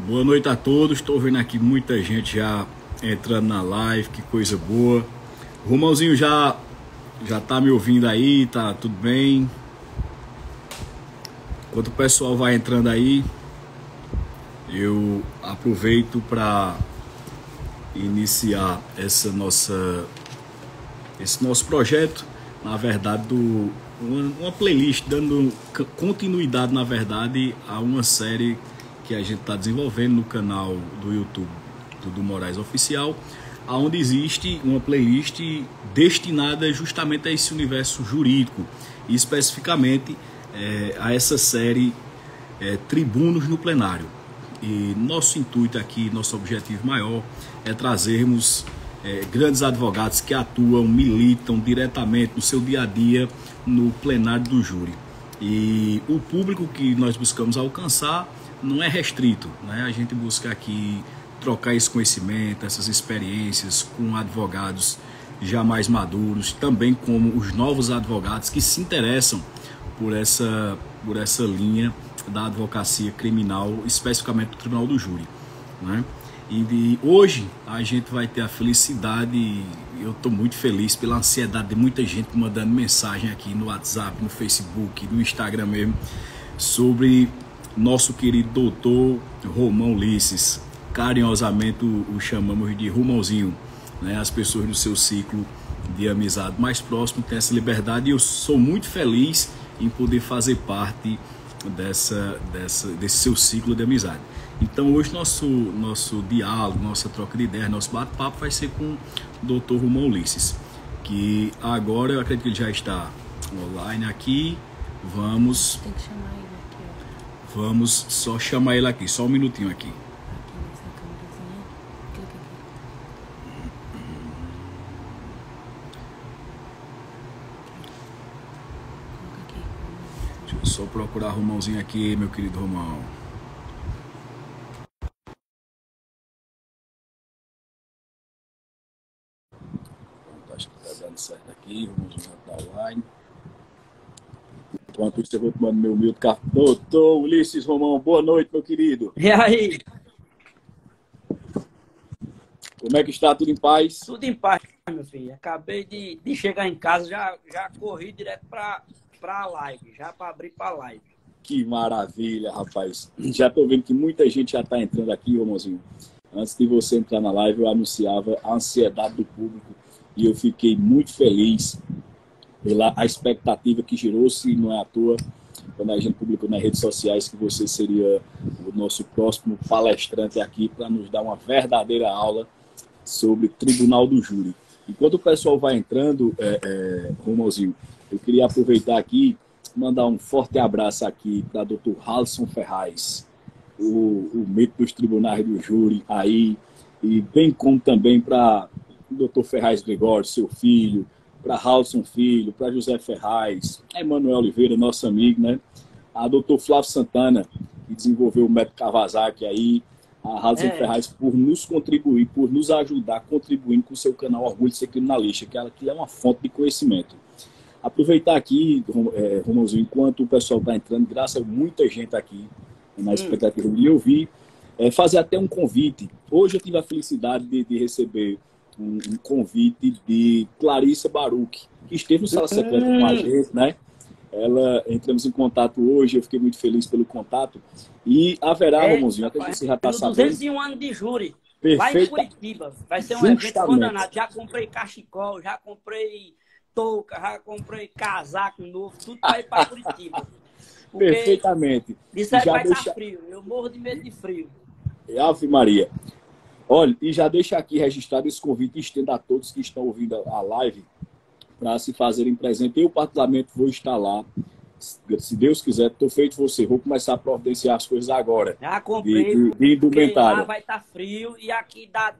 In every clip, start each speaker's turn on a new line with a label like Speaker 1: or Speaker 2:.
Speaker 1: Boa noite a todos. Estou vendo aqui muita gente já entrando na live, que coisa boa. O Romãozinho já tá me ouvindo aí, tá tudo bem? Enquanto o pessoal vai entrando aí, eu aproveito para iniciar esse nosso projeto, na verdade, uma playlist, dando continuidade, na verdade, a uma série que a gente está desenvolvendo no canal do YouTube do Moraes Oficial, onde existe uma playlist destinada justamente a esse universo jurídico, e especificamente a essa série Tribunos no Plenário. E nosso intuito aqui, nosso objetivo maior é trazermos grandes advogados que atuam, militam diretamente no seu dia a dia no plenário do júri. E o público que nós buscamos alcançar não é restrito, né? A gente busca aqui trocar esse conhecimento, essas experiências com advogados já mais maduros, também como os novos advogados que se interessam por essa linha da advocacia criminal, especificamente do Tribunal do Júri, né? E hoje a gente vai ter a felicidade, eu estou muito feliz pela ansiedade de muita gente mandando mensagem aqui no WhatsApp, no Facebook, no Instagram mesmo, sobre nosso querido doutor Romão Ulisses. Carinhosamente o chamamos de Romãozinho, né? As pessoas do seu ciclo de amizade mais próximo têm essa liberdade, e eu sou muito feliz em poder fazer parte desse seu ciclo de amizade. Então hoje nosso diálogo, nossa troca de ideias, nosso bate-papo vai ser com o Dr. Romão Ulisses, que agora eu acredito que ele já está online aqui. Vamos...
Speaker 2: Tem que chamar ele aqui, ó.
Speaker 1: Vamos só chamar ele aqui, só um minutinho aqui.
Speaker 2: Aqui nessa câmerazinha. Clica aqui. Coloca aqui.
Speaker 1: Deixa eu só procurar Romãozinho aqui, meu querido Romão. Acho que tá dando certo aqui, Romãozinho já tá online. Enquanto isso, eu vou tomando meu humilde café. Doutor Ulisses Romão, boa noite, meu querido.
Speaker 3: E aí?
Speaker 1: Como é que está? Tudo em paz?
Speaker 3: Tudo em paz, meu filho. Acabei de chegar em casa, já corri direto para a live, já para abrir para a live.
Speaker 1: Que maravilha, rapaz. Já estou vendo que muita gente já está entrando aqui, Romãozinho. Antes de você entrar na live, eu anunciava a ansiedade do público e eu fiquei muito feliz pela a expectativa que gerou-se, não é à toa, quando a gente publicou nas redes sociais que você seria o nosso próximo palestrante aqui para nos dar uma verdadeira aula sobre Tribunal do Júri. Enquanto o pessoal vai entrando, Romãozinho, eu queria aproveitar aqui e mandar um forte abraço aqui para o Dr. Halson Ferraz, o mito dos tribunais do júri aí, e bem como também para o Dr. Ferraz Gregório, seu filho, para Halson Filho, para José Ferraz, Emanuel Oliveira, nosso amigo, né? A Dr. Flávio Santana, que desenvolveu o método Kawasaki aí, a Halson Ferraz por nos contribuir, por nos ajudar, contribuindo com o seu canal Orgulho de Ser Criminalista, que é uma fonte de conhecimento. Aproveitar aqui, Romãozinho, enquanto o pessoal está entrando, graças a muita gente aqui na expectativa de ouvir, fazer até um convite. Hoje eu tive a felicidade de receber um convite de Clarissa Baruch, que esteve no Sala Secreta com a gente, né? Entramos em contato hoje, eu fiquei muito feliz pelo contato. E haverá, Romãozinho, até que você já está sabendo.
Speaker 3: 201 anos de júri,
Speaker 1: Perfeito.
Speaker 3: lá em Curitiba. Vai ser um evento condenado. Já comprei cachecol, já comprei touca, já comprei casaco novo, tudo para ir para Curitiba. Porque
Speaker 1: perfeitamente.
Speaker 3: isso aí vai estar frio, eu morro de medo de frio.
Speaker 1: Ave Maria. Olha, e já deixa aqui registrado esse convite e estendo a todos que estão ouvindo a live para se fazerem presente. Eu, particularmente, vou estar lá. Se Deus quiser, estou feito você. Vou começar a providenciar as coisas agora.
Speaker 3: Já comprei,
Speaker 1: de indumentária.
Speaker 3: Lá vai estar frio e aqui dá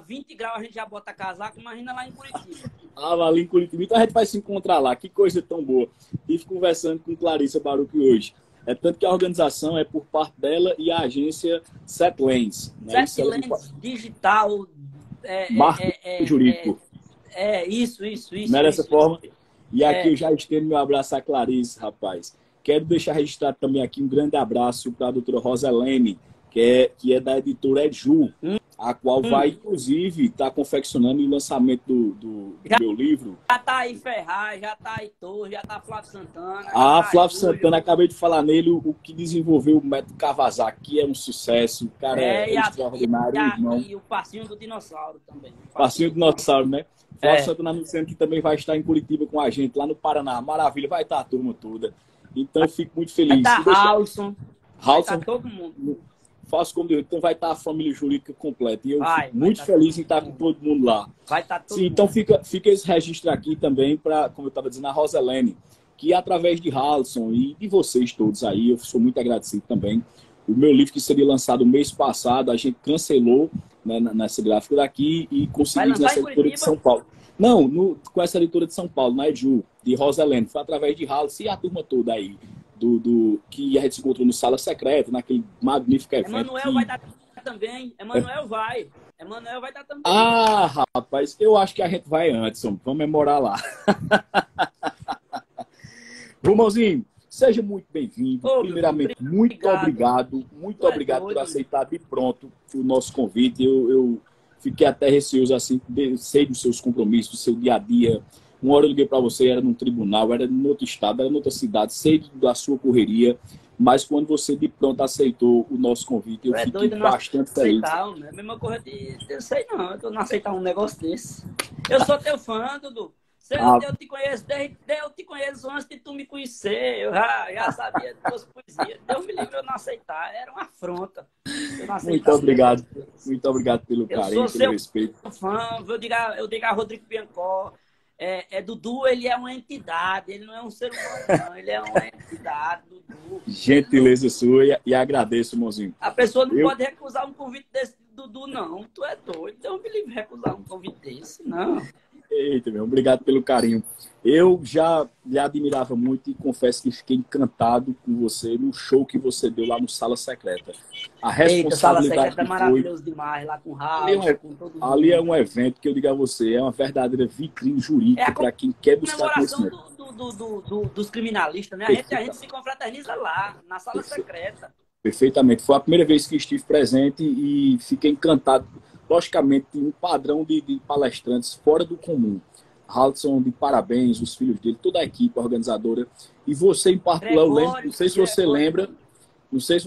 Speaker 3: 20 graus, a gente já bota casaco, imagina lá em Curitiba.
Speaker 1: Lá em Curitiba. Então a gente vai se encontrar lá. Que coisa tão boa. Estive conversando com Clarissa Baruch hoje. Tanto que a organização é por parte dela e a agência Setlens. Né?
Speaker 3: Setlens Digital.
Speaker 1: Marketing jurídico.
Speaker 3: Isso.
Speaker 1: Não é dessa forma? E aqui eu já estendo meu abraço a Clarice, rapaz. Quero deixar registrado também aqui um grande abraço para a doutora Roselene, que é da editora Eju, a qual vai, inclusive, estar confeccionando o lançamento do meu livro.
Speaker 3: Já tá aí Ferraz, já tá aí Torres, já tá Flávio Santana.
Speaker 1: Ah,
Speaker 3: tá
Speaker 1: Flávio Santana, acabei de falar nele, o que desenvolveu o método Kawasaki, que é um sucesso, o cara é extraordinário, irmão.
Speaker 3: E o Passinho do Dinossauro também.
Speaker 1: Passinho do Dinossauro, né? Flávio Santana anunciando que também vai estar em Curitiba com a gente, lá no Paraná. Maravilha, vai estar a turma toda. Então, eu fico muito feliz.
Speaker 3: Vai estar Halson, vai estar
Speaker 1: Halson,
Speaker 3: todo mundo.
Speaker 1: faço como Deus. Então vai estar a família jurídica completa. E eu
Speaker 3: Vai
Speaker 1: fico muito
Speaker 3: estar
Speaker 1: feliz em estar com todo mundo lá.
Speaker 3: Vai estar todo
Speaker 1: Sim,
Speaker 3: mundo.
Speaker 1: então fica esse registro aqui também para, como eu estava dizendo, a Roselene, que através de Halson e de vocês todos aí, eu sou muito agradecido também. O meu livro que seria lançado mês passado, a gente cancelou, né, nessa gráfica daqui e conseguimos nessa editora de São Paulo. Não, com essa editora de São Paulo, na Eju, de Roselene. Foi através de Halson e a turma toda aí. Que a gente se encontrou no Sala Secreta, naquele magnífico evento.
Speaker 3: Emanuel vai estar também. Emanuel vai estar também.
Speaker 1: Ah, rapaz, eu acho que a gente vai antes, vamos memorar lá. Romãozinho, seja muito bem-vindo. Primeiramente, muito obrigado por aceitar de pronto o nosso convite. Eu fiquei até receoso, assim, sei dos seus compromissos, do seu dia a dia. Uma hora eu liguei para você, era num tribunal, era em outro estado, era em outra cidade, sei da sua correria, mas quando você de pronto aceitou o nosso convite, eu fiquei bastante feliz.
Speaker 3: Aceitar, né? Mesma coisa de... Eu sei não, eu não aceitar um negócio desse. Eu sou teu fã, Dudu. Eu te conheço antes de tu me conhecer. Eu já sabia de tuas poesias. Deus me livre eu não aceitar. Era uma afronta.
Speaker 1: Muito obrigado pelo carinho, pelo respeito.
Speaker 3: Eu sou seu fã. Eu digo a Rodrigo Biancó. Dudu, ele é uma entidade, ele não é um ser humano, não, ele é uma entidade, Dudu.
Speaker 1: Gentileza sua e agradeço, irmãozinho.
Speaker 3: A pessoa não pode recusar um convite desse, Dudu, não. Tu é doido, Deus me livre recusar um convite desse, não.
Speaker 1: Eita, meu, obrigado pelo carinho. Eu já lhe admirava muito e confesso que fiquei encantado com você no show que você deu lá no Sala Secreta. A responsabilidade
Speaker 3: Sala Secreta é
Speaker 1: que
Speaker 3: maravilhoso demais, lá com o Raul, com todo mundo.
Speaker 1: Ali é um evento que eu digo a você, é uma verdadeira vitrine jurídica para quem quer buscar conhecimento.
Speaker 3: Dos criminalistas, né? A gente se confraterniza lá, na Sala Secreta.
Speaker 1: Perfeitamente. Foi a primeira vez que estive presente e fiquei encantado. Logicamente, um padrão de palestrantes fora do comum. Halson, de parabéns, os filhos dele, toda a equipe organizadora. E você, em particular, eu lembro, não sei se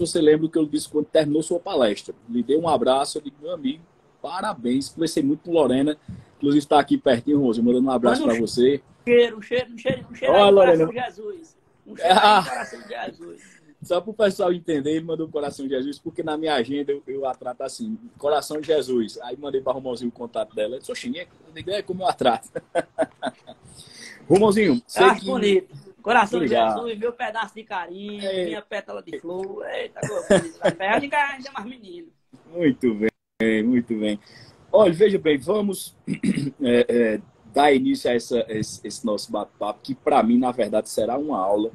Speaker 1: você lembra o que eu disse quando terminou sua palestra. Lhe dei um abraço, eu digo, meu amigo, parabéns. Conversei muito com Lorena, inclusive está aqui pertinho, Rosa, mandando um abraço para você.
Speaker 3: Um cheiro
Speaker 1: Olha, Lorena.
Speaker 3: Coração de Jesus. Um cheiro coração de Jesus.
Speaker 1: Só para o pessoal entender, ele mandou o Coração de Jesus, porque na minha agenda eu a trato assim, Coração de Jesus. Aí mandei para o Romãozinho o contato dela. Eu disse, oxi, como eu a trato. Romãozinho, sei que...
Speaker 3: bonito. Coração de Jesus, meu pedaço de carinho, minha pétala de flor. Eita, bonito. Ainda é mais menino.
Speaker 1: Muito bem. Olha, veja bem, vamos dar início a esse nosso bate-papo, que para mim, na verdade, será uma aula.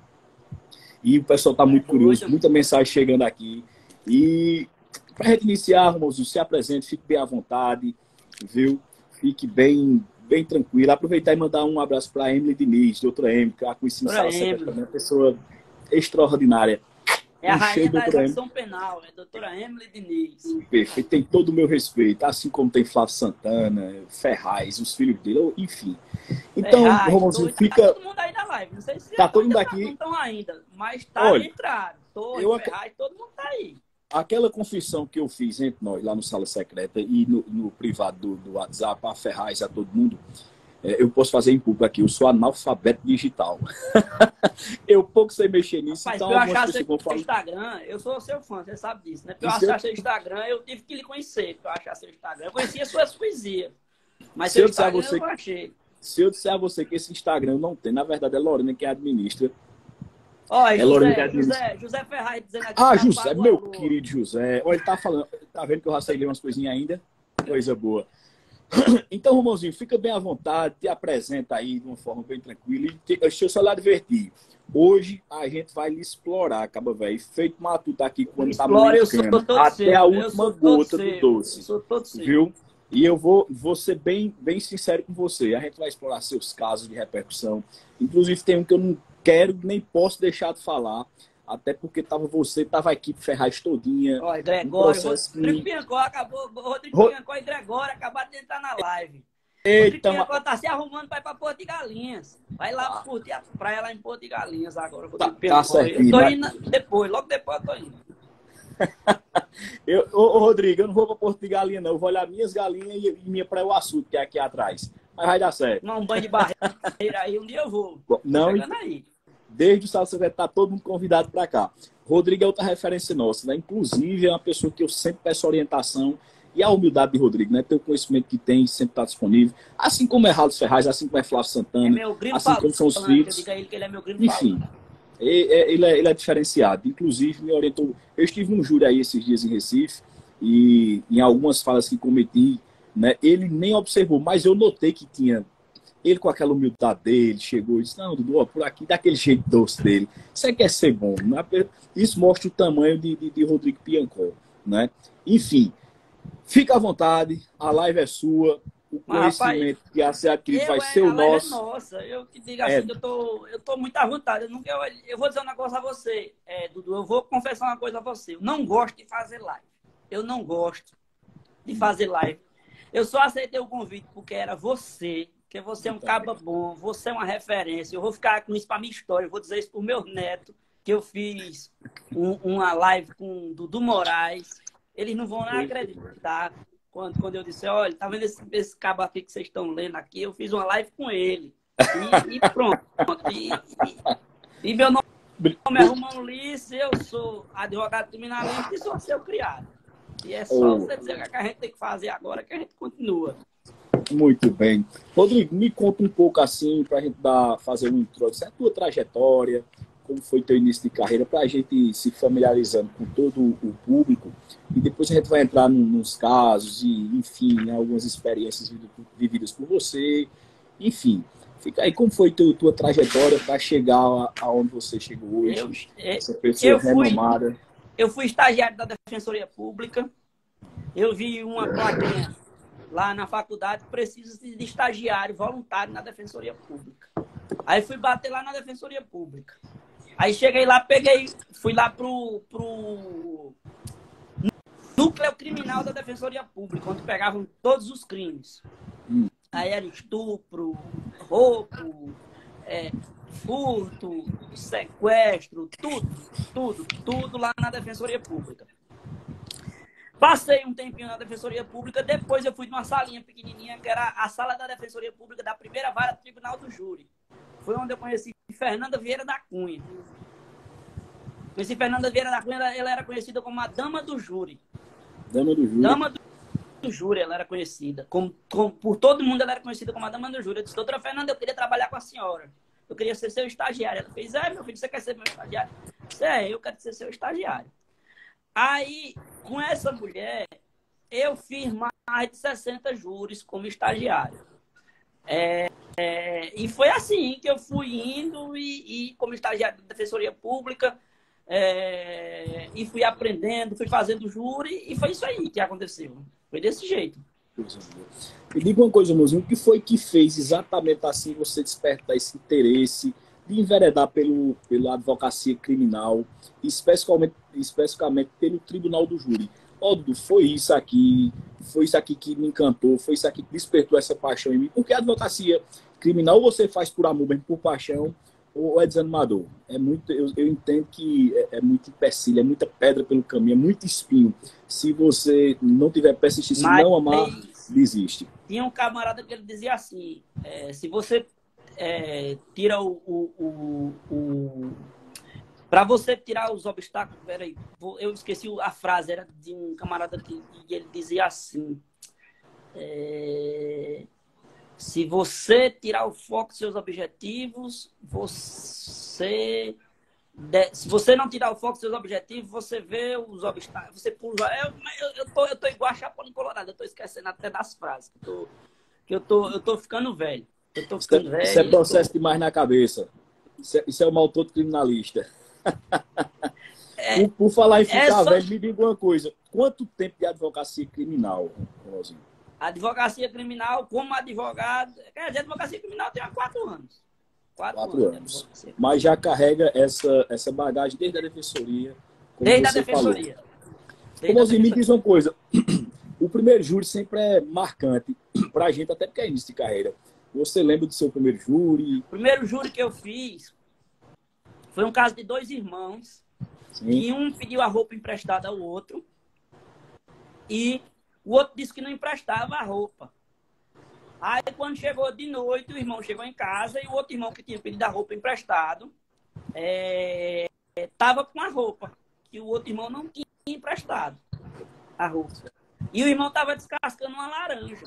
Speaker 1: E o pessoal está muito curioso, muita mensagem chegando aqui. E para a gente iniciar, irmãozinho, se apresente, fique bem à vontade, viu? Fique bem tranquilo. Aproveitar e mandar um abraço para a Emily Diniz, doutora Emily, que eu conheci no Sala Secreta, uma pessoa extraordinária.
Speaker 3: É a rainha da execução penal, é a doutora Emily Diniz.
Speaker 1: Perfeito, tem todo o meu respeito, assim como tem Flávio Santana, Ferraz, os filhos dele, enfim. Então, Romãozinho, fica...
Speaker 3: Tá todo mundo aí na live, não sei se
Speaker 1: tá todo mundo aqui.
Speaker 3: Não estão ainda, mas tá entrado. Ferraz, todo mundo tá aí.
Speaker 1: Aquela confissão que eu fiz entre nós lá no Sala Secreta e no privado do WhatsApp, a Ferraz, a todo mundo, eu posso fazer em público aqui, eu sou analfabeto digital. Eu pouco sei mexer nisso.
Speaker 3: Rapaz,
Speaker 1: então
Speaker 3: eu achar seu Instagram, eu sou seu fã, você sabe disso, né? Pra eu achar seu Instagram, eu tive que lhe conhecer, pra eu achar seu Instagram. Eu conhecia suas poesias, mas seu Instagram eu não achei.
Speaker 1: Se eu disser a você que esse Instagram não tem, na verdade é Lorena que administra.
Speaker 3: José Ferraz dizendo aqui.
Speaker 1: José, meu querido José. Olha, ele tá falando, tá vendo que eu já sei ler umas coisinhas ainda? Coisa boa. Então, Romãozinho, fica bem à vontade, te apresenta aí de uma forma bem tranquila. Deixa eu só lhe advertir. Hoje a gente vai lhe explorar, acaba, velho. Feito Matu tá aqui quando tá americano, até a última gota do doce.
Speaker 3: Eu sou todo seu.
Speaker 1: Viu? E eu vou ser bem sincero com você. A gente vai explorar seus casos de repercussão. Inclusive tem um que eu não quero nem posso deixar de falar. até porque tava a equipe Ferraz todinha.
Speaker 3: Olha,
Speaker 1: um
Speaker 3: Gregório,
Speaker 1: processo
Speaker 3: Rodrigo
Speaker 1: que...
Speaker 3: Piancó acabou, Rodrigo Piancó e Gregório acabaram de entrar na live. Rodrigo
Speaker 1: Eita,
Speaker 3: Piancó tá se arrumando para ir para Porto de Galinhas. Vai lá curtir a praia lá em Porto de Galinhas agora, Rodrigo
Speaker 1: tá
Speaker 3: Piancó.
Speaker 1: certinho.
Speaker 3: Eu tô indo depois, logo depois eu tô indo.
Speaker 1: Ô, Rodrigo, eu não vou para Porto de Galinha, não. Eu vou olhar minhas galinhas e minha Praia-Uaçu, que é aqui atrás. Mas vai dar certo.
Speaker 3: Tomar um banho de barreira aí, um dia eu vou.
Speaker 1: Não,
Speaker 3: Chegando aí.
Speaker 1: desde o sábado você vai estar todo mundo convidado para cá. Rodrigo é outra referência nossa, né? Inclusive é uma pessoa que eu sempre peço orientação, e a humildade de Rodrigo, né? Ter o conhecimento que tem, sempre está disponível. Assim como é Rados Ferraz, assim como é Flávio
Speaker 3: É
Speaker 1: Santana,
Speaker 3: meu grilo
Speaker 1: assim como são os
Speaker 3: falante. Eu
Speaker 1: filhos.
Speaker 3: digo a ele que ele é meu grilo
Speaker 1: Enfim,
Speaker 3: falante.
Speaker 1: ele é diferenciado. Inclusive, me orientou. Eu estive num júri aí esses dias em Recife, e em algumas falas que cometi, né? Ele nem observou, mas eu notei que tinha. Ele, com aquela humildade dele, chegou e disse: não, Dudu, ó, por aqui, daquele jeito doce dele. Você quer ser bom. Né? Isso mostra o tamanho de Rodrigo Piancó, né? Enfim, fica à vontade, a live é sua, o
Speaker 3: Mas,
Speaker 1: conhecimento que a ser adquirido vai ser
Speaker 3: a
Speaker 1: o
Speaker 3: live
Speaker 1: nosso.
Speaker 3: é nossa. Eu te digo assim, que eu tô muito à vontade. Eu vou dizer um negócio a você, Dudu. Eu vou confessar uma coisa a você. Eu não gosto de fazer live. Eu não gosto de fazer live. Eu só aceitei o convite porque era você, que você é um caba bom, você é uma referência. Eu vou ficar com isso para minha história. Eu vou dizer isso pro meu neto, que eu fiz uma live com o Dudu Moraes. Eles não vão nem acreditar quando eu disse: olha, tá vendo esse cabo aqui que vocês estão lendo aqui? Eu fiz uma live com ele. E pronto. E meu nome é Romão Lice, eu sou advogado criminalista e sou seu criado. E é só você dizer o que a gente tem que fazer agora, que a gente continua.
Speaker 1: Muito bem. Rodrigo, me conta um pouco assim, para a gente fazer uma introdução, a tua trajetória, como foi teu início de carreira, para a gente se familiarizando com todo o público, e depois a gente vai entrar nos casos e, enfim, né, algumas experiências vividas por você, enfim. Fica aí, como foi tua trajetória para chegar aonde você chegou hoje, essa pessoa renomada?
Speaker 3: Eu fui estagiário da Defensoria Pública, eu vi uma plaquinha lá na faculdade, precisa de estagiário voluntário na Defensoria Pública. Aí fui bater lá na Defensoria Pública. Aí cheguei lá, fui lá pro núcleo criminal da Defensoria Pública, onde pegavam todos os crimes. Aí era estupro, roubo, furto, sequestro, tudo lá na Defensoria Pública. Passei um tempinho na Defensoria Pública, depois eu fui numa salinha pequenininha, que era a sala da Defensoria Pública da primeira vara do Tribunal do Júri. Foi onde eu conheci Fernanda Vieira da Cunha. Fernanda Vieira da Cunha, ela era conhecida como a Dama do Júri.
Speaker 1: Dama do Júri.
Speaker 3: Dama do Júri, ela era conhecida. Por todo mundo, ela era conhecida como a Dama do Júri. Eu disse: doutora Fernanda, eu queria trabalhar com a senhora. Eu queria ser seu estagiário. Ela fez: meu filho, você quer ser meu estagiário? Eu disse: eu quero ser seu estagiário. Aí, com essa mulher, eu fiz mais de 60 júris como estagiário. E foi assim que eu fui indo e como estagiário da Defensoria Pública, e fui aprendendo, fui fazendo júri, e foi isso aí que aconteceu. Foi desse jeito.
Speaker 1: Me diga uma coisa, mozinho, o que foi que fez exatamente assim você despertar esse interesse de enveredar pela advocacia criminal, especificamente pelo Tribunal do Júri? Dudu, foi isso aqui que me encantou, foi isso aqui que despertou essa paixão em mim. Porque a advocacia criminal você faz por amor, mesmo por paixão, ou é desanimador? Eu entendo que é muito empecilho, é muita pedra pelo caminho, é muito espinho. Se você não tiver persistência, se não amar, desiste.
Speaker 3: Tinha um camarada que ele dizia assim: se você tira para você tirar os obstáculos, peraí, eu esqueci a frase, era de um camarada que ele dizia assim: se você tirar o foco dos seus objetivos, se você não tirar o foco dos seus objetivos, você vê os obstáculos, você pula. Eu tô igual a Chapolin Colorado, eu tô esquecendo até das frases, eu tô ficando velho.
Speaker 1: Isso é processo demais na cabeça. Isso é o mal todo criminalista. Por falar em ficar velho, me diga uma coisa: quanto tempo de advocacia criminal, Rosinho?
Speaker 3: Advocacia criminal, como advogado, quer dizer, advocacia criminal tem há 4 anos. 4
Speaker 1: 4
Speaker 3: anos.
Speaker 1: anos. Mas já carrega essa bagagem desde a defensoria.
Speaker 3: Desde a defensoria.
Speaker 1: Romozinho, me diz uma coisa. O primeiro júri sempre é marcante pra gente, até porque é início de carreira. Você lembra do seu primeiro júri?
Speaker 3: O primeiro júri que eu fiz foi um caso de 2 irmãos.
Speaker 1: Sim.
Speaker 3: E um pediu a roupa emprestada ao outro. E o outro disse que não emprestava a roupa. Aí, quando chegou de noite, o irmão chegou em casa e o outro irmão que tinha pedido a roupa emprestado estava com a roupa, que o outro irmão não tinha emprestado a roupa. E o irmão estava descascando uma laranja.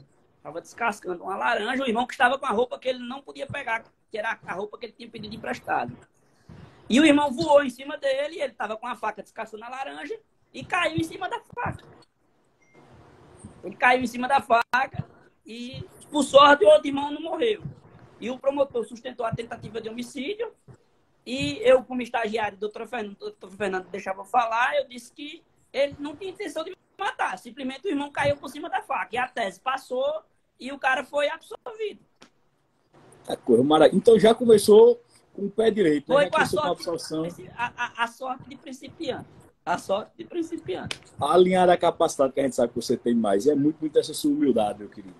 Speaker 3: O irmão que estava com a roupa que ele não podia pegar, que era a roupa que ele tinha pedido emprestado. E o irmão voou em cima dele, ele estava com a faca descascando a laranja e caiu em cima da faca. Ele caiu em cima da faca e, por sorte, o outro irmão não morreu. E o promotor sustentou a tentativa de homicídio. E eu, como estagiário, o doutor Fernando deixava eu falar, eu disse que ele não tinha intenção de matar. Simplesmente o irmão caiu por cima da faca. E a tese passou e o cara foi absolvido.
Speaker 1: Então já começou com o pé direito, né?
Speaker 3: Foi com a sorte de principiante. A sorte de principiante.
Speaker 1: Alinhar a capacidade que a gente sabe que você tem mais. É muito essa sua humildade, meu querido.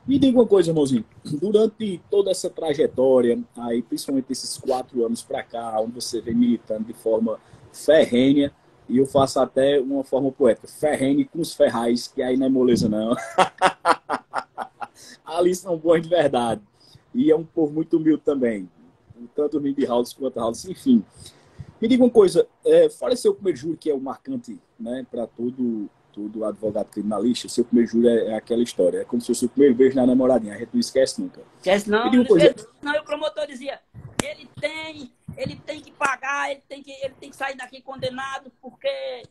Speaker 1: Me diga uma coisa, irmãozinho. Durante toda essa trajetória, aí, principalmente esses 4 anos para cá, onde você vem militando de forma ferrenha, e eu faço até uma forma poética, ferrenha com os ferrais, que aí não é moleza, não. Ali são bons de verdade. E é um povo muito humilde também. Tanto o Mindy House quanto a House, enfim. Me diga uma coisa, fora seu primeiro júri, que é o marcante, né, para todo advogado criminalista, seu primeiro júri é aquela história. É como se fosse o primeiro beijo na namoradinha, a gente não esquece nunca.
Speaker 3: Esquece não, não, o promotor dizia, ele tem que pagar, ele tem que sair daqui condenado, porque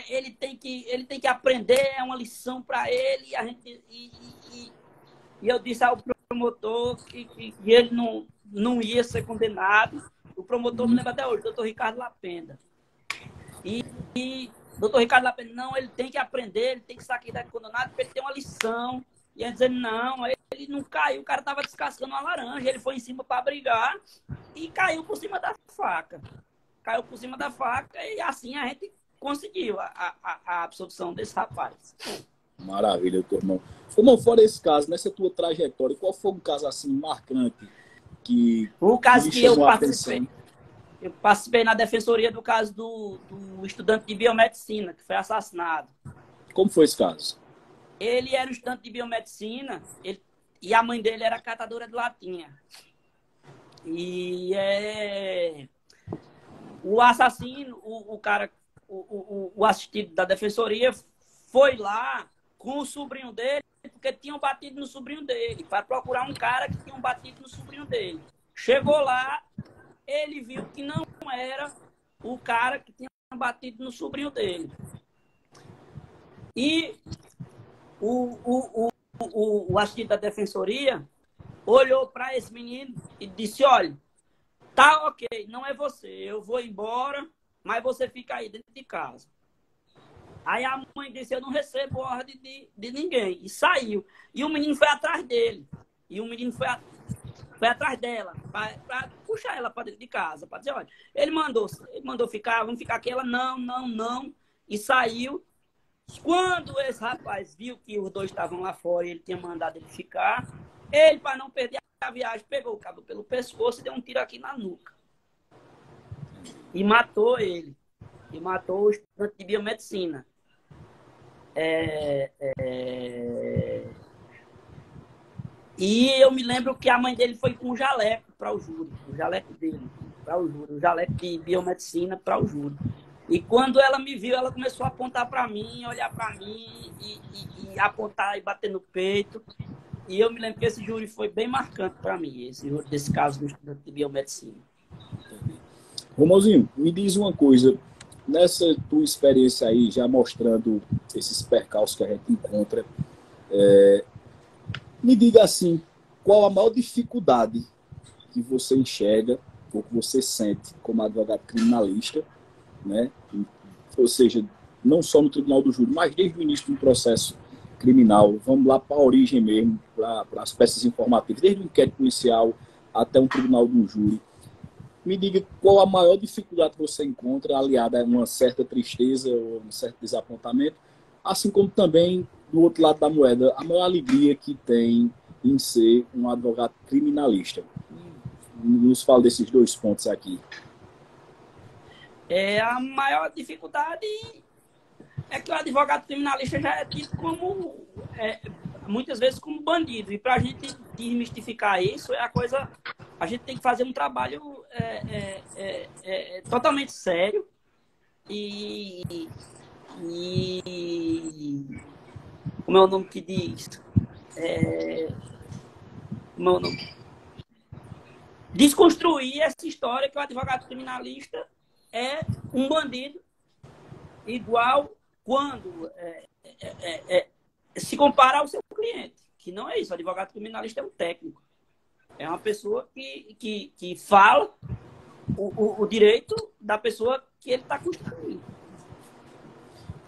Speaker 3: ele tem que aprender, é uma lição para ele, e eu disse ao promotor que ele não ia ser condenado. O promotor me lembra até hoje, doutor Ricardo Lapenda. E doutor Ricardo Lapenda, não, ele tem que aprender, ele tem que sair daqui condenado, porque ele tem uma lição. E ele dizendo, não, ele não caiu, o cara estava descascando uma laranja, ele foi em cima para brigar e caiu por cima da faca. Caiu por cima da faca e assim a gente conseguiu a absolvição desse rapaz.
Speaker 1: Maravilha, doutor irmão. Irmão, fora esse caso, nessa tua trajetória, qual foi um caso assim marcante que...
Speaker 3: O caso que eu participei na defensoria do caso do estudante de biomedicina, que foi assassinado.
Speaker 1: Como foi esse caso?
Speaker 3: Ele era um estudante de biomedicina e a mãe dele era catadora de latinha. E o assassino, o assistido da defensoria foi lá com o sobrinho dele, porque tinham batido no sobrinho dele, para procurar um cara que tinha batido no sobrinho dele. Chegou lá, ele viu que não era o cara que tinha batido no sobrinho dele. E o assistente da defensoria olhou para esse menino e disse, olha, tá ok, não é você, eu vou embora, mas você fica aí dentro de casa. Aí a mãe disse, eu não recebo ordem de ninguém. E saiu. E o menino foi atrás dele. E o menino foi atrás dela, para puxar ela para dentro de casa, para dizer, olha, ele mandou ficar, vamos ficar aqui. Ela, não. E saiu. Quando esse rapaz viu que os dois estavam lá fora e ele tinha mandado ele ficar, ele, para não perder a viagem, pegou o cabo pelo pescoço e deu um tiro aqui na nuca. E matou ele. E matou o estudante de biomedicina. E eu me lembro que a mãe dele foi com um jaleco para o júri. O jaleco dele para o júri. O jaleco de biomedicina para o júri. E quando ela me viu, ela começou a apontar para mim, olhar para mim e apontar e bater no peito. E eu me lembro que esse júri foi bem marcante para mim, esse júri desse caso do estudante de biomedicina.
Speaker 1: Romozinho, me diz uma coisa. Nessa tua experiência aí, já mostrando esses percalços que a gente encontra, me diga assim, qual a maior dificuldade que você enxerga ou que você sente como advogado criminalista, né? Ou seja, não só no tribunal do júri, mas desde o início do processo criminal, vamos lá para a origem mesmo, para as peças informativas, desde o inquérito policial até um tribunal do júri. Me diga qual a maior dificuldade que você encontra aliada a uma certa tristeza ou um certo desapontamento, assim como também, do outro lado da moeda, a maior alegria que tem em ser um advogado criminalista. Nos fala desses dois pontos aqui.
Speaker 3: A maior dificuldade é que o advogado criminalista já é tido como, muitas vezes, como bandido. E para a gente desmistificar isso, a gente tem que fazer um trabalho totalmente sério e como é o nome que diz? Como é o nome? Desconstruir essa história que o advogado criminalista é um bandido igual quando se compara ao seu cliente, que não é isso. O advogado criminalista é um técnico. É uma pessoa que fala o direito da pessoa que ele está construindo.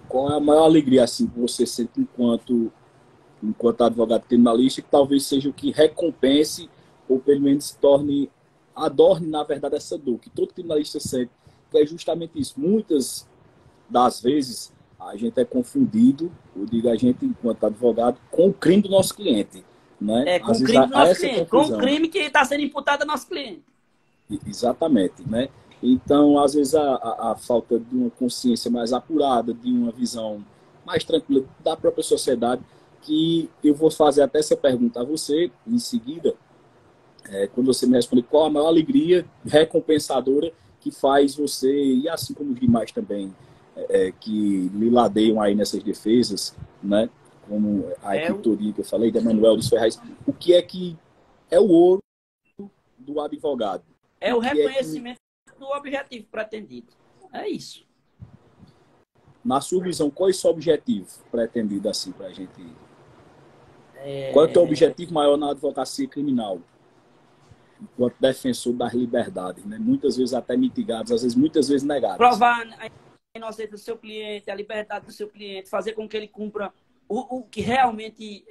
Speaker 1: Qual é a maior alegria assim, que você sente enquanto advogado criminalista, que talvez seja o que recompense ou pelo menos adorne, na verdade, essa dor que todo criminalista sente, que é justamente isso. Muitas das vezes a gente é confundido, eu digo a gente enquanto advogado, com o crime do nosso cliente. Né?
Speaker 3: Com o crime do nosso cliente, com o crime que está sendo imputado ao nosso cliente.
Speaker 1: Exatamente, né? Então, às vezes, a falta de uma consciência mais apurada, de uma visão mais tranquila da própria sociedade, que eu vou fazer até essa pergunta a você, em seguida, quando você me responder qual a maior alegria recompensadora que faz você, e assim como os demais também, que lhe ladeiam aí nessas defesas, né? Como a equipe todinha que eu falei, da Manuel dos Ferraz, o que é o ouro do advogado?
Speaker 3: É o reconhecimento do objetivo pretendido. É isso.
Speaker 1: Na sua visão, qual é o seu objetivo pretendido assim para a gente? Qual é o teu objetivo maior na advocacia criminal? Enquanto defensor das liberdades, né? Muitas vezes até mitigadas, às vezes muitas vezes negadas.
Speaker 3: Provar a inocência do seu cliente, a liberdade do seu cliente, fazer com que ele cumpra o que realmente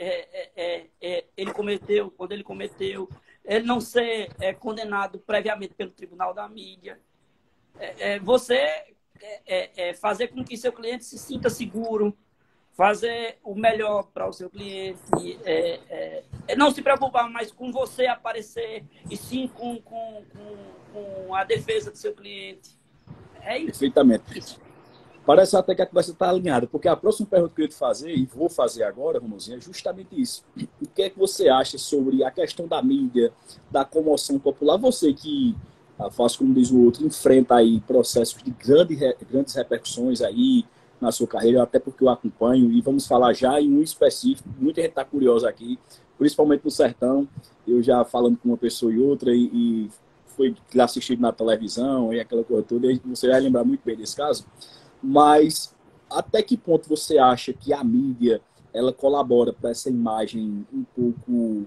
Speaker 3: ele cometeu, quando ele cometeu, ele não ser condenado previamente pelo tribunal da mídia. Você fazer com que seu cliente se sinta seguro, fazer o melhor para o seu cliente, não se preocupar mais com você aparecer, e sim com a defesa do seu cliente. É isso.
Speaker 1: Perfeitamente.
Speaker 3: Isso.
Speaker 1: Parece até que a conversa está alinhada, porque a próxima pergunta que eu ia te fazer, e vou fazer agora, Romozinho, é justamente isso. O que é que você acha sobre a questão da mídia, da comoção popular? Você que, faz como diz o outro, enfrenta aí processos de grandes repercussões aí na sua carreira, até porque eu acompanho, e vamos falar já em um específico, muita gente está curiosa aqui, principalmente no Sertão, eu já falando com uma pessoa e outra, e foi assistido na televisão, e aquela coisa toda, e você vai lembrar muito bem desse caso. Mas até que ponto você acha que a mídia ela colabora para essa imagem um pouco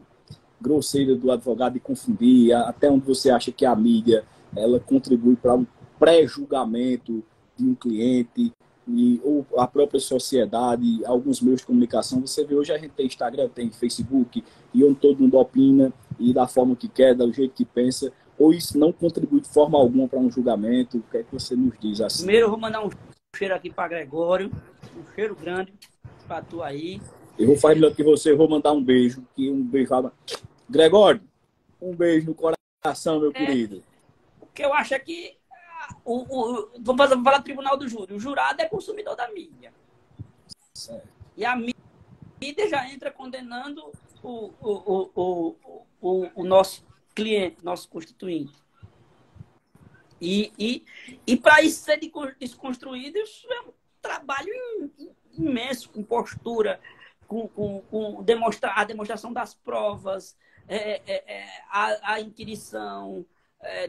Speaker 1: grosseira do advogado e confundir? Até onde você acha que a mídia ela contribui para um pré-julgamento de um cliente ou a própria sociedade, alguns meios de comunicação? Você vê hoje a gente tem Instagram, tem Facebook, e onde todo mundo opina e da forma que quer, do jeito que pensa, ou isso não contribui de forma alguma para um julgamento? O que é que você nos diz assim?
Speaker 3: Primeiro eu vou mandar um cheiro aqui para Gregório, um cheiro grande para tu aí.
Speaker 1: Eu vou fazer melhor que você, eu vou mandar um beijo, Gregório, um beijo no coração, meu querido.
Speaker 3: O que eu acho é que vamos falar do tribunal do júri. O jurado é consumidor da mídia.
Speaker 1: Certo.
Speaker 3: E a mídia já entra condenando o nosso cliente, nosso constituinte. E para isso ser desconstruído, isso é um trabalho imenso, com postura, com a demonstração das provas, a inquirição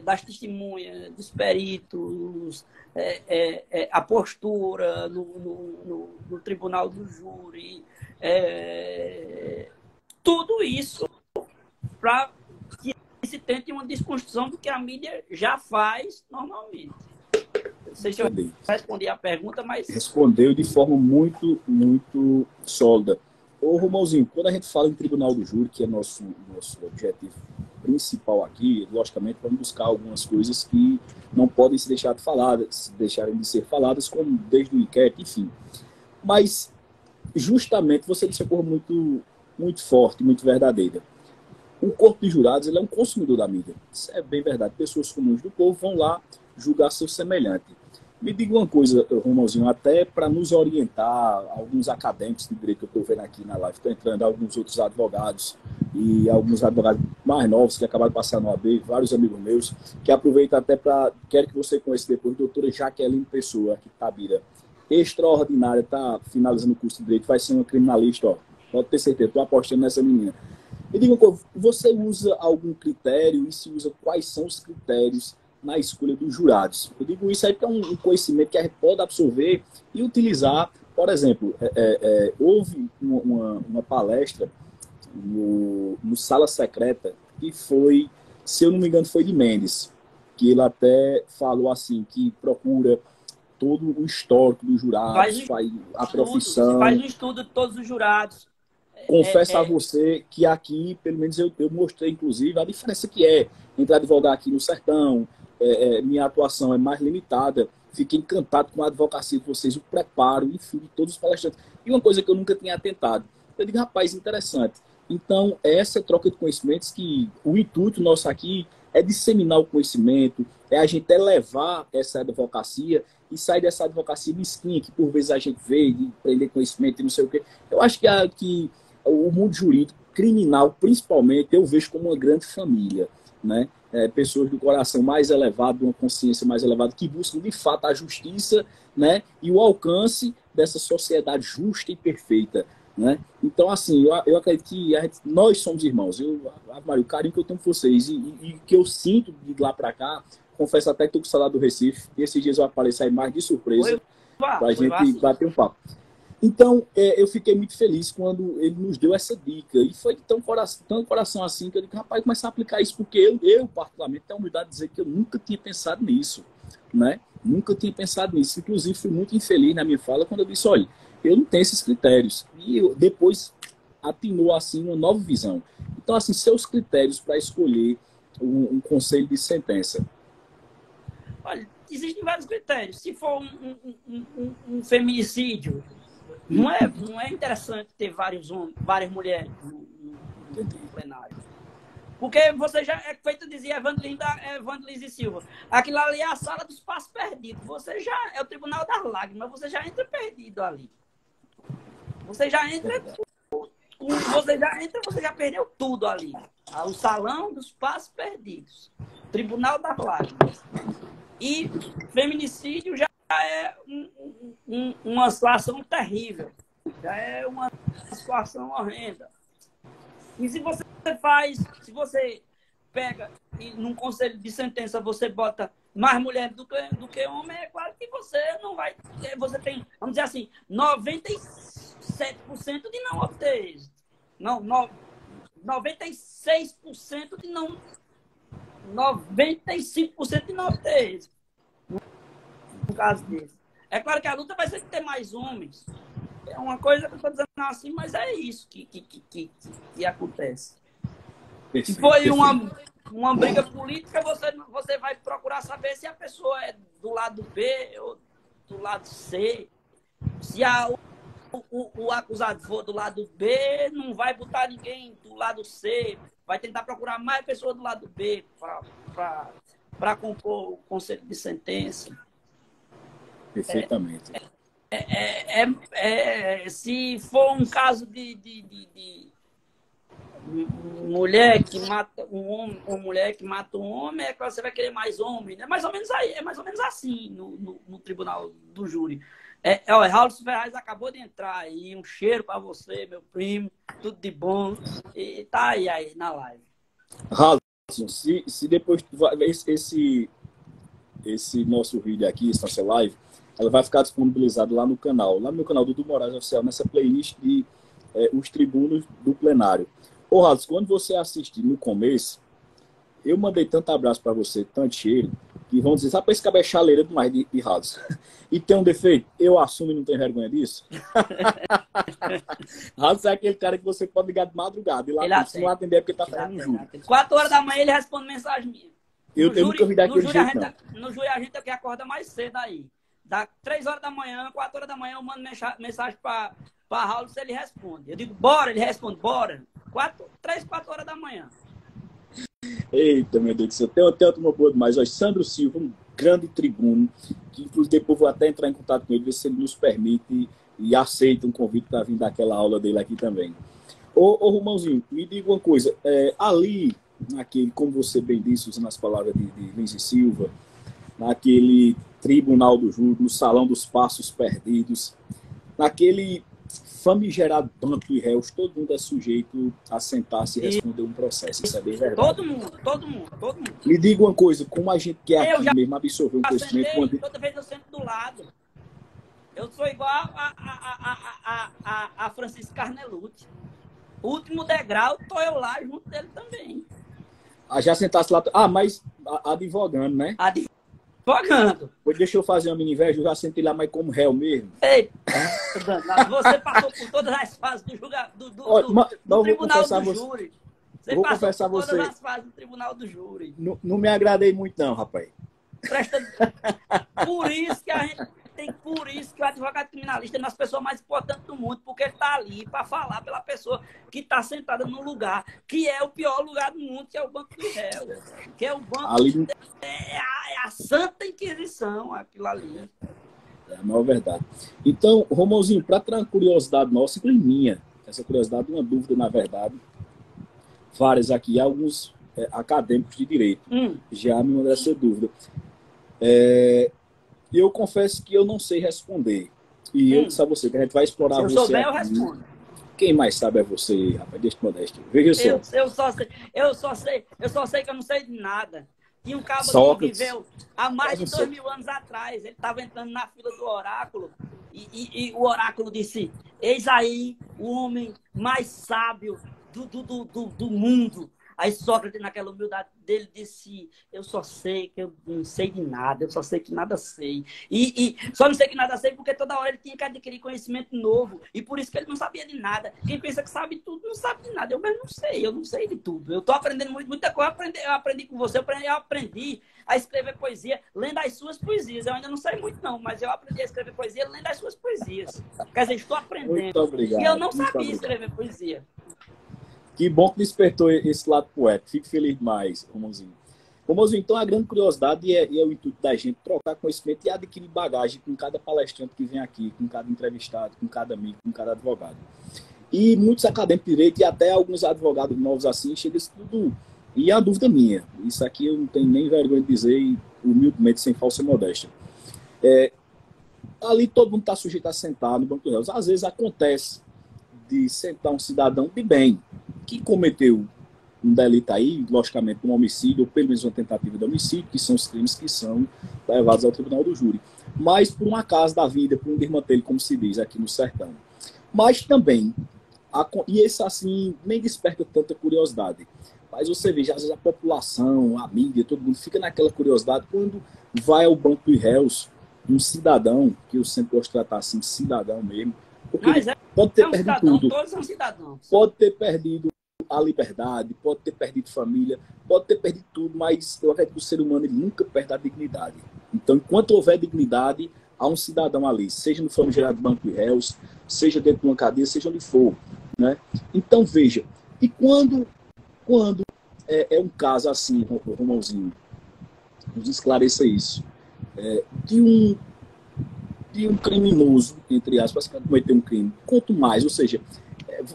Speaker 3: das testemunhas, dos peritos, a postura no tribunal do júri, tudo isso para que se tente uma desconstrução do que a mídia já faz normalmente. Não sei se eu respondi a pergunta, mas...
Speaker 1: Respondeu de forma muito, muito sólida. Ô, Romãozinho, quando a gente fala em tribunal do júri, que é nosso objetivo principal aqui, logicamente vamos buscar algumas coisas que não podem se deixar de falar, deixarem de ser faladas, como desde o inquérito, enfim. Mas, justamente, você disse uma coisa muito, muito forte, muito verdadeira. O corpo de jurados, ele é um consumidor da mídia. Isso é bem verdade. Pessoas comuns do povo vão lá julgar seu semelhante. Me diga uma coisa, Romãozinho, até para nos orientar, alguns acadêmicos de direito que eu estou vendo aqui na live, estão entrando alguns outros advogados e alguns advogados mais novos que acabaram de passar no AB, vários amigos meus, que aproveitam até para, quero que você conheça depois, doutora Jaqueline Pessoa, aqui de Tabira, extraordinária, está finalizando o curso de direito, vai ser uma criminalista, ó, pode ter certeza, estou apostando nessa menina. Me diga uma coisa, você usa algum critério e se usa quais são os critérios na escolha dos jurados? Eu digo isso aí porque é um conhecimento que a gente pode absorver e utilizar. Por exemplo, houve uma palestra no Sala Secreta que foi, se eu não me engano, foi de Mendes, que ele até falou assim, que procura todo o histórico dos jurados, a profissão.
Speaker 3: Faz um estudo de todos os jurados.
Speaker 1: Confesso a você que aqui, pelo menos eu mostrei, inclusive, a diferença que é entre advogar aqui no sertão. Minha atuação é mais limitada. Fiquei encantado com a advocacia de vocês, o preparo, enfim, de todos os palestrantes. E uma coisa que eu nunca tinha atentado. Eu digo, rapaz, interessante. Então, essa troca de conhecimentos que o intuito nosso aqui é disseminar o conhecimento, é a gente elevar essa advocacia e sair dessa advocacia mesquinha, que por vezes a gente vê de prender conhecimento e não sei o quê. Eu acho que o mundo jurídico, criminal, principalmente, eu vejo como uma grande família, né? Pessoas do coração mais elevado, de uma consciência mais elevada, que buscam de fato a justiça, né? E o alcance dessa sociedade justa e perfeita, né? Então, assim, eu acredito que nós somos irmãos. Mário, o carinho que eu tenho por vocês e que eu sinto de lá para cá, confesso até que estou com saudade do Recife, e esses dias eu apareço aí mais de surpresa para a gente bater um papo. Então, eu fiquei muito feliz quando ele nos deu essa dica. E foi tão coração assim que eu disse, rapaz, começar a aplicar isso, porque eu particularmente, tenho a humildade de dizer que eu nunca tinha pensado nisso, né? Nunca tinha pensado nisso. Inclusive, fui muito infeliz na minha fala quando eu disse, olha, eu não tenho esses critérios. E depois atinou, assim, uma nova visão. Então, assim, seus critérios para escolher um conselho de sentença.
Speaker 3: Olha, existem vários critérios. Se for um feminicídio, não é interessante ter várias mulheres no plenário. Porque você já, é feito dizia Evangelista Silva, aquilo ali é a sala dos passos perdidos. Você já é o tribunal das lágrimas, você já entra perdido ali. Você já entra, você já perdeu tudo ali. O salão dos passos perdidos. Tribunal das lágrimas. E feminicídio já é uma situação terrível. Já é uma situação horrenda. E se você pega e num conselho de sentença você bota mais mulheres do que homem, é claro que você não vai... Você tem, vamos dizer assim, 97% de não obter êxito. Não, 96% de não... 95% de não obter êxito. No caso desse. É claro que a luta vai ser de ter mais homens. É uma coisa que eu estou dizendo assim, mas é isso que acontece. Se foi uma briga política, você vai procurar saber se a pessoa é do lado B ou do lado C. Se o acusado for do lado B, não vai botar ninguém do lado C. Vai tentar procurar mais pessoas do lado B para compor o conselho de sentença.
Speaker 1: Perfeitamente.
Speaker 3: Se for um caso de mulher que mata um homem, ou mulher que mata um homem, é claro que você vai querer mais homem. É mais ou menos assim no tribunal do júri. Raul Ferraz acabou de entrar aí, um cheiro para você, meu primo, tudo de bom, e tá aí na live.
Speaker 1: Raul, se depois esse nosso vídeo aqui, essa nossa live, ela vai ficar disponibilizada lá no meu canal do Moraes Oficial, nessa playlist de os tribunos do plenário. Ô, Raul, quando você assistir no começo, eu mandei tanto abraço para você, tanto cheiro, que vão dizer, sabe, esse cabelo é chaleira demais de rasos. E tem um defeito, eu assumo e não tenho vergonha disso. Rasos é aquele cara que você pode ligar de madrugada e lá se não atender é porque tá fazendo um júri.
Speaker 3: 4 horas da manhã ele responde mensagem minha.
Speaker 1: Eu nunca vi daquele jeito, não.
Speaker 3: No júri a gente é que acorda mais cedo aí. Dá 3 horas da manhã, 4 horas da manhã eu mando mensagem para Raul se ele responde. Eu digo, bora, ele responde, bora. 3, 4 horas da manhã.
Speaker 1: Eita, meu Deus do céu. Tem uma boa demais. Ó, Sandro Silva, um grande tribuno, que inclusive depois vou até entrar em contato com ele, ver se ele nos permite e aceita um convite para vir daquela aula dele aqui também. Ô Romãozinho, me diga uma coisa. Ali, naquele, como você bem disse, usando as palavras de Lins e Silva, naquele tribunal do júri, no salão dos passos perdidos, naquele famigerado banco de réus, todo mundo é sujeito a sentar-se e responder um processo. Isso é bem verdade.
Speaker 3: Todo mundo.
Speaker 1: Me diga uma coisa, como a gente quer aqui mesmo absorver um conhecimento...
Speaker 3: Toda vez eu sento do lado. Eu sou igual a Francisco Carnelucci. O último degrau, tô eu lá junto dele também.
Speaker 1: Já sentasse lá... mas advogando, né?
Speaker 3: Advogando.
Speaker 1: Pois deixa eu fazer uma mini inveja, eu já sentei lá, mas como réu mesmo.
Speaker 3: Ei, você passou por todas as fases do tribunal do júri. Você
Speaker 1: vou
Speaker 3: passou
Speaker 1: confessar
Speaker 3: por todas
Speaker 1: você,
Speaker 3: as fases do tribunal do júri.
Speaker 1: Não me agradei muito não, rapaz.
Speaker 3: Por isso que o advogado criminalista é uma das pessoas mais importantes do mundo, porque ele está ali para falar pela pessoa que está sentada no lugar, que é o pior lugar do mundo, que é o banco de réus, que é o banco
Speaker 1: ali...
Speaker 3: é a Santa Inquisição, aquilo ali.
Speaker 1: É a maior verdade. Então, Romãozinho, para tirar uma curiosidade nossa, inclusive minha, essa curiosidade, uma dúvida, na verdade, várias aqui, alguns acadêmicos de direito já me mandaram essa dúvida. Eu confesso que eu não sei responder. E eu disse a você que a gente vai explorar você.
Speaker 3: Se eu souber, eu respondo.
Speaker 1: Quem mais sabe é você, rapaz, deixa modéstia. Veja só.
Speaker 3: Eu só sei que eu não sei de nada. Tinha um cabo que viveu há mais de 2000 anos atrás. Ele estava entrando na fila do oráculo e o oráculo disse: eis aí o homem mais sábio do mundo. Aí Sócrates, naquela humildade dele, disse: eu só sei que eu não sei de nada, eu só sei que nada sei. E só não sei que nada sei porque toda hora ele tinha que adquirir conhecimento novo. E por isso que ele não sabia de nada. Quem pensa que sabe tudo, não sabe de nada. Eu mesmo eu não sei de tudo. Eu estou aprendendo muita coisa. Eu aprendi com você, eu aprendi a escrever poesia lendo as suas poesias. Eu ainda não sei muito não, mas eu aprendi a escrever poesia lendo as suas poesias. Quer dizer, estou aprendendo.
Speaker 1: Muito obrigado.
Speaker 3: E eu não sabia escrever poesia.
Speaker 1: Que bom que despertou esse lado poético. Fico feliz demais, Romãozinho. Romãozinho, então a grande curiosidade é o intuito da gente trocar conhecimento e adquirir bagagem com cada palestrante que vem aqui, com cada entrevistado, com cada amigo, com cada advogado. E muitos acadêmicos de direito e até alguns advogados novos assim, chega isso tudo. E a dúvida minha, isso aqui eu não tenho nem vergonha de dizer, e humildemente, sem falsa modéstia. Ali todo mundo está sujeito a sentar no banco dos réus. Às vezes acontece de sentar um cidadão de bem, que cometeu um delito aí, logicamente um homicídio, ou pelo menos uma tentativa de homicídio, que são os crimes que são levados ao tribunal do júri. Mas por um acaso da vida, por um desmantelo, como se diz aqui no sertão. Mas também, e esse assim, nem desperta tanta curiosidade, mas você vê, às vezes a população, a mídia, todo mundo fica naquela curiosidade quando vai ao banco dos réus, um cidadão, que eu sempre gosto de tratar assim, cidadão mesmo, porque pode ter perdido tudo.
Speaker 3: Todos são cidadãos.
Speaker 1: Pode ter perdido a liberdade, pode ter perdido família, pode ter perdido tudo, mas eu acredito que o ser humano ele nunca perde a dignidade. Então, enquanto houver dignidade, há um cidadão ali, seja no famigerado banco de réus, seja dentro de uma cadeia, seja onde for. Né? Então, veja, e quando é um caso assim, Romãozinho, nos esclareça isso, de um criminoso, entre aspas, que cometeu um crime, quanto mais, ou seja,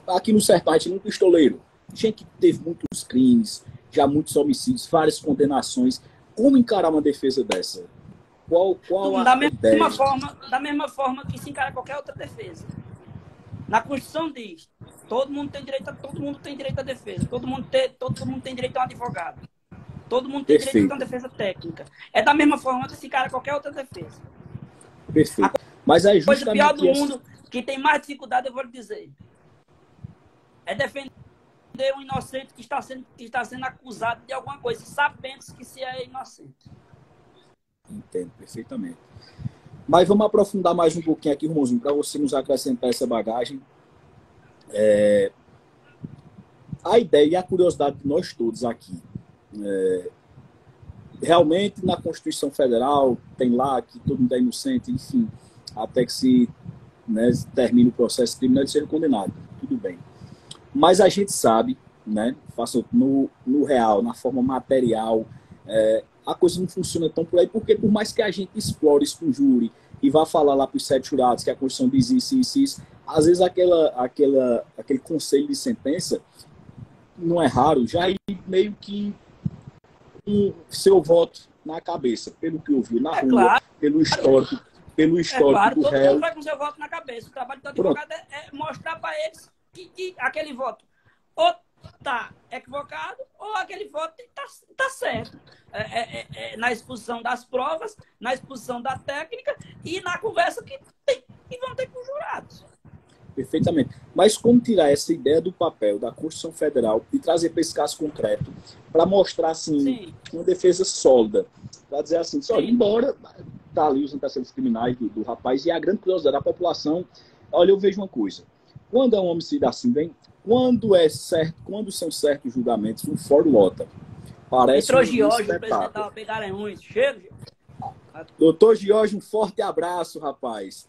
Speaker 1: aqui no sertão a gente tem um pistoleiro, gente que teve muitos crimes, já muitos homicídios, várias condenações, como encarar uma defesa dessa? Qual a ideia?
Speaker 3: Da mesma forma que se encara qualquer outra defesa. Na Constituição diz, todo mundo tem direito à defesa, todo mundo tem direito a um advogado. Todo mundo tem direito a uma defesa técnica. É da mesma forma que se encara qualquer outra defesa.
Speaker 1: Perfeito. Mas aí
Speaker 3: justamente a coisa pior do mundo, que tem mais dificuldade, eu vou lhe dizer, é defender um inocente que está sendo acusado de alguma coisa, sabendo que se é inocente.
Speaker 1: Entendo perfeitamente. Mas vamos aprofundar mais um pouquinho aqui, Romonzinho, para você nos acrescentar essa bagagem. A ideia e a curiosidade de nós todos aqui. Realmente, na Constituição Federal, tem lá que todo mundo é inocente, enfim, até que se, né, termine o processo criminal e seja condenado. Tudo bem. Mas a gente sabe, né, no real, na forma material, a coisa não funciona tão por aí, porque por mais que a gente explore isso com o júri e vá falar lá para os 7 jurados que a Constituição diz isso, às vezes aquele conselho de sentença, não é raro, já meio que seu voto na cabeça, pelo que ouviu na rua,
Speaker 3: claro.
Speaker 1: pelo histórico
Speaker 3: claro,
Speaker 1: do
Speaker 3: todo
Speaker 1: réu.
Speaker 3: mundo vai com seu voto na cabeça. O trabalho do advogado é mostrar para eles que aquele voto ou está equivocado ou aquele voto está certo. Na exposição das provas, na exposição da técnica e na conversa que vão ter com os jurados.
Speaker 1: Perfeitamente. Mas como tirar essa ideia do papel da Constituição Federal e trazer para esse caso concreto, para mostrar assim,
Speaker 3: Sim.
Speaker 1: uma defesa sólida, para dizer assim, olha, embora tá ali os antecedentes criminais do rapaz e a grande curiosidade da população, olha, eu vejo uma coisa, quando é um homicídio assim, bem, quando são certos julgamentos, o fórum lota. Parece
Speaker 3: Entrou
Speaker 1: um
Speaker 3: Giorgio, o presidente
Speaker 1: espetáculo.
Speaker 3: estava pegando ruim. Chega,
Speaker 1: Doutor Giorgio, um forte abraço, rapaz.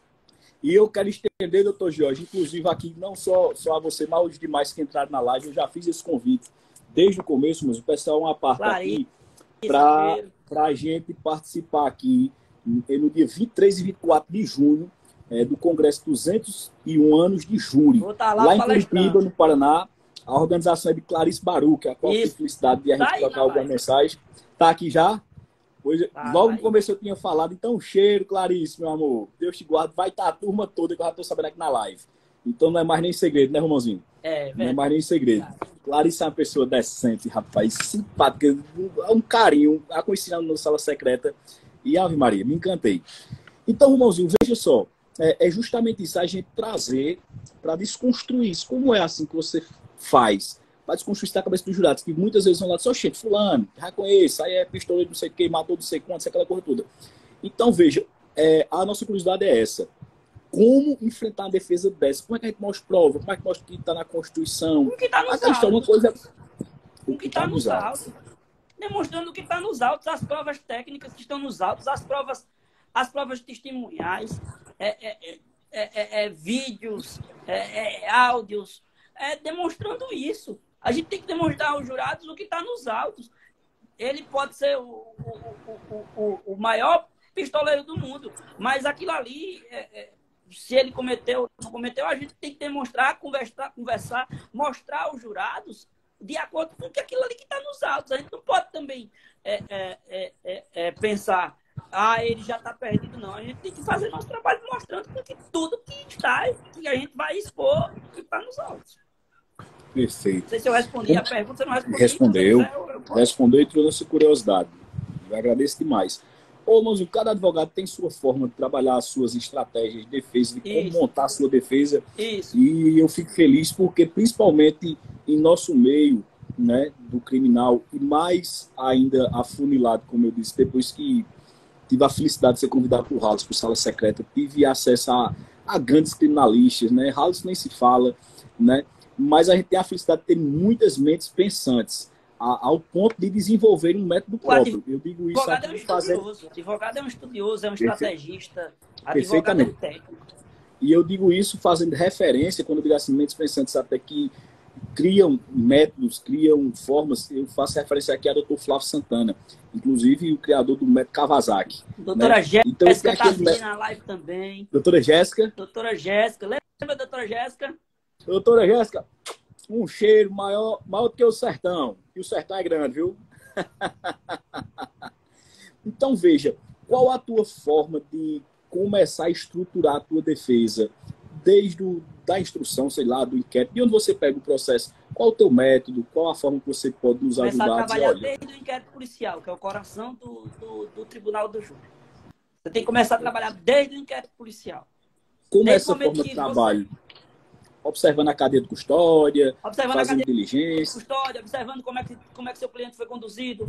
Speaker 1: E eu quero estender, doutor Jorge, inclusive aqui, não só a você, mas os demais que entraram na live, eu já fiz esse convite desde o começo, mas o pessoal é uma parte aqui para a gente participar aqui no dia 23 e 24 de junho do Congresso 201 anos de júri. Lá em Curitiba, no Paraná, a organização é de Clarice Baruch, a qual tem felicidade de a gente trocar alguma mensagem. Está aqui já? Pois, logo no começo eu tinha falado, então cheiro, Clarice, meu amor. Deus te guarde, vai estar a turma toda que eu já estou sabendo aqui na live. Então não é mais nem segredo, né, Romãozinho? Não é mais nem segredo. Clarice é uma pessoa decente, rapaz, simpática, um carinho, a conheci na sala secreta. E Ave Maria, me encantei. Então, Romãozinho, veja só, é justamente isso, a gente trazer para desconstruir isso. Como é assim que você faz? Para desconstruir a cabeça dos jurados, que muitas vezes vão lá dizer, oxente, fulano, já conheço, aí é pistoleiro, não sei o que, matou não sei quanto, aquela coisa toda. Então, veja, a nossa curiosidade é essa. Como enfrentar uma defesa dessa? Como é que a gente mostra prova? Como é que mostra o que está na Constituição?
Speaker 3: O que está nos autos. O que está nos autos. Demonstrando o que está nos autos, as provas técnicas que estão nos autos, as provas testemunhais, vídeos, áudios, demonstrando isso. A gente tem que demonstrar aos jurados o que está nos autos. Ele pode ser o maior pistoleiro do mundo, mas aquilo ali, se ele cometeu ou não cometeu, a gente tem que demonstrar, conversar, mostrar aos jurados de acordo com aquilo ali que está nos autos. A gente não pode também pensar, ele já está perdido, não. A gente tem que fazer nosso trabalho mostrando que tudo que está, que a gente vai expor, que está nos autos.
Speaker 1: Perfeito.
Speaker 3: Não sei se eu respondi a pergunta, você não respondeu.
Speaker 1: Respondeu e trouxe curiosidade. Eu agradeço demais. Ô, Mãozinho, cada advogado tem sua forma de trabalhar as suas estratégias de defesa, de como montar a sua defesa.
Speaker 3: Isso.
Speaker 1: E eu fico feliz porque, principalmente em nosso meio, né, do criminal, e mais ainda afunilado, como eu disse, depois que tive a felicidade de ser convidado por Halles, por Sala Secreta, tive acesso a grandes criminalistas, né? Halles nem se fala, né? Mas a gente tem a felicidade de ter muitas mentes pensantes, ao ponto de desenvolver um método próprio. Eu digo isso
Speaker 3: advogado advogado é um estudioso, é um estrategista, advogado é um técnico.
Speaker 1: E eu digo isso fazendo referência, quando eu digo assim, mentes pensantes até que criam métodos, criam formas. Eu faço referência aqui a Dr. Flávio Santana, inclusive o criador do método Kawasaki.
Speaker 3: Doutora Jéssica
Speaker 1: então,
Speaker 3: está aqui na live também.
Speaker 1: Doutora Jéssica.
Speaker 3: Doutora Jéssica. Lembra da doutora Jéssica?
Speaker 1: Doutora Jéssica, um cheiro maior do que o sertão. E o sertão é grande, viu? Então, veja, qual a tua forma de começar a estruturar a tua defesa? Desde da instrução, sei lá, do inquérito, de onde você pega o processo? Qual o teu método? Qual a forma que você pode nos ajudar?
Speaker 3: Começar a trabalhar desde o inquérito policial, que é o coração do tribunal do júri. Você tem que começar a trabalhar desde o inquérito policial.
Speaker 1: Como é essa forma de trabalho? observando a cadeia de custódia,
Speaker 3: Observando a
Speaker 1: fazendo
Speaker 3: cadeia de
Speaker 1: diligência.
Speaker 3: custódia, observando como é que seu cliente foi conduzido,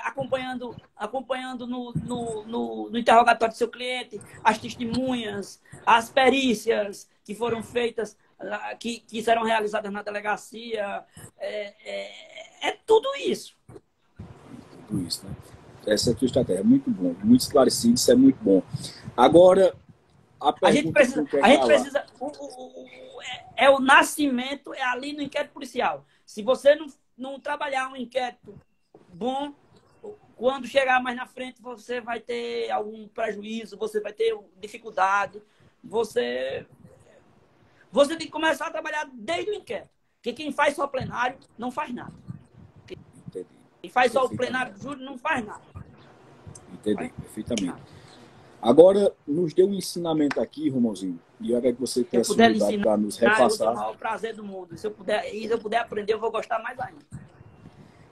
Speaker 3: acompanhando no interrogatório do seu cliente, as testemunhas, as perícias que foram feitas, que serão realizadas na delegacia. É tudo isso.
Speaker 1: Tudo isso, né? Essa é a tua estratégia. É muito bom, muito esclarecido, isso é muito bom. Agora,
Speaker 3: A gente precisa. O nascimento é ali no inquérito policial. Se você não trabalhar um inquérito bom, quando chegar mais na frente, você vai ter algum prejuízo, você vai ter dificuldade. Você tem que começar a trabalhar desde o inquérito. Porque quem faz só plenário não faz nada. Quem faz só o plenário do júri não faz nada.
Speaker 1: Entendi, perfeitamente. Agora, nos dê um ensinamento aqui, Romãozinho, e eu quero que você tenha a oportunidade para nos repassar.
Speaker 3: Eu tenho o maior prazer do mundo. Se eu puder aprender, eu vou gostar mais ainda.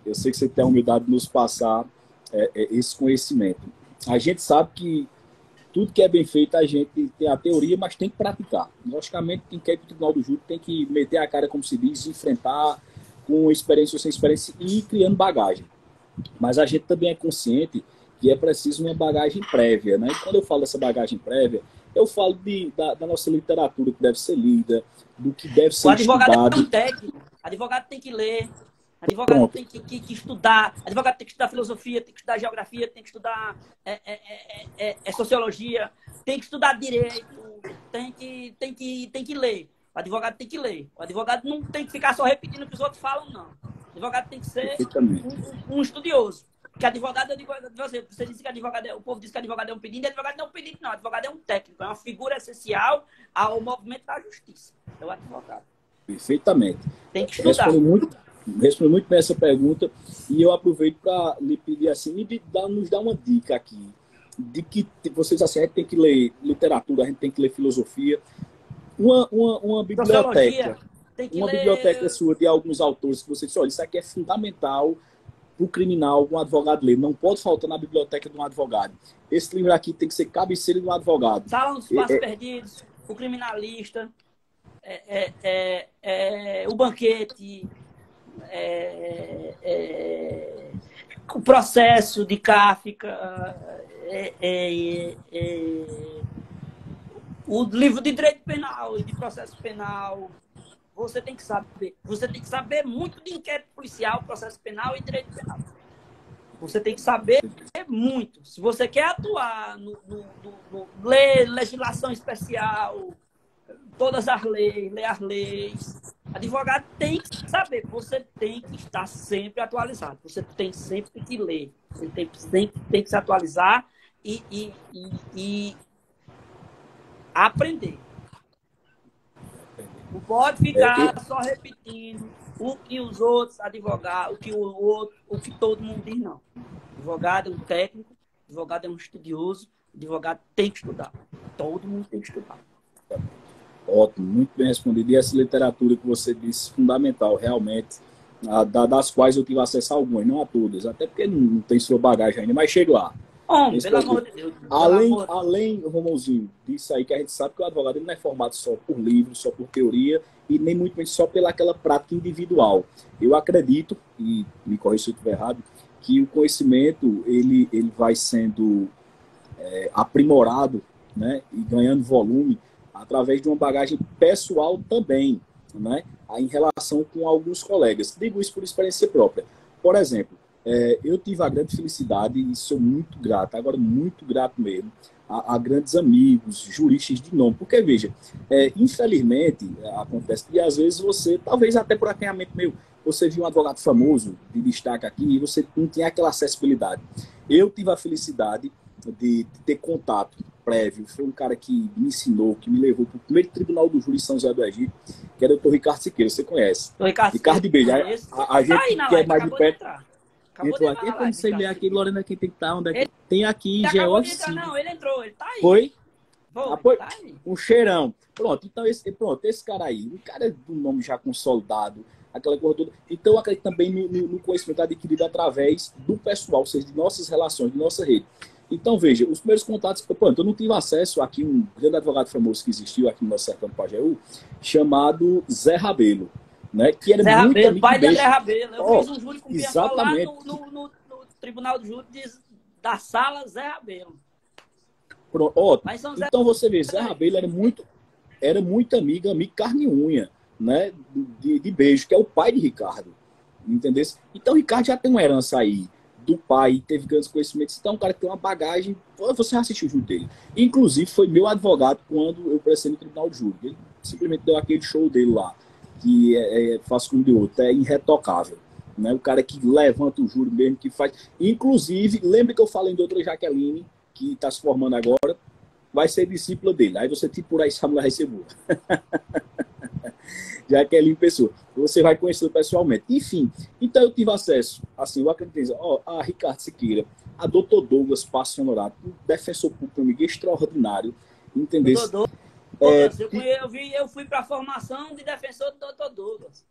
Speaker 1: Eu sei que você tem a humildade de nos passar esse conhecimento. A gente sabe que tudo que é bem feito, a gente tem a teoria, mas tem que praticar. Logicamente, quem quer ir para o Tribunal do Júri tem que meter a cara, como se diz, enfrentar com experiência ou sem experiência e ir criando bagagem. Mas a gente também é consciente que é preciso uma bagagem prévia, né? E quando eu falo dessa bagagem prévia, eu falo da nossa literatura que deve ser lida, do que deve ser estudado.
Speaker 3: O advogado é um técnico, o advogado tem que ler, o advogado tem que estudar, o advogado tem que estudar filosofia, tem que estudar geografia, tem que estudar sociologia, tem que estudar direito, tem que ler. O advogado tem que ler. O advogado não tem que ficar só repetindo o que os outros falam, não. O advogado tem que ser um estudioso. Porque advogado, eu digo, você disse que advogado o povo diz que advogado é um pedinte, advogado não é um pedinte, não. Advogado é um técnico, é uma figura essencial ao movimento da justiça. É o advogado.
Speaker 1: Perfeitamente.
Speaker 3: Tem que estudar.
Speaker 1: Respondo muito bem essa pergunta e eu aproveito para lhe pedir assim, nos dar uma dica aqui, de que vocês assim, a gente tem que ler literatura, a gente tem que ler filosofia, uma biblioteca. Biblioteca sua de alguns autores que você disse, olha, isso aqui é fundamental para o criminal, um advogado ler. Não pode faltar na biblioteca de um advogado. Esse livro aqui tem que ser cabeceira de um advogado.
Speaker 3: Salão dos Passos Perdidos, O Criminalista, O Banquete, O Processo de Kafka, o livro de direito penal e de processo penal. Você tem que saber muito de inquérito policial, processo penal e direito penal. Você tem que saber muito. Se você quer atuar ler legislação especial, todas as leis, ler as leis, advogado tem que saber. Você tem que estar sempre atualizado. Você tem sempre que ler. Você tem que se atualizar e aprender. Não pode ficar só repetindo o que os outros advogados, o que todo mundo diz, não. Advogado é um técnico, advogado é um estudioso, advogado tem que estudar. Todo mundo tem que estudar.
Speaker 1: Ótimo, muito bem respondido. E essa literatura que você disse, fundamental, realmente, das quais eu tive acesso a algumas, não a todas, até porque não tem sua bagagem ainda, mas chego lá.
Speaker 3: Pelo amor de Deus.
Speaker 1: Além, Romãozinho, disso aí que a gente sabe que o advogado ele não é formado só por livros, só por teoria e nem muito menos só pelaquela prática individual. Eu acredito, e me corrija se eu estiver errado, que o conhecimento ele vai sendo aprimorado, né, e ganhando volume através de uma bagagem pessoal também, né, em relação com alguns colegas. Digo isso por experiência própria. Por exemplo, eu tive a grande felicidade e sou muito grato, agora muito grato mesmo, a grandes amigos, juristas de nome. Porque, veja, infelizmente, acontece que às vezes você, talvez até por acanhamento meu, você viu um advogado famoso de destaque aqui e você não tinha aquela acessibilidade. Eu tive a felicidade de ter contato prévio. Foi um cara que me ensinou, que me levou para o primeiro tribunal do júri de São José do Egito, que era o Dr. Ricardo Siqueira, você conhece.
Speaker 3: Ricardo
Speaker 1: de Beijo. A gente que é mais de perto.
Speaker 3: Entrou
Speaker 1: aqui, eu não sei ler aqui, Lorena, quem tem que estar, onde é que tem aqui,
Speaker 3: Geócio. Não, ele entrou, ele tá aí.
Speaker 1: Foi?
Speaker 3: Tá aí.
Speaker 1: Um cheirão. Pronto, então esse cara aí, um cara do nome já consolidado, aquela coisa toda. Então, eu acredito também no conhecimento adquirido através do pessoal, ou seja, de nossas relações, de nossa rede. Então, veja, os primeiros contatos... Pronto, eu não tive acesso aqui um grande advogado famoso que existiu aqui no nosso sertão do Pajeú, chamado Zé Rabelo, né? Que era
Speaker 3: Zé
Speaker 1: muito
Speaker 3: Rabelo,
Speaker 1: amigo
Speaker 3: pai de
Speaker 1: dele.
Speaker 3: Zé Rabelo. Eu fiz um júri com o Piancó lá
Speaker 1: Exatamente.
Speaker 3: no Tribunal de Júri da Sala Zé Rabelo.
Speaker 1: Pronto, ó,
Speaker 3: Mas são Zé...
Speaker 1: então você vê, Zé Rabelo era muito amigo carne e unha, né? De beijo, que é o pai de Ricardo. Entendeu? Então, Ricardo já tem uma herança aí do pai, teve grandes conhecimentos. Então, o cara que tem uma bagagem. Você já assistiu o júri dele. Inclusive, foi meu advogado quando eu prestei no Tribunal de Júri. Ele simplesmente deu aquele show dele lá, que faz como de outro, é irretocável. Né? O cara que levanta o júri mesmo, que faz. Inclusive, lembra que eu falei de outra Jaqueline, que está se formando agora, vai ser discípula dele. Aí você tipo por aí, essa mulher vai ser boa. Jaqueline Pessoa. Você vai conhecer pessoalmente. Enfim, então eu tive acesso, assim, eu acredito, a Ricardo Siqueira, a Dr. Douglas Passo Honorato, um defensor público amigo extraordinário, entendeu?
Speaker 3: Eu fui para a formação de defensor do Dr. Douglas.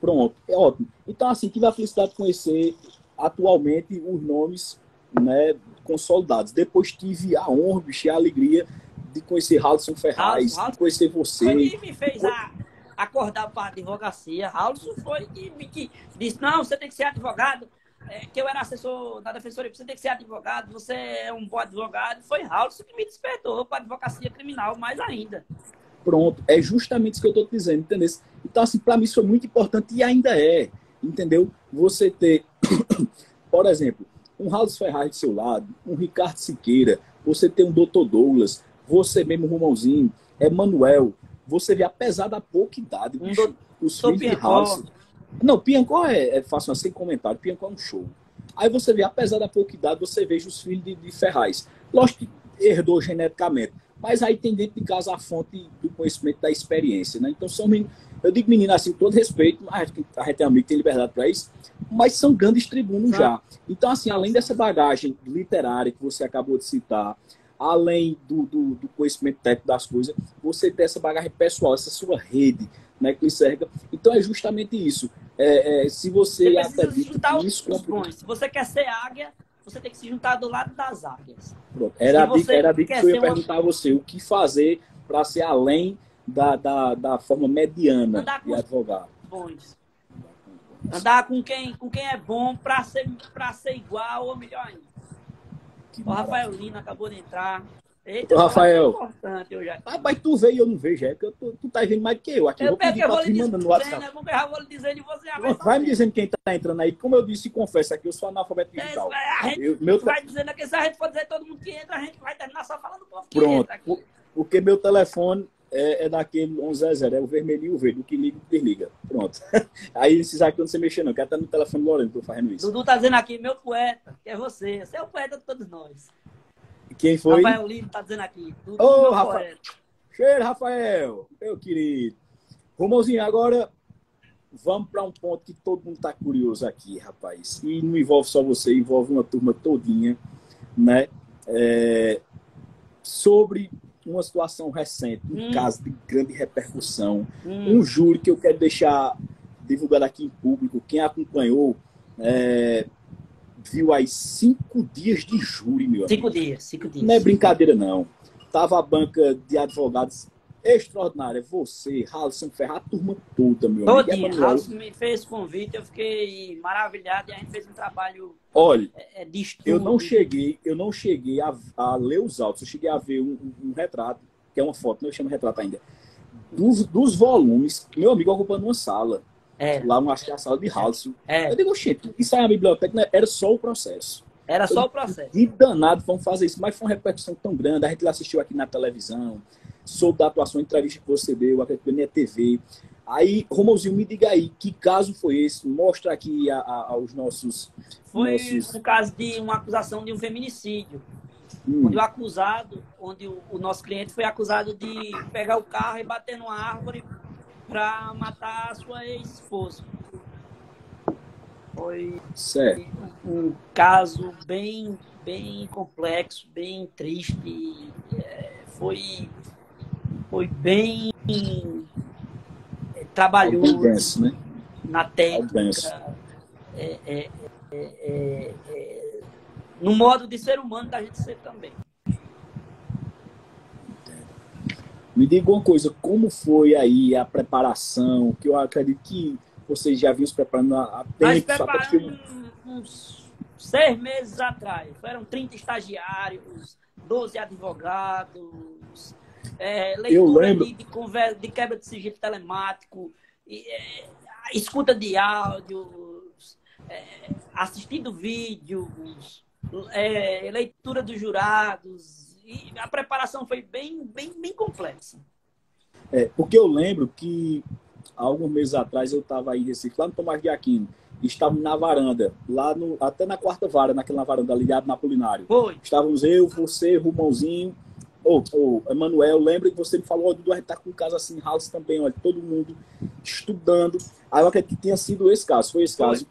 Speaker 1: Pronto, é ótimo. Então, assim, tive a felicidade de conhecer atualmente os nomes, né, consolidados. Depois tive a honra, bicho, e a alegria de conhecer Raulson Ferraz, de conhecer você.
Speaker 3: Foi que me fez acordar para a advocacia. Raulson foi que disse, não, você tem que ser advogado. Que eu era assessor da defensoria, você tem que ser advogado, você é um bom advogado. Foi Raulson que me despertou para a advocacia criminal, mais ainda.
Speaker 1: Pronto, é justamente isso que eu estou te dizendo, entendeu? Então, assim, para mim isso foi muito importante e ainda é, entendeu? Você ter, por exemplo, um Raulson Ferraz do seu lado, um Ricardo Siqueira, você ter um Dr. Douglas, você mesmo, Romãozinho, Emanuel, você vê, apesar da pouca idade, bicho, os filhos de Raulson... Não, Piancó é fácil, sem comentário, Piancó é um show. Aí você vê, apesar da pouca idade, você veja os filhos de Ferraz. Lógico que herdou geneticamente, mas aí tem dentro de casa a fonte do conhecimento, da experiência, né? Então são meninos, eu digo menino assim, com todo respeito, a gente é amigo, tem liberdade para isso, mas são grandes tribunos já. Então, assim, além dessa bagagem literária que você acabou de citar, além do conhecimento técnico das coisas, você tem essa bagagem pessoal, essa sua rede, né, que lhe cerca. Então é justamente isso. Se você
Speaker 3: acredita que isso... Se você quer ser águia, você tem que se juntar do lado das águias.
Speaker 1: Pronto. Era a dica que eu ia perguntar a você. O que fazer para ser além da forma mediana de advogado?
Speaker 3: Bons. Andar com quem é bom para ser igual ou melhor ainda. O Rafael Lino acabou de entrar. Eita,
Speaker 1: o Rafael.
Speaker 3: Importante, eu já...
Speaker 1: Mas tu veio e eu não vejo. É que tu tá vendo mais do que eu. Aqui
Speaker 3: eu vou lhe dizendo, no WhatsApp. Eu vou lhe dizendo e você já
Speaker 1: vai me dizendo quem tá entrando aí. Como eu disse, confesso aqui, eu sou analfabeto digital.
Speaker 3: Vai dizendo aqui, se a gente for dizer todo mundo que entra, a gente vai terminar só falando do povo que
Speaker 1: pronto.
Speaker 3: Entra aqui.
Speaker 1: Porque meu telefone é daquele 1100, é o vermelhinho e o verde, o que liga, desliga. Pronto. Aí esses aqui não se mexer não, que até no telefone do Lorena tô fazendo isso.
Speaker 3: Dudu tá dizendo aqui, meu poeta, que é você. Você é o poeta de todos nós.
Speaker 1: Quem foi?
Speaker 3: Rafael Lino tá dizendo aqui.
Speaker 1: Ô, Rafael. Cheiro, Rafael. Meu querido. Romãozinho, agora vamos para um ponto que todo mundo tá curioso aqui, rapaz. E não envolve só você, envolve uma turma todinha, né? Sobre uma situação recente, um caso de grande repercussão. Um júri que eu quero deixar divulgado aqui em público. Quem acompanhou... viu aí 5 dias de júri, meu amigo.
Speaker 3: 5 dias.
Speaker 1: Não é brincadeira, não. Tava a banca de advogados extraordinária. Você, Raulson Ferraz, a turma toda, meu amigo.
Speaker 3: Todinha. Raulson me fez convite, eu fiquei maravilhado e a gente fez um trabalho
Speaker 1: Olha,
Speaker 3: de estudo.
Speaker 1: Eu não cheguei a ler os autos. Eu cheguei a ver um retrato, que é uma foto, não chamo retrato ainda, dos volumes, meu amigo ocupando uma sala. Lá, acho que é a sala de Raulson. Eu digo, gente, isso aí é a biblioteca, né? Era só o processo.
Speaker 3: Era só o processo.
Speaker 1: E danado, vamos fazer isso. Mas foi uma repercussão tão grande. A gente assistiu aqui na televisão, soube da atuação, entrevista que você deu, acredito que na TV. Aí, Romãozinho, me diga aí, que caso foi esse? Mostra aqui aos nossos...
Speaker 3: Foi um caso de uma acusação de um feminicídio. Onde o nosso cliente foi acusado de pegar o carro e bater numa árvore para matar a sua ex-esposa. Foi um caso bem complexo, bem triste. Foi bem trabalhoso,
Speaker 1: denso, né?
Speaker 3: Na técnica. no modo de ser humano da gente ser também.
Speaker 1: Me diga uma coisa, como foi aí a preparação, que eu acredito que vocês já vinham se preparando há
Speaker 3: Nós
Speaker 1: tempo.
Speaker 3: preparamos uns 6 meses atrás. Foram 30 estagiários, 12 advogados, leitura de quebra de sigilo telemático, escuta de áudios, assistindo vídeos, leitura dos jurados. E a preparação foi bem complexa.
Speaker 1: Porque eu lembro que há alguns meses atrás eu estava aí em Recife, lá no Tomás de Aquino, e estávamos na varanda, até na quarta vara, naquela varanda ligada na Apolinário.
Speaker 3: Foi.
Speaker 1: Estávamos eu, você, Rumãozinho, Emanuel, lembra que você me falou, Dudu, a gente tá com um caso assim, House também, olha, todo mundo estudando. Aí eu acredito que tenha sido esse caso, foi esse caso.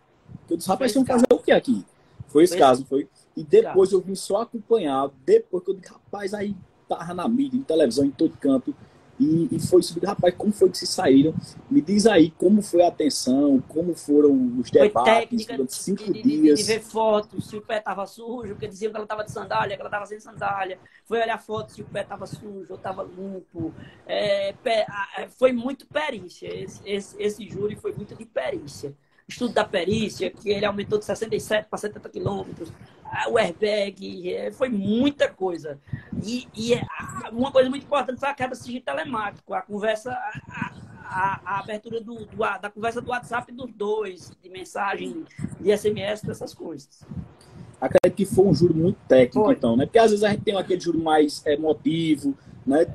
Speaker 1: Eu disse, rapaz, vamos fazer o que aqui? Foi esse caso, foi. E depois eu vim só acompanhar, depois que eu disse, rapaz, aí tava na mídia, em televisão, em todo canto, e foi subido, rapaz, como foi que se saíram? Me diz aí como foi a atenção, como foram os debates durante 5 dias.
Speaker 3: De ver fotos, se o pé estava sujo, porque diziam que ela estava de sandália, que ela estava sem sandália. Foi olhar fotos se o pé estava sujo ou estava limpo. Foi muito perícia, esse júri foi muito de perícia. Estudo da perícia, que ele aumentou de 67 para 70 quilômetros, o airbag, foi muita coisa. E uma coisa muito importante foi a quebra de sigilo telemático, a conversa, a abertura da conversa do WhatsApp dos dois, de mensagem, de SMS, dessas coisas.
Speaker 1: Acredito que foi um júri muito técnico, então, né? Porque às vezes a gente tem aquele júri mais emotivo, né?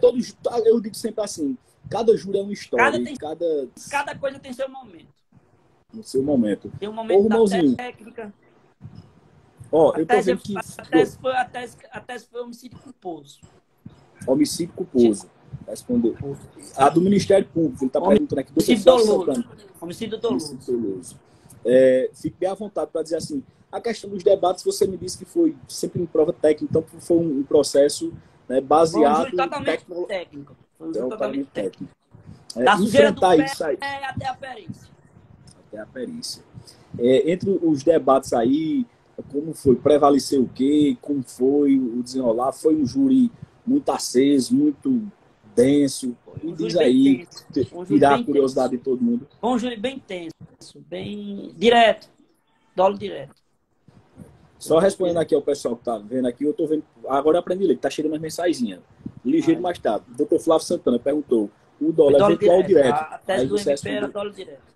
Speaker 1: Eu digo sempre assim, cada júri é uma história.
Speaker 3: Cada coisa tem seu momento.
Speaker 1: No seu momento.
Speaker 3: Tem um momento da técnica.
Speaker 1: Eu tô vendo que...
Speaker 3: A tese foi homicídio culposo.
Speaker 1: Homicídio culposo. Respondeu. A do Ministério Público, ele está perguntando aqui.
Speaker 3: Homicídio doloso.
Speaker 1: Fique bem à vontade para dizer assim, a questão dos debates, você me disse que foi sempre em prova técnica, então foi um processo, né, baseado...
Speaker 3: Foi um júri totalmente técnico.
Speaker 1: Totalmente técnico.
Speaker 3: Da sujeira do pé
Speaker 1: isso aí.
Speaker 3: Até a perícia.
Speaker 1: Até a perícia. Entre os debates aí, como foi? Prevaleceu o quê? Como foi o desenrolar? Foi um júri muito aceso, muito denso? Me diz aí, tirar a curiosidade de todo mundo.
Speaker 3: Foi um júri bem tenso, bem direto, dolo direto.
Speaker 1: Só respondendo aqui ao pessoal que tá vendo aqui, eu tô vendo, agora eu aprendi a ler, que tá chegando as mensagenzinhas. Ligeiro mais tarde. O Dr. Flávio Santana perguntou, o dólar é eventual direto?
Speaker 3: A tese do MP era dolo direto.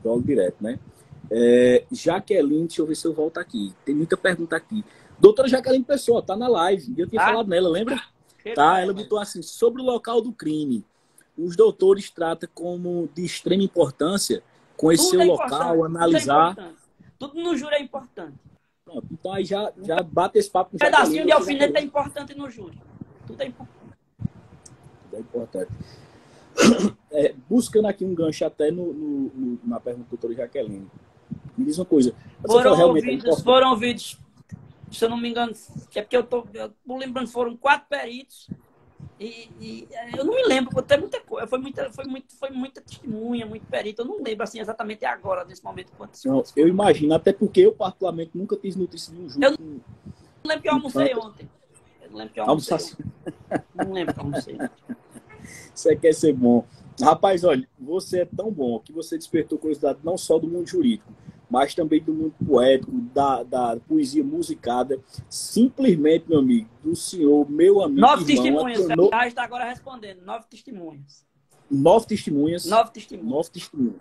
Speaker 1: Dolo direto, né? Jaqueline, deixa eu ver se eu volto aqui. Tem muita pergunta aqui. Doutora Jaqueline Pessoa, tá na live. Eu tinha falado nela, lembra? Ela botou assim, sobre o local do crime. Os doutores tratam como de extrema importância conhecer o local, analisar.
Speaker 3: Tudo no júri é importante.
Speaker 1: Pronto, então aí já bate esse papo com
Speaker 3: o pedacinho de alfinete é importante no júri. Tudo é importante.
Speaker 1: Tudo é importante. Buscando aqui um gancho até na pergunta do doutor Jaqueline. Me diz uma coisa.
Speaker 3: Foram ouvidos, se eu não me engano, é porque eu tô lembrando, foram 4 peritos e eu não me lembro, tem muita coisa, foi muita testemunha, muito perito, eu não lembro assim exatamente agora, nesse momento.
Speaker 1: Eu imagino, até porque eu particularmente nunca tive notícia de um júri.
Speaker 3: Eu não lembro que eu almocei ontem. Não lembro que eu almocei ontem.
Speaker 1: Você quer ser bom. Rapaz, olha, você é tão bom que você despertou curiosidade não só do mundo jurídico, mas também do mundo poético, da poesia musicada. Simplesmente, meu amigo, do senhor, meu amigo.
Speaker 3: 9 testemunhas, já está agora respondendo. 9 testemunhas.
Speaker 1: 9 testemunhas?
Speaker 3: 9 testemunhas.
Speaker 1: 9 testemunhas.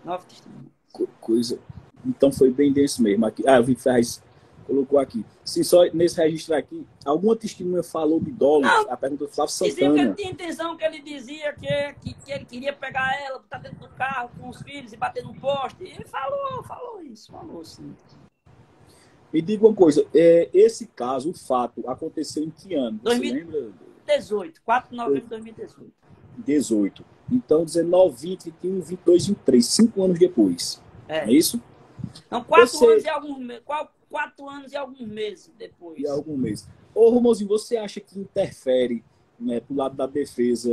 Speaker 3: 9 testemunhas.
Speaker 1: Coisa. Então foi bem denso mesmo. Aqui. Eu vi que Ferraz colocou aqui. Se só nesse registro aqui, alguma testemunha falou de dólares? A pergunta do Flávio Santana.
Speaker 3: Dizia que ele tinha intenção, que ele dizia que ele queria pegar ela, botar dentro do carro com os filhos e bater no poste. E ele falou isso, falou sim.
Speaker 1: Me diga uma coisa, esse caso, o fato, aconteceu em que ano? Você lembra?
Speaker 3: 2018, 4 de novembro de 2018.
Speaker 1: 18. Então, 19, 20, 21, 22, 23, 5 anos depois. É isso?
Speaker 3: Não, 4 anos e alguns meses. 4 anos e alguns meses depois.
Speaker 1: E alguns meses. Ô, Romãozinho, você acha que interfere né, pro lado da defesa,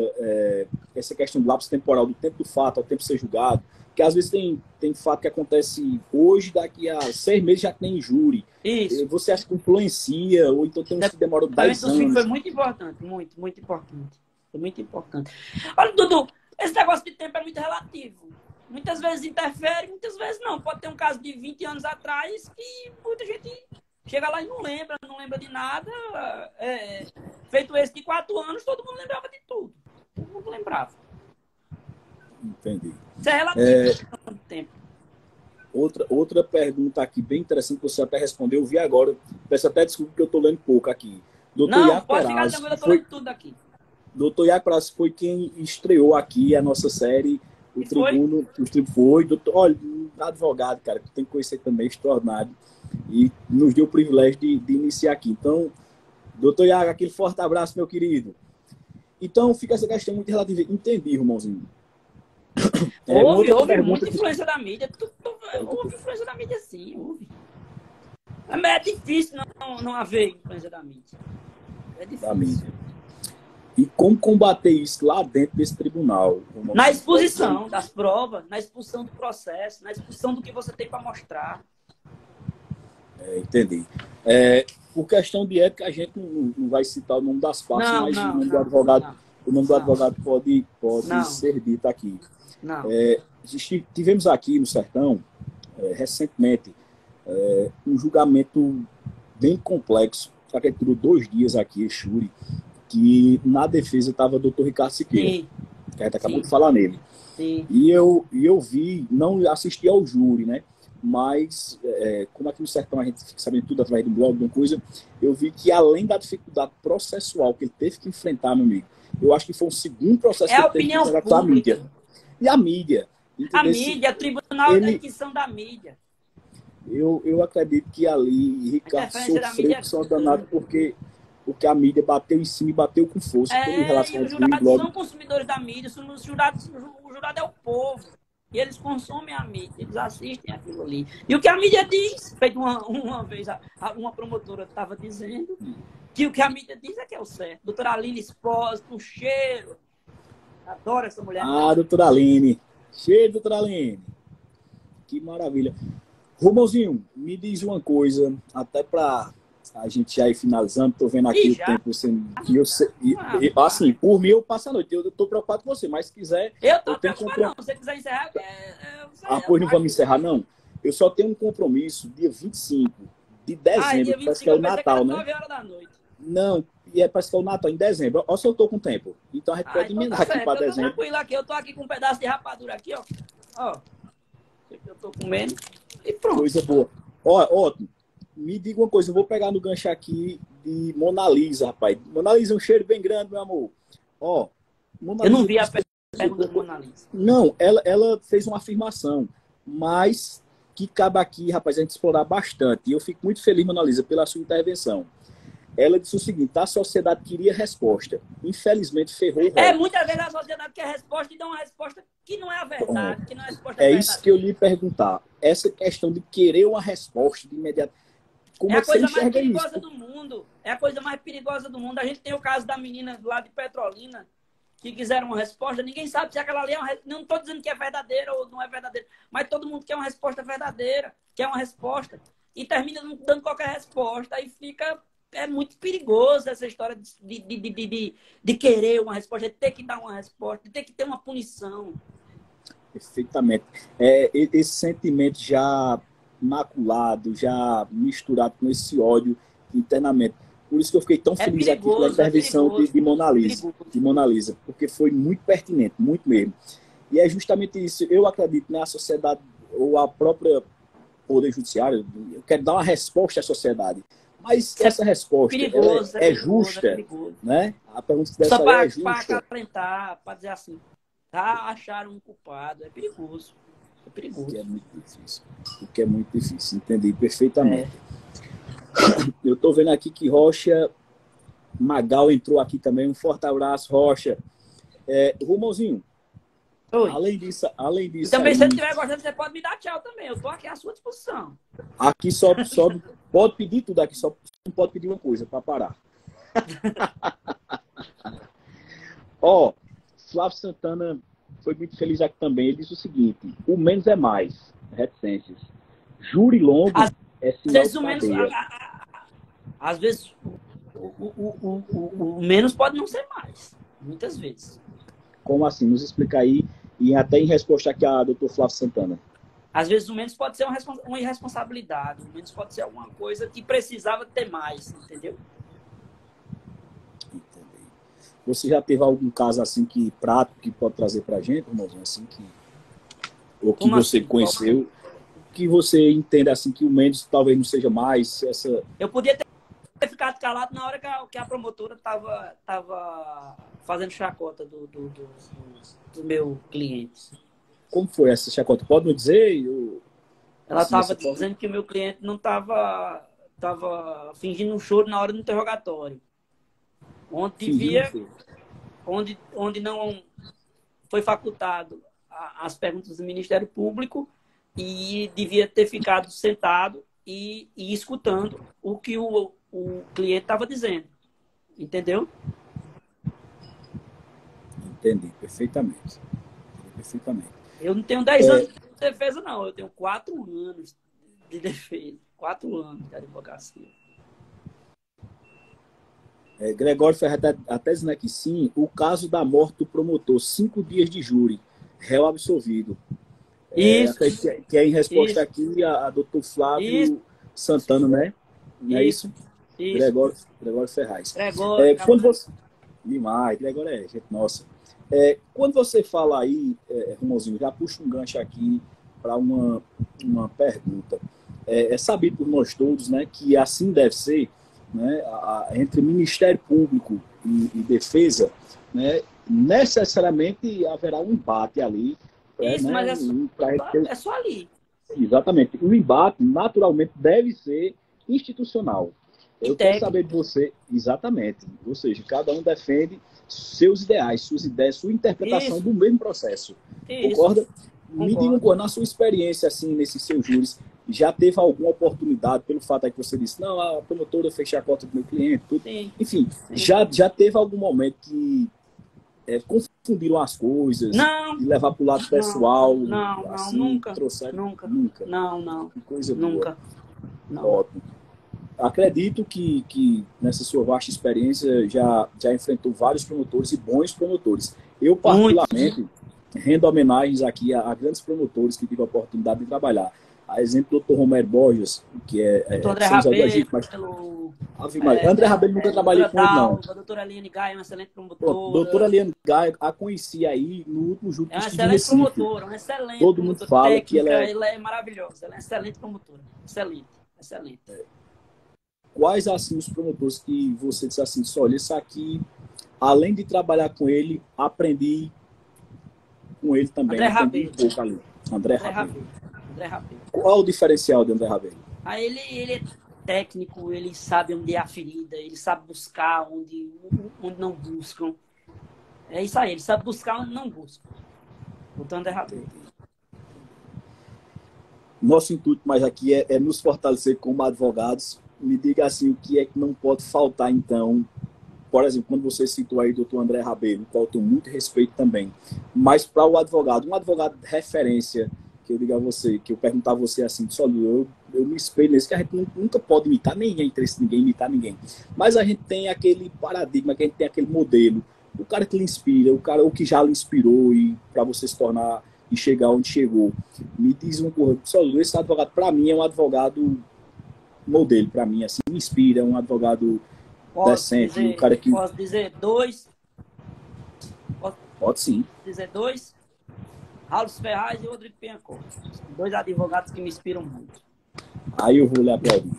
Speaker 1: essa questão do lapso temporal, do tempo do fato ao tempo de ser julgado, que às vezes tem fato que acontece hoje, daqui a 6 meses já tem júri.
Speaker 3: Isso.
Speaker 1: Você acha que influencia, ou então tem uns que demoram 10 anos?
Speaker 3: Foi muito importante, muito importante. Foi muito importante. Olha, Dudu, esse negócio de tempo é muito relativo. Muitas vezes interfere, muitas vezes não. Pode ter um caso de 20 anos atrás que muita gente chega lá e não lembra de nada. Feito esse de 4 anos, todo mundo lembrava de tudo. Todo mundo lembrava.
Speaker 1: Entendi.
Speaker 3: Isso é relativo ao tempo.
Speaker 1: Outra pergunta aqui, bem interessante, que você até respondeu, eu vi agora. Peço até desculpa que eu estou lendo pouco aqui.
Speaker 3: Não, pode ficar tranquilo, eu estou lendo tudo aqui.
Speaker 1: Doutor Iago Perazzo foi quem estreou aqui a nossa série, o Tribuno. Foi, olha, um advogado, cara, que tem que conhecer também, extraordinário. E nos deu o privilégio de iniciar aqui. Então, doutor Iago, aquele forte abraço, meu querido. Então, fica essa questão muito relativa. Entendi, irmãozinho.
Speaker 3: Houve muita influência da mídia. Houve influência da mídia, sim, houve. É difícil não haver influência da mídia. É difícil. Da mídia.
Speaker 1: E como combater isso lá dentro desse tribunal?
Speaker 3: Na exposição das provas, na expulsão do processo, na expulsão do que você tem para mostrar.
Speaker 1: Entendi. Por questão de ética, a gente não vai citar o nome das partes, mas o nome do advogado, o nome do advogado pode ser dito aqui. Tivemos aqui no Sertão, recentemente, um julgamento bem complexo, só que durou 2 dias aqui, júri, que na defesa estava o doutor Ricardo Siqueira, que a gente acabou de falar nele.
Speaker 3: Sim.
Speaker 1: E eu vi, não assisti ao júri, né? Mas, como aqui no Sertão a gente fica sabendo tudo através do blog, de uma coisa, eu vi que além da dificuldade processual que ele teve que enfrentar, meu amigo, eu acho que foi um segundo processo que ele teve que enfrentar com a mídia. E a mídia.
Speaker 3: A mídia, o tribunal da edição da mídia.
Speaker 1: Eu acredito que ali Ricardo sofreu que são danados porque a mídia bateu em cima e bateu com força.
Speaker 3: E os jurados são consumidores da mídia, o jurado é o povo. E eles consomem a mídia, eles assistem aquilo ali. E o que a mídia diz, feito uma vez, uma promotora estava dizendo, que o que a mídia diz é que é o certo. Doutora Aline Espósito, um cheiro. Adoro essa mulher.
Speaker 1: Doutora Aline. Cheiro, doutora Aline. Que maravilha. Romãozinho, me diz uma coisa, até para a gente já ir finalizando, estou vendo aqui o tempo. Assim, por mim eu passo a noite. Eu estou preocupado com você, mas se quiser...
Speaker 3: Eu tenho compromisso. Se você quiser encerrar...
Speaker 1: Pois não vamos encerrar, não. Eu só tenho um compromisso dia 25 de dezembro,
Speaker 3: dia 25,
Speaker 1: parece que é o Natal, né?
Speaker 3: 9 horas da noite.
Speaker 1: Não, parece que é o Natal em dezembro. Olha se eu estou com tempo. Então a gente pode emendar aqui para dezembro.
Speaker 3: Tranquilo aqui, eu estou aqui com um pedaço de rapadura aqui, ó. Eu estou comendo e pronto.
Speaker 1: Coisa boa. Ó, me diga uma coisa, eu vou pegar no gancho aqui de Mona Lisa, rapaz. Mona Lisa é um cheiro bem grande, meu amor. Ó,
Speaker 3: eu não vi a pergunta de Mona Lisa.
Speaker 1: Não, ela fez uma afirmação, mas que cabe aqui, rapaz, a gente explorar bastante. E eu fico muito feliz, Mona Lisa, pela sua intervenção. Ela disse o seguinte: a sociedade queria resposta. Infelizmente, ferrou o rolo.
Speaker 3: Muitas vezes a sociedade quer resposta e dá uma resposta que não é a verdade. Que não é a resposta
Speaker 1: verdadeira. Isso que eu lhe perguntar. Essa questão de querer uma resposta de imediato. Como é a coisa mais perigosa
Speaker 3: do mundo. É a coisa mais perigosa do mundo. A gente tem o caso da menina lá de Petrolina, que quiseram uma resposta. Ninguém sabe se aquela ali é uma... Não estou dizendo que é verdadeira ou não é verdadeira, mas todo mundo quer uma resposta verdadeira, quer uma resposta. E termina não dando qualquer resposta. Aí fica... É muito perigoso essa história de querer uma resposta, de ter que dar uma resposta, de ter que ter uma punição.
Speaker 1: Perfeitamente. Esse sentimento já maculado, já misturado com esse ódio internamente. Por isso que eu fiquei tão feliz aqui pela intervenção de Mona Lisa, porque foi muito pertinente, muito mesmo. E é justamente isso. Eu acredito na sociedade, ou a própria Poder Judiciário, eu quero dar uma resposta à sociedade. Mas essa resposta é justa, né? A pergunta que deve sair é justa.
Speaker 3: Só para acalentar, para dizer assim, acharam um culpado, é perigoso. É perigoso.
Speaker 1: O que é muito difícil, entendi perfeitamente. Eu estou vendo aqui que Rocha Magal entrou aqui também. Um forte abraço, Rocha. Romãozinho, além disso
Speaker 3: e também, se você estiver gostando, você pode me dar tchau também. Eu estou aqui à sua disposição.
Speaker 1: Aqui só pode pedir tudo aqui, só não pode pedir uma coisa para parar.
Speaker 4: Ó, Flávio Santana foi muito feliz aqui também. Ele disse o seguinte: o menos é mais. Reticências. Júri longo
Speaker 3: Às
Speaker 4: é sinal
Speaker 3: vezes
Speaker 4: de
Speaker 3: o menos.
Speaker 4: cadeia.
Speaker 3: Às vezes o menos pode não ser mais. Muitas vezes.
Speaker 4: Como assim? Nos explica aí. E até em resposta aqui a doutor Flávio Santana.
Speaker 3: Às vezes o menos pode ser uma irresponsabilidade. O menos pode ser alguma coisa que precisava ter mais. Entendeu?
Speaker 4: Entendi. Você já teve algum caso assim que prático que pode trazer pra gente, irmãozinho, assim que ou que
Speaker 3: Como
Speaker 4: você
Speaker 3: assim?
Speaker 4: conheceu, que você entenda assim que o menos talvez não seja mais essa.
Speaker 3: Eu podia ter ficado calado na hora que a promotora estava fazendo chacota do meu cliente.
Speaker 4: Como foi essa chacota? Pode me dizer?
Speaker 3: Ela
Speaker 4: Assim,
Speaker 3: estava
Speaker 4: essa forma?
Speaker 3: dizendo que o meu cliente não estava fingindo um choro na hora do interrogatório. Onde
Speaker 4: Fingindo
Speaker 3: devia,
Speaker 4: que-
Speaker 3: onde não foi facultado as perguntas do Ministério Público e devia ter ficado sentado e escutando o que o cliente estava dizendo. Entendeu?
Speaker 4: Entendi, perfeitamente. Perfeitamente.
Speaker 3: Eu não tenho 10 anos de defesa, não. Eu tenho 4 anos de defesa. 4 anos de advocacia.
Speaker 4: Gregório Ferreira até dizendo aqui, sim, o caso da morte do promotor, 5 dias de júri, réu absolvido.
Speaker 3: Isso,
Speaker 4: Que é em resposta
Speaker 3: isso,
Speaker 4: aqui a doutor
Speaker 3: isso,
Speaker 4: Flávio Santana, né? Não é isso?
Speaker 3: isso.
Speaker 4: Gregório Ferraz.
Speaker 3: Gregório,
Speaker 4: Quando você... Demais, Gregório é gente nossa. Quando você fala aí, Romozinho, já puxa um gancho aqui para uma pergunta. É sabido por nós todos, né, que assim deve ser, né, entre Ministério Público e Defesa, né, necessariamente haverá um embate ali.
Speaker 3: isso,
Speaker 4: Né,
Speaker 3: mas é só ali.
Speaker 4: Exatamente. O embate, naturalmente, deve ser institucional. Eu quero saber de você, exatamente. Ou seja, cada um defende seus ideais, suas ideias, sua interpretação do mesmo processo. Concorda? Me diga uma coisa, na sua experiência, assim, nesses seus júris, já teve alguma oportunidade, pelo fato aí que você disse, não, a promotora fechou a cota do meu cliente, tudo.
Speaker 3: Sim.
Speaker 4: Enfim, já teve algum momento que confundiram as coisas,
Speaker 3: não,
Speaker 4: de levar para o lado pessoal,
Speaker 3: não,
Speaker 4: assim,
Speaker 3: nunca,
Speaker 4: trouxeram?
Speaker 3: nunca. Não.
Speaker 4: Que coisa
Speaker 3: nunca.
Speaker 4: boa.
Speaker 3: Não.
Speaker 4: Ótimo. Acredito que nessa sua vasta experiência já enfrentou vários promotores e bons promotores. Eu, particularmente, rendo homenagens aqui a grandes promotores que tive a oportunidade de trabalhar. A exemplo do Dr. Romero Borges, que
Speaker 3: André
Speaker 4: São José do
Speaker 3: Rabelo,
Speaker 4: Egito, mas... André Rabelo nunca trabalhei com ele, não.
Speaker 3: A doutora Eliane Gaia, uma excelente promotora.
Speaker 4: Pronto, doutora Eliane Gaia, a conheci aí no último júri que estive em Recife.
Speaker 3: Promotora, uma excelente
Speaker 4: Todo mundo fala técnica, que
Speaker 3: ela é maravilhosa, ela é uma excelente promotora. Excelente.
Speaker 4: Quais, assim, os promotores que você disse assim, olha, isso aqui, além de trabalhar com ele, aprendi com ele também.
Speaker 3: André Rabelo.
Speaker 4: Um pouco ali. André Rabelo. Qual o diferencial de André Rabelo?
Speaker 3: Ele é técnico, ele sabe onde é a ferida, ele sabe buscar onde não buscam. É isso aí, ele sabe buscar onde não buscam. O André Rabelo.
Speaker 4: Nosso intuito mais aqui é nos fortalecer como advogados. Me diga assim, o que é que não pode faltar, então, por exemplo, quando você citou aí o doutor André Rabelo, qual eu tenho muito respeito também, mas para o advogado, um advogado de referência, que eu digo a você, que eu perguntar a você assim, eu me espelho nesse, que a gente nunca pode imitar ninguém, interesse ninguém, imitar ninguém, mas a gente tem aquele paradigma, que a gente tem aquele modelo, o cara que lhe inspira, o que já lhe inspirou e para você se tornar e chegar onde chegou. Me diz uma coisa, esse advogado, para mim, é um advogado modelo, para mim, assim, me inspira, é um advogado decente, um cara que...
Speaker 3: Posso dizer dois?
Speaker 4: Pode sim.
Speaker 3: Dizer dois? Raul Ferraz e Rodrigo Penhacor. Dois advogados que me inspiram muito.
Speaker 4: Aí eu vou lhe aplaudir.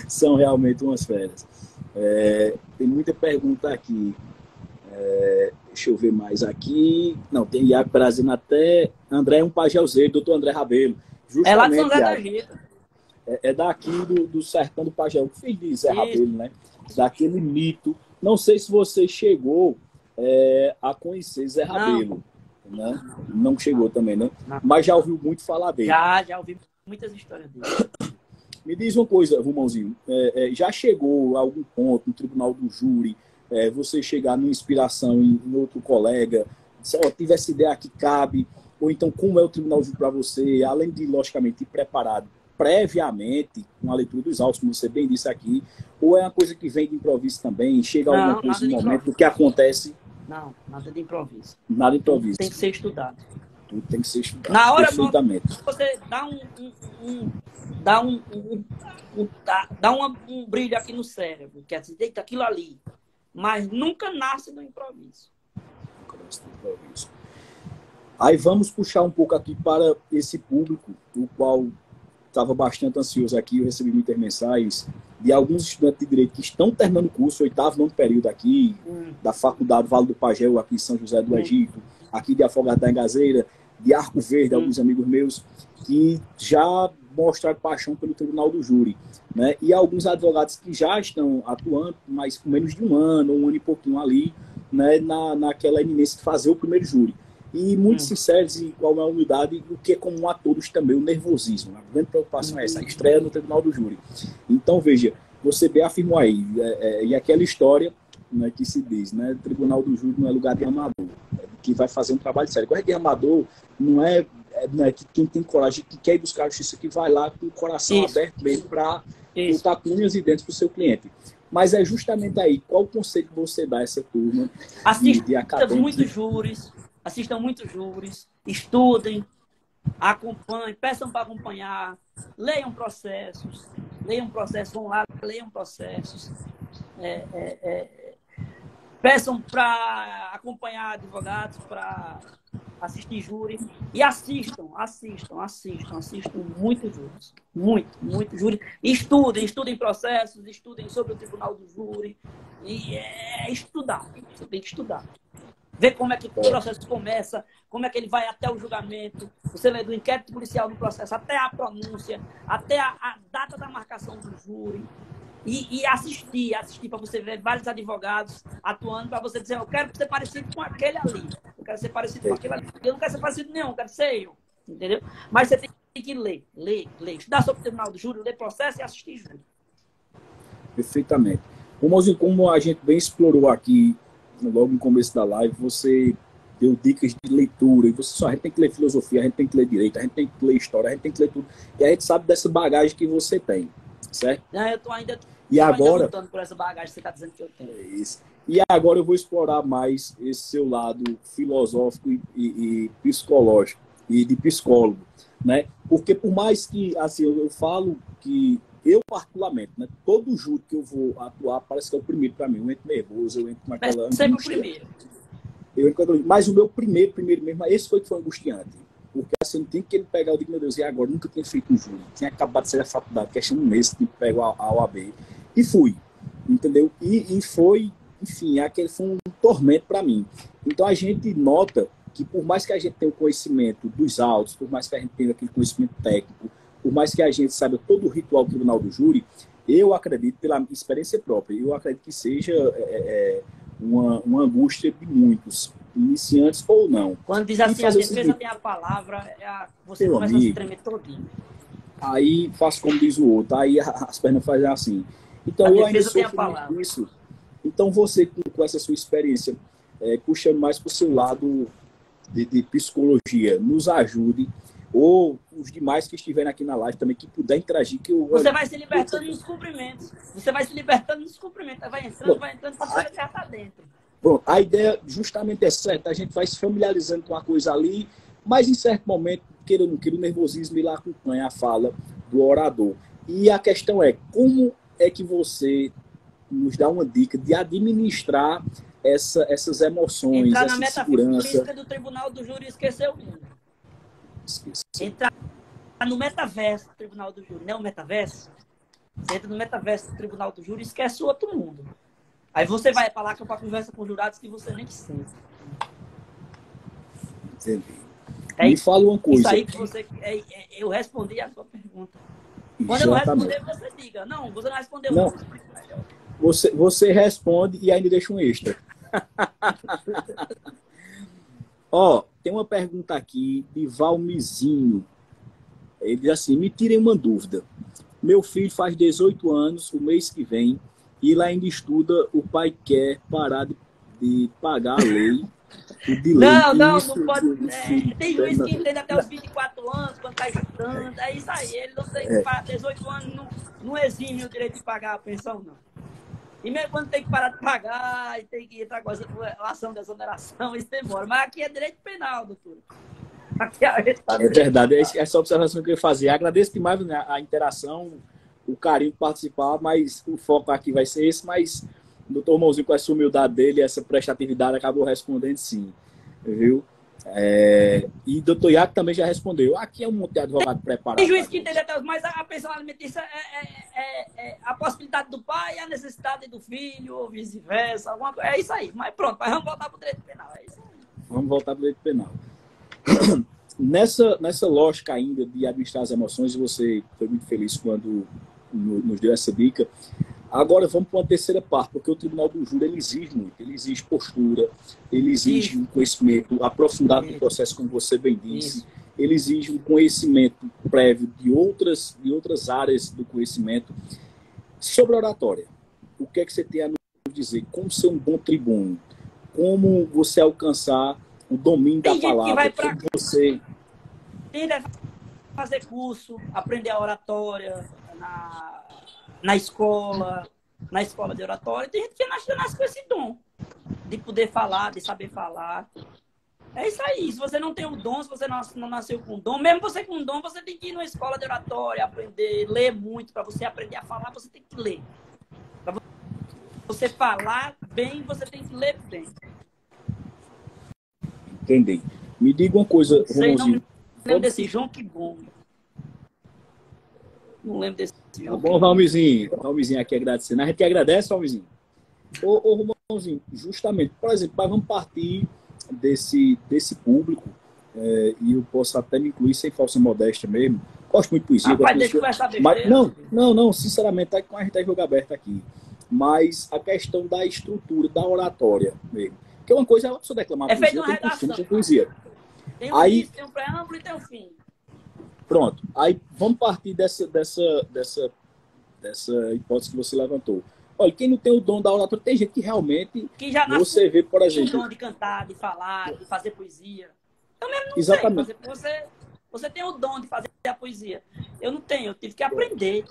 Speaker 4: São realmente umas feras. Tem muita pergunta aqui. Deixa eu ver mais aqui. Não, tem Iago Brasil até. André Pagelzeiro, doutor André Rabelo.
Speaker 3: É lá de São José da Gita.
Speaker 4: É daqui do sertão do Pajé. O filho de Zé Rabelo, né? Daquele mito. Não sei se você chegou a conhecer Zé Rabelo. Né? Não chegou também, né? Não. Mas já ouviu muito falar dele.
Speaker 3: Já ouvi muitas histórias dele.
Speaker 4: Me diz uma coisa, Romãozinho. Já chegou a algum ponto no tribunal do júri você chegar numa inspiração em outro colega, se tiver essa ideia que cabe, ou então como é o tribunal júri para você, além de, logicamente, ir preparado previamente com a leitura dos autos, como você bem disse aqui, ou é uma coisa que vem de improviso também, chega alguma coisa no momento do que acontece?
Speaker 3: Não, nada de improviso.
Speaker 4: Nada de improviso.
Speaker 3: Tem que ser estudado.
Speaker 4: Tudo tem que ser estudado.
Speaker 3: Na hora,
Speaker 4: perfeitamente.
Speaker 3: Você dá um brilho aqui no cérebro, que é assim, deita aquilo ali, mas nunca nasce do improviso.
Speaker 4: Nunca nasce do improviso. Aí vamos puxar um pouco aqui para esse público, o qual estava bastante ansioso aqui. Eu recebi muitas mensagens de alguns estudantes de Direito que estão terminando o curso, 8º, 9º período aqui, da Faculdade Vale do Pajéu, aqui em São José do Egito, aqui de Afogados da Engazeira, de Arco Verde, alguns amigos meus, que já mostraram paixão pelo Tribunal do Júri, né? E alguns advogados que já estão atuando, mas com menos de um ano e pouquinho ali, né? naquela eminência de fazer o primeiro júri. E muito sinceros, e qual é a unidade, o que é comum a todos também, o nervosismo. A grande preocupação é essa, a estreia no Tribunal do Júri. Então, veja, você bem afirmou aí, e aquela história, né, que se diz, né, Tribunal do Júri não é lugar de amador, que vai fazer um trabalho sério. Agora, de amador não é que quem tem coragem, que quer ir buscar a justiça, que vai lá com o coração aberto mesmo para lutar com unhas e dentes para o seu cliente. Mas é justamente aí, qual o conselho que você dá a essa turma de acadêmicos?
Speaker 3: Assistam muitos júris, estudem, acompanhem, peçam para acompanhar, leiam processos, vão lá, leiam processos, peçam para acompanhar advogados, para assistir júri, e assistam muitos júris, muito júri, estudem processos, estudem sobre o Tribunal do Júri, e estudar, você tem que estudar. Ver como é que o processo começa, como é que ele vai até o julgamento, você lê do inquérito policial no processo, até a pronúncia, até a data da marcação do júri, e assistir para você ver vários advogados atuando, para você dizer, eu quero ser parecido com aquele ali, eu quero ser parecido com aquele ali, eu não quero ser parecido nenhum, eu quero ser eu, entendeu? Mas você tem que ler, estudar sobre o Tribunal do Júri, ler processo e assistir júri.
Speaker 4: Perfeitamente. Como a gente bem explorou aqui, logo no começo da live, você deu dicas de leitura, e a gente tem que ler filosofia, a gente tem que ler direito, a gente tem que ler história, a gente tem que ler tudo, e a gente sabe dessa bagagem que você tem, certo?
Speaker 3: Não, eu tô ainda
Speaker 4: lutando
Speaker 3: por essa bagagem que você está dizendo que eu tenho.
Speaker 4: É isso. E agora eu vou explorar mais esse seu lado filosófico e psicológico, e de psicólogo, né? Porque por mais que, assim, eu falo que eu, particularmente, né, todo júri que eu vou atuar parece que é o primeiro para mim. Eu entro nervoso, eu entro com aquela angústia.
Speaker 3: Sempre o primeiro.
Speaker 4: Mas o meu primeiro mesmo, esse foi que foi angustiante. Porque assim, eu tinha que ele pegar, eu digo, meu Deus, e agora? Nunca tinha feito um júri. Tinha acabado de sair da faculdade, questão de um mês, tinha que pegar a OAB. E fui, entendeu? E foi, enfim, aquele foi um tormento para mim. Então a gente nota que por mais que a gente tenha o conhecimento dos autos, por mais que a gente tenha aquele conhecimento técnico, por mais que a gente saiba todo o ritual do Tribunal do Júri, eu acredito, pela experiência própria, eu acredito que seja uma angústia de muitos, iniciantes ou não.
Speaker 3: Quando diz assim, a defesa tem a palavra, você começa a se tremer todinho.
Speaker 4: Aí faço como diz o outro, aí as pernas fazem assim. Então eu ainda sofro isso. Então você, com essa sua experiência, puxando mais para o seu lado de psicologia, nos ajude, ou os demais que estiverem aqui na live também, que puder interagir.
Speaker 3: Você vai se libertando nos cumprimentos. Vai entrando, você já está dentro.
Speaker 4: Pronto, a ideia justamente é certa, a gente vai se familiarizando com a coisa ali, mas em certo momento, queira ou não queira, o nervosismo ele acompanha a fala do orador. E a questão é, como é que você nos dá uma dica de administrar essas emoções,
Speaker 3: entrar
Speaker 4: essa
Speaker 3: na
Speaker 4: segurança?
Speaker 3: Metafísica do Tribunal do Júri e esquecer o mundo. Entrar no metaverso do Tribunal do Júri, não é o metaverso? Você entra no metaverso do Tribunal do Júri e esquece o outro mundo. Aí você vai para lá para conversa com jurados que você nem sente.
Speaker 4: Entendi. Me fala uma coisa.
Speaker 3: Isso aí que você... eu respondi a sua pergunta. Quando eu não responder, você diga. Não, você não respondeu.
Speaker 4: Não. Você responde e ainda deixa um extra. Ó, tem uma pergunta aqui de Valmizinho. Ele diz assim, me tirem uma dúvida. Meu filho faz 18 anos, o mês que vem, e lá ainda estuda, o pai quer parar de pagar a lei.
Speaker 3: Não pode. Tem juiz que entende até os 24 anos, quando está estudando. É isso aí. Ele não tem que parar 18 anos, não exime o direito de pagar a pensão, não. E mesmo quando tem que parar de pagar, e tem que entrar com a ação de exoneração, isso demora. Mas aqui é direito penal, doutor. Aqui
Speaker 4: é verdade. Essa observação que eu ia fazer. Agradeço demais, né, a interação, o carinho de participar, mas o foco aqui vai ser esse, mas o doutor Mãozinho, com essa humildade dele, essa prestatividade, acabou respondendo sim, viu? E o doutor Iago também já respondeu. Aqui é um monte de advogado preparado.
Speaker 3: Tem juiz que entende até os mais, a pensão alimentícia é a possibilidade do pai e a necessidade do filho, ou vice-versa, alguma coisa. É isso aí. Mas pronto, mas vamos voltar para o direito penal. É isso aí.
Speaker 4: Vamos voltar para o direito penal. Nessa lógica ainda de administrar as emoções, você foi muito feliz quando nos deu essa dica. Agora vamos para uma terceira parte, porque o Tribunal do Júri ele exige muito, ele exige postura, ele exige um conhecimento aprofundado do processo, como você bem disse, ele exige um conhecimento prévio de outras áreas do conhecimento. Sobre a oratória, o que é que você tem a nos dizer? Como ser um bom tribuno? Como você alcançar o domínio da palavra? Como você...
Speaker 3: Tem que fazer curso, aprender a oratória na escola de oratória. Tem gente que nasce com esse dom de poder falar, de saber falar. É isso aí. Se você não tem o dom, se você não nasceu com dom, mesmo você com dom, você tem que ir numa escola de oratória, aprender, ler muito. Para você aprender a falar, você tem que ler. Para você falar bem, você tem que ler bem.
Speaker 4: Entendi. Me diga uma coisa,
Speaker 3: Romãozinho. Não lembro desse João, que bom. Não lembro desse João.
Speaker 4: Tá bom, Valmizinho aqui agradecendo. A gente que agradece, Valmizinho. Ô, Romãozinho, justamente, por exemplo, vamos partir desse público, e eu posso até me incluir sem falsa modéstia mesmo. Gosto muito de poesia. Mas, não, sinceramente, tá com a gente é jogo aberto aqui. Mas a questão da estrutura, da oratória mesmo. Que é uma coisa, ela precisa declamar
Speaker 3: poesia, feito uma redação,
Speaker 4: tem poesia.
Speaker 3: Tem um início, tem um preâmbulo e tem um fim.
Speaker 4: Pronto. Aí vamos partir dessa hipótese que você levantou. Olha, quem não tem o dom da oratória, tem gente que realmente
Speaker 3: que já
Speaker 4: você vê, por exemplo,
Speaker 3: o dom de cantar, de falar, de fazer poesia. Eu mesmo não
Speaker 4: Exatamente.
Speaker 3: sei. Você tem o dom de fazer a poesia. Eu não tenho, eu tive que aprender.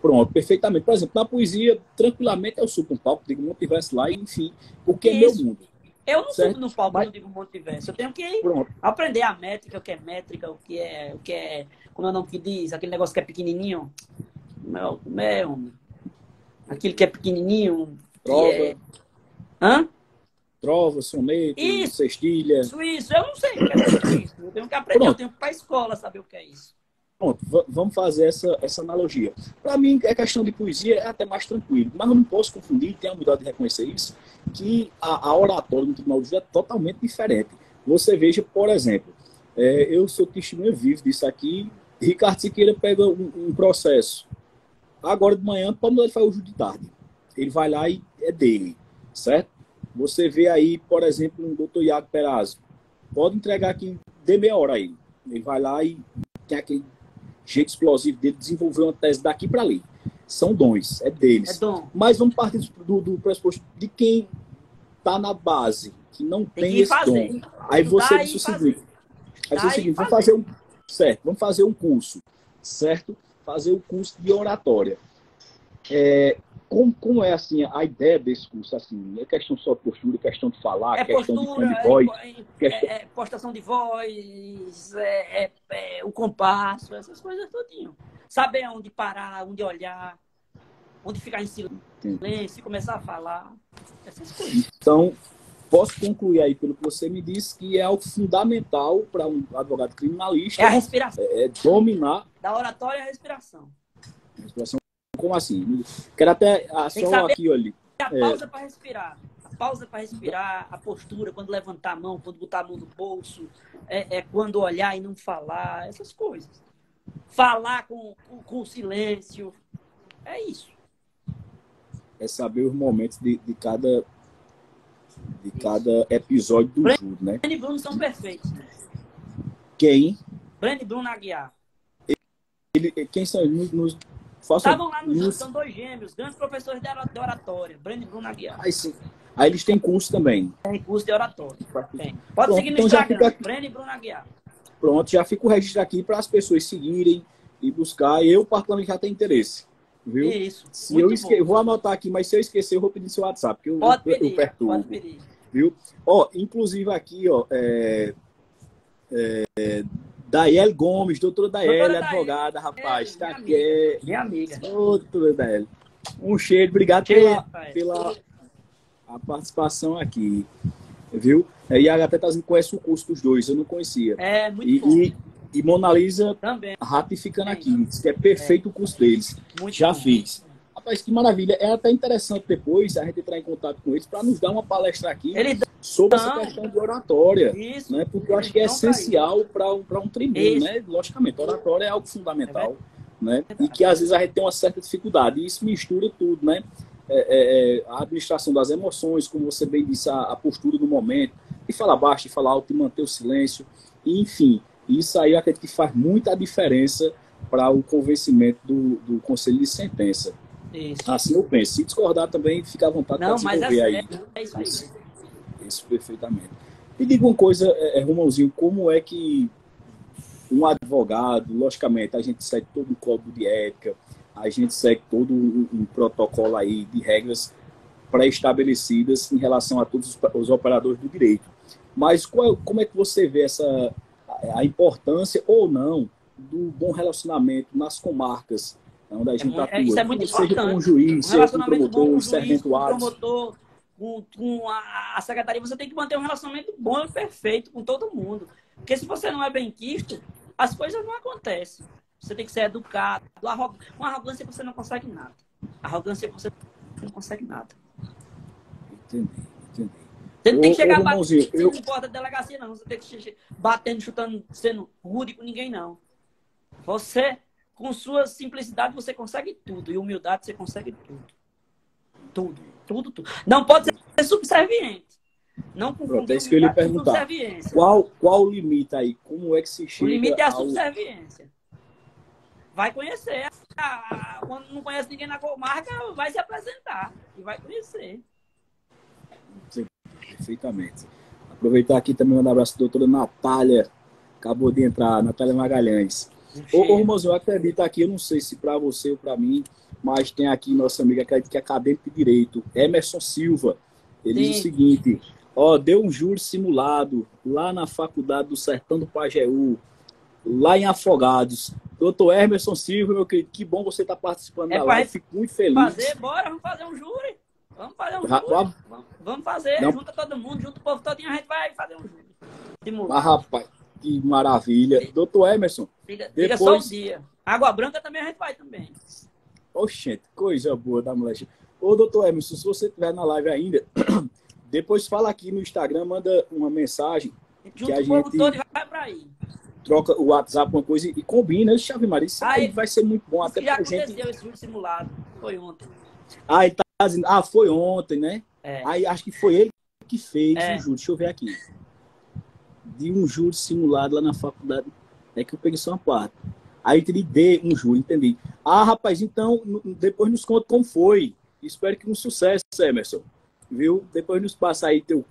Speaker 4: Pronto, perfeitamente. Por exemplo, na poesia, tranquilamente eu subo um palco, digo um monte de verso lá, enfim, porque é meu mundo.
Speaker 3: Eu não subo no palco, não digo um monte de verso. Eu tenho que aprender a métrica, o que é métrica, o que é, como é o nome que diz, aquele negócio que é pequenininho. Como é, homem? Aquilo que é pequenininho.
Speaker 4: Trova.
Speaker 3: Hã?
Speaker 4: Trova, soneto, cestilha.
Speaker 3: Isso. Eu não sei o que é isso. Eu tenho que aprender, Pronto. Eu tenho que ir para a escola saber o que é isso.
Speaker 4: Pronto, vamos fazer essa analogia. Para mim, a questão de poesia é até mais tranquilo, mas eu não posso confundir, tenho a humildade de reconhecer isso, que a oratória no Tribunal do Júri é totalmente diferente. Você veja, por exemplo, eu sou testemunha vivo disso aqui, Ricardo Siqueira pega um processo. Agora de manhã, para ele faz o júri de tarde. Ele vai lá e é dele, certo? Você vê aí, por exemplo, um doutor Iago Perazzo. Pode entregar aqui, dê meia hora aí. Ele vai lá e tem aquele jeito explosivo dele, desenvolver uma tese daqui para ali. São dons, é deles.
Speaker 3: É dom.
Speaker 4: Mas vamos partir do pressuposto de quem está na base, que não tem esse dom. Aí você diz o seguinte, vamos fazer um curso, certo? Fazer um curso de oratória. Como é assim a ideia desse curso? Assim, é questão só de postura, questão de falar, questão
Speaker 3: postura,
Speaker 4: de voz,
Speaker 3: postação de voz, o compasso, essas coisas tudinho. Saber onde parar, onde olhar, onde ficar em silêncio, começar a falar, essas coisas.
Speaker 4: Então, posso concluir aí pelo que você me disse que é algo fundamental para um advogado criminalista.
Speaker 3: É a respiração.
Speaker 4: É dominar.
Speaker 3: Da oratória é a respiração.
Speaker 4: Respiração. Como assim? Quero até só aqui, olha.
Speaker 3: A pausa para respirar. A pausa para respirar, a postura, quando levantar a mão, quando botar a mão no bolso, quando olhar e não falar, essas coisas. Falar com silêncio. É isso.
Speaker 4: É saber os momentos de cada episódio do júri, né?
Speaker 3: Breno e Bruno são perfeitos.
Speaker 4: Quem?
Speaker 3: Breno e Bruno Aguiar.
Speaker 4: Quem são eles? Façam
Speaker 3: Estavam lá no curso, são 2 gêmeos, grandes professores de oratória, Breno e Bruno Aguiar.
Speaker 4: Aí sim. Aí eles têm curso também.
Speaker 3: Tem curso de oratória. Tem. Pode
Speaker 4: Pronto,
Speaker 3: seguir no
Speaker 4: então já
Speaker 3: Instagram,
Speaker 4: fica-
Speaker 3: Breno e Bruno Aguiar.
Speaker 4: Pronto, já fica o registro aqui para as pessoas seguirem e buscar. Eu, particularmente, já tenho interesse. Viu?
Speaker 3: Isso.
Speaker 4: Se
Speaker 3: muito
Speaker 4: eu
Speaker 3: bom.
Speaker 4: vou anotar aqui, mas se eu esquecer, eu vou pedir seu WhatsApp, porque
Speaker 3: Pode
Speaker 4: eu
Speaker 3: pedir,
Speaker 4: perturbo.
Speaker 3: pode pedir.
Speaker 4: Viu? Ó, inclusive aqui, ó, Daiele Gomes, doutora Daiele,
Speaker 3: Doutora Daiele,
Speaker 4: advogada, rapaz, está
Speaker 3: minha
Speaker 4: aqui.
Speaker 3: Minha amiga.
Speaker 4: Doutora Daiele. Um cheiro, obrigado
Speaker 3: Cheiro,
Speaker 4: pela a participação aqui. Viu? E a até tá dizendo que conhece o curso dos dois, eu não conhecia.
Speaker 3: É, muito bom.
Speaker 4: E Mona Lisa
Speaker 3: Também.
Speaker 4: ratificando aqui, diz que é perfeito o curso deles.
Speaker 3: Muito
Speaker 4: Já
Speaker 3: bom.
Speaker 4: fiz. Rapaz, que maravilha. É até interessante depois a gente entrar em contato com eles para nos dar uma palestra aqui
Speaker 3: Eles
Speaker 4: sobre essa
Speaker 3: dão.
Speaker 4: questão de oratória.
Speaker 3: Isso.
Speaker 4: Né? Porque eu acho que é
Speaker 3: Eles dão pra
Speaker 4: essencial para um tribuno,
Speaker 3: Isso.
Speaker 4: né? Logicamente, oratória é algo fundamental. Né?
Speaker 3: verdade.
Speaker 4: E que às vezes a gente tem uma certa dificuldade. E isso mistura tudo, né? A administração das emoções, como você bem disse, a postura do momento, e falar baixo, e falar alto, e manter o silêncio. E, enfim, isso aí eu acredito que faz muita diferença para o convencimento do conselho de sentença.
Speaker 3: Isso.
Speaker 4: Assim eu penso. Se discordar também, fica à vontade para
Speaker 3: Não, mas
Speaker 4: desenvolver aí.
Speaker 3: é isso aí.
Speaker 4: Isso perfeitamente. Me diga uma coisa, Romãozinho, como é que um advogado, logicamente, a gente segue todo um código de ética, a gente segue todo um protocolo aí de regras pré-estabelecidas em relação a todos os operadores do direito. Mas como é que você vê a importância ou não do bom relacionamento nas comarcas onde a gente atua?
Speaker 3: Isso é muito
Speaker 4: seja
Speaker 3: importante.
Speaker 4: com o juiz,
Speaker 3: Um
Speaker 4: seja com o
Speaker 3: relacionamento bom
Speaker 4: promotor,
Speaker 3: com
Speaker 4: o
Speaker 3: o juiz,
Speaker 4: sargento
Speaker 3: com o
Speaker 4: Atos.
Speaker 3: promotor, com a secretaria. Você tem que manter um relacionamento bom e perfeito com todo mundo. Porque se você não é bem quisto, as coisas não acontecem. Você tem que ser educado. Com arrogância você não consegue nada. Arrogância você não consegue nada.
Speaker 4: Entendi.
Speaker 3: Você não tem que chegar
Speaker 4: Romãozinho,
Speaker 3: batendo, não importa a delegacia, não. Você tem que chegar batendo, chutando, sendo rude com ninguém, não. Você, com sua simplicidade, você consegue tudo. E humildade, você consegue tudo. Tudo. Não pode ser subserviente. Não
Speaker 4: Pronto, é isso que eu ia lhe perguntar.
Speaker 3: Subserviência.
Speaker 4: Qual o limite aí? Como é que se chega
Speaker 3: O limite é a
Speaker 4: ao...
Speaker 3: subserviência. Vai conhecer. Quando não conhece ninguém na comarca, vai se apresentar. E vai conhecer.
Speaker 4: Perfeitamente. Aproveitar aqui também mandar um abraço à doutora Natália. Acabou de entrar, Natália Magalhães. Ô, irmãozinho, eu acredito aqui, eu não sei se para você ou para mim, mas tem aqui nossa amiga, acredito que é acadêmico de Direito, Emerson Silva. Ele diz o seguinte: deu um júri simulado lá na Faculdade do Sertão do Pajeú, lá em Afogados. Doutor Emerson Silva, meu querido, que bom você estar participando da live, fico muito feliz.
Speaker 3: Vamos fazer um júri. Vamos fazer, junta todo mundo, junta o povo todinho, a gente vai fazer um júri.
Speaker 4: Mas, rapaz, que maravilha. Doutor Emerson,
Speaker 3: fica só o dia. Água Branca também a gente vai também.
Speaker 4: Oxente, coisa boa da moleque. Ô, doutor Emerson, se você estiver na live ainda, depois fala aqui no Instagram, manda uma mensagem.
Speaker 3: Junto o povo todo e vai pra aí.
Speaker 4: Troca o WhatsApp, uma coisa e combina. Chave Maria, isso aí vai ser muito bom. Até
Speaker 3: já
Speaker 4: pra
Speaker 3: aconteceu
Speaker 4: gente...
Speaker 3: esse júri simulado. Foi ontem.
Speaker 4: Ele tá dizendo, foi ontem, né? Aí acho que foi ele que fez o júri. Deixa eu ver aqui. De um júri simulado lá na faculdade. É que eu peguei só uma parte. Aí ele deu um júri, entendi. Rapaz, então, depois nos conta como foi. Espero que um sucesso, Emerson. Viu? Depois nos passa aí teu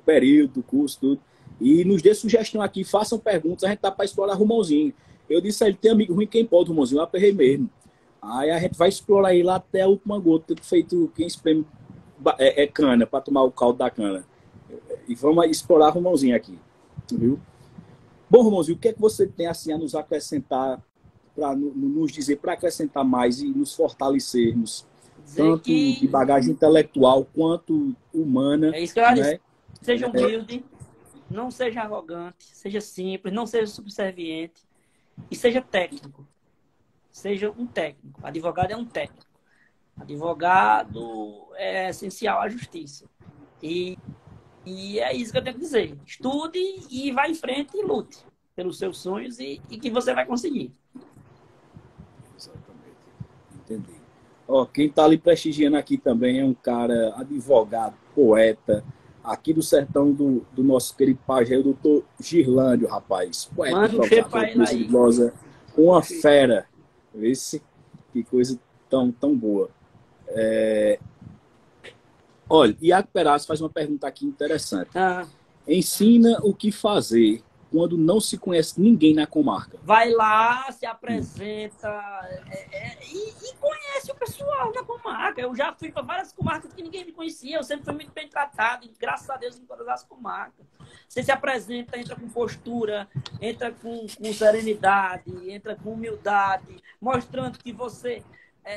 Speaker 4: período, do curso, tudo. E nos dê sugestão aqui, façam perguntas, a gente tá para explorar Romãozinho. Eu disse a ele, tem amigo ruim, quem pode, Romãozinho? Eu aperrei mesmo. Aí a gente vai explorar aí lá até a última gota, feito quem espreme cana, para tomar o caldo da cana. E vamos explorar Romãozinho aqui. Viu? Bom, Romãozinho, o que é que você tem assim a nos acrescentar, para nos dizer, para acrescentar mais e nos fortalecermos, tanto de bagagem intelectual quanto humana?
Speaker 3: É isso que eu disse. Seja humilde. Não seja arrogante, seja simples, não seja subserviente e seja técnico. Seja um técnico. Advogado é um técnico. Advogado é essencial à justiça. E é isso que eu tenho que dizer. Estude e vá em frente e lute pelos seus sonhos e que você vai conseguir.
Speaker 4: Exatamente. Entendi. Quem está ali prestigiando aqui também é um cara advogado, poeta, aqui do sertão do nosso querido pajé, o doutor Girlândio, rapaz. Poeta,
Speaker 3: manda um cheiro para ele aí.
Speaker 4: Uma fera. Esse Que coisa tão boa. Olha, Iago Perazzo faz uma pergunta aqui interessante. Ensina o que fazer quando não se conhece ninguém na comarca.
Speaker 3: Vai lá, se apresenta e conhece o pessoal na comarca. Eu já fui para várias comarcas que ninguém me conhecia. Eu sempre fui muito bem tratado, e, graças a Deus, em todas as comarcas. Você se apresenta, entra com postura, entra com serenidade, entra com humildade, mostrando que você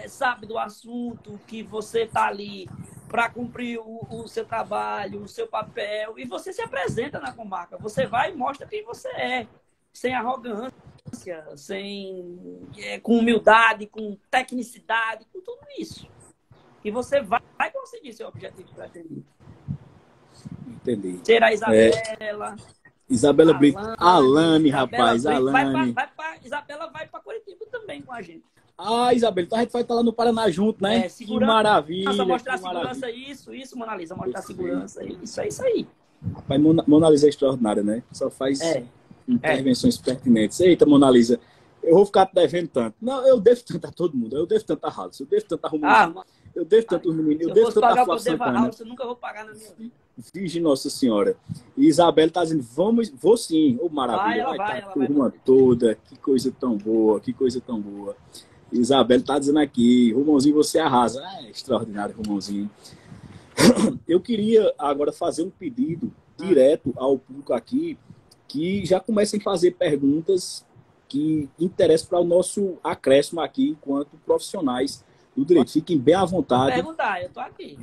Speaker 3: sabe do assunto, que você está ali para cumprir o seu trabalho, o seu papel, e você se apresenta na comarca. Você vai e mostra quem você é, sem arrogância, com humildade, com tecnicidade, com tudo isso. E você vai conseguir seu objetivo pretendido.
Speaker 4: Entendi.
Speaker 3: Ser a Isabela.
Speaker 4: Isabela Brito. Alane, rapaz.
Speaker 3: Alane. Isabela vai para Curitiba também com a gente.
Speaker 4: Isabela, então a gente vai estar lá no Paraná junto, né? Que maravilha.
Speaker 3: Mostrar a segurança, isso, Mona Lisa. Mostrar a segurança, isso aí.
Speaker 4: Rapaz, Mona Lisa é extraordinária, né? Só faz intervenções pertinentes. Eita, Mona Lisa, eu vou ficar te devendo tanto. Não, eu devo tanto a todo mundo. Eu devo tanto a Raul, eu devo tanto a Romulo. Eu devo tanto os meninos, eu devo tanto a Flávia Santana.
Speaker 3: Eu nunca vou pagar na minha vida.
Speaker 4: Virgem Nossa Senhora. E Isabela está dizendo, vou sim. Ô, maravilha, vai estar a turma toda. Que coisa tão boa, que coisa tão boa. Isabela está dizendo aqui, Romãozinho, você arrasa. Extraordinário, Romãozinho. Eu queria agora fazer um pedido direto ao público aqui, que já comecem a fazer perguntas que interessam para o nosso acréscimo aqui, enquanto profissionais do direito. Fiquem bem à vontade.
Speaker 3: Perguntar, eu tô aqui.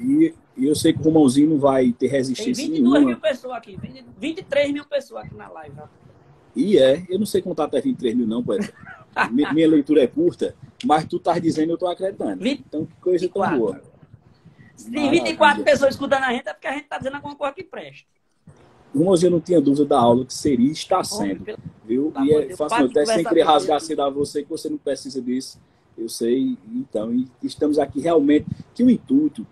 Speaker 4: E eu sei que o Romãozinho não vai ter resistência nenhuma.
Speaker 3: Tem 22 mil pessoas aqui, 23 mil pessoas aqui na live.
Speaker 4: Eu não sei contar até 23 mil não, poeta. Minha leitura é curta, mas tu estás dizendo, eu estou acreditando. Então, que coisa tão boa.
Speaker 3: Se tem 24 pessoas escutando a gente, é porque a gente está dizendo alguma coisa que presta.
Speaker 4: Romãozinho, eu não tinha dúvida da aula que seria e está sendo. Viu? E faço até sem querer rasgar cedo a você, que você não precisa disso. Eu sei, então, e estamos aqui realmente, que o intuito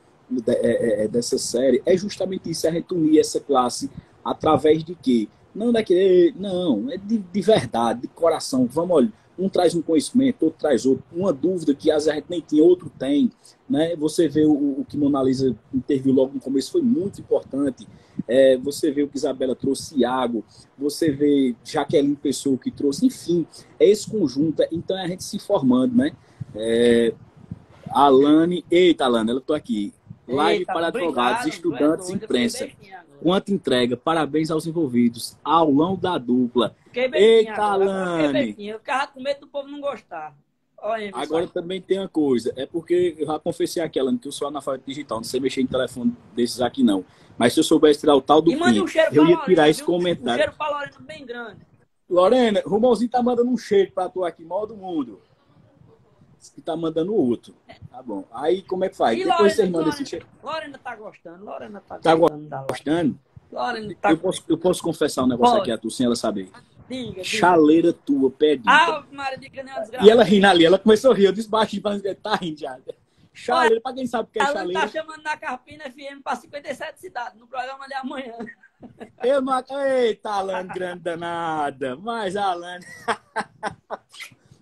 Speaker 4: dessa série é justamente isso, é a gente unir essa classe através de quê? Não daquele, não, é de verdade, de coração. Vamos, olha, um traz um conhecimento, outro traz outro, uma dúvida que às vezes a gente nem tinha, outro tem, né? Você vê o que Mona Lisa interviu logo no começo, foi muito importante. Você vê o que Isabela trouxe, Iago, você vê Jaqueline Pessoa que trouxe, enfim, é esse conjunto, então é a gente se formando, né? Alane, eita, Alane, eu tô aqui. Live para advogados, estudantes, imprensa. Quanto entrega, parabéns aos envolvidos. Aulão da dupla. Eita, Alane.
Speaker 3: Eu ficava com medo do povo não gostar.
Speaker 4: Agora também tem uma coisa, é porque eu já confessei aqui, Alane, que eu sou analfabeto digital, não sei mexer em telefone desses aqui não. Mas se eu soubesse tirar o tal do PIN, eu ia tirar esse comentário.
Speaker 3: Um cheiro para Lorena bem grande.
Speaker 4: Lorena, o Romãozinho tá mandando um cheiro para tu aqui, maior do mundo. Que tá mandando outro. Tá bom. Aí como é que faz? Depois vocês mandam esse cheiro.
Speaker 3: Lorena tá gostando. Lorena tá
Speaker 4: gostando?
Speaker 3: Lorena tá...
Speaker 4: eu posso confessar um negócio aqui a tu, sem ela saber.
Speaker 3: Diga.
Speaker 4: Chaleira tua, pedida.
Speaker 3: Maria, diga nem uma desgraça.
Speaker 4: E ela rindo ali, ela começou a rir, eu disse baixinho pra dizer, tá rindo já. Chaleira, pra quem sabe o que é chaleira.
Speaker 3: Ela tá chamando na Carpina FM pra 57 cidades, no programa de amanhã.
Speaker 4: Eu não... Eita, Alane, grande danada. Mas, Alane...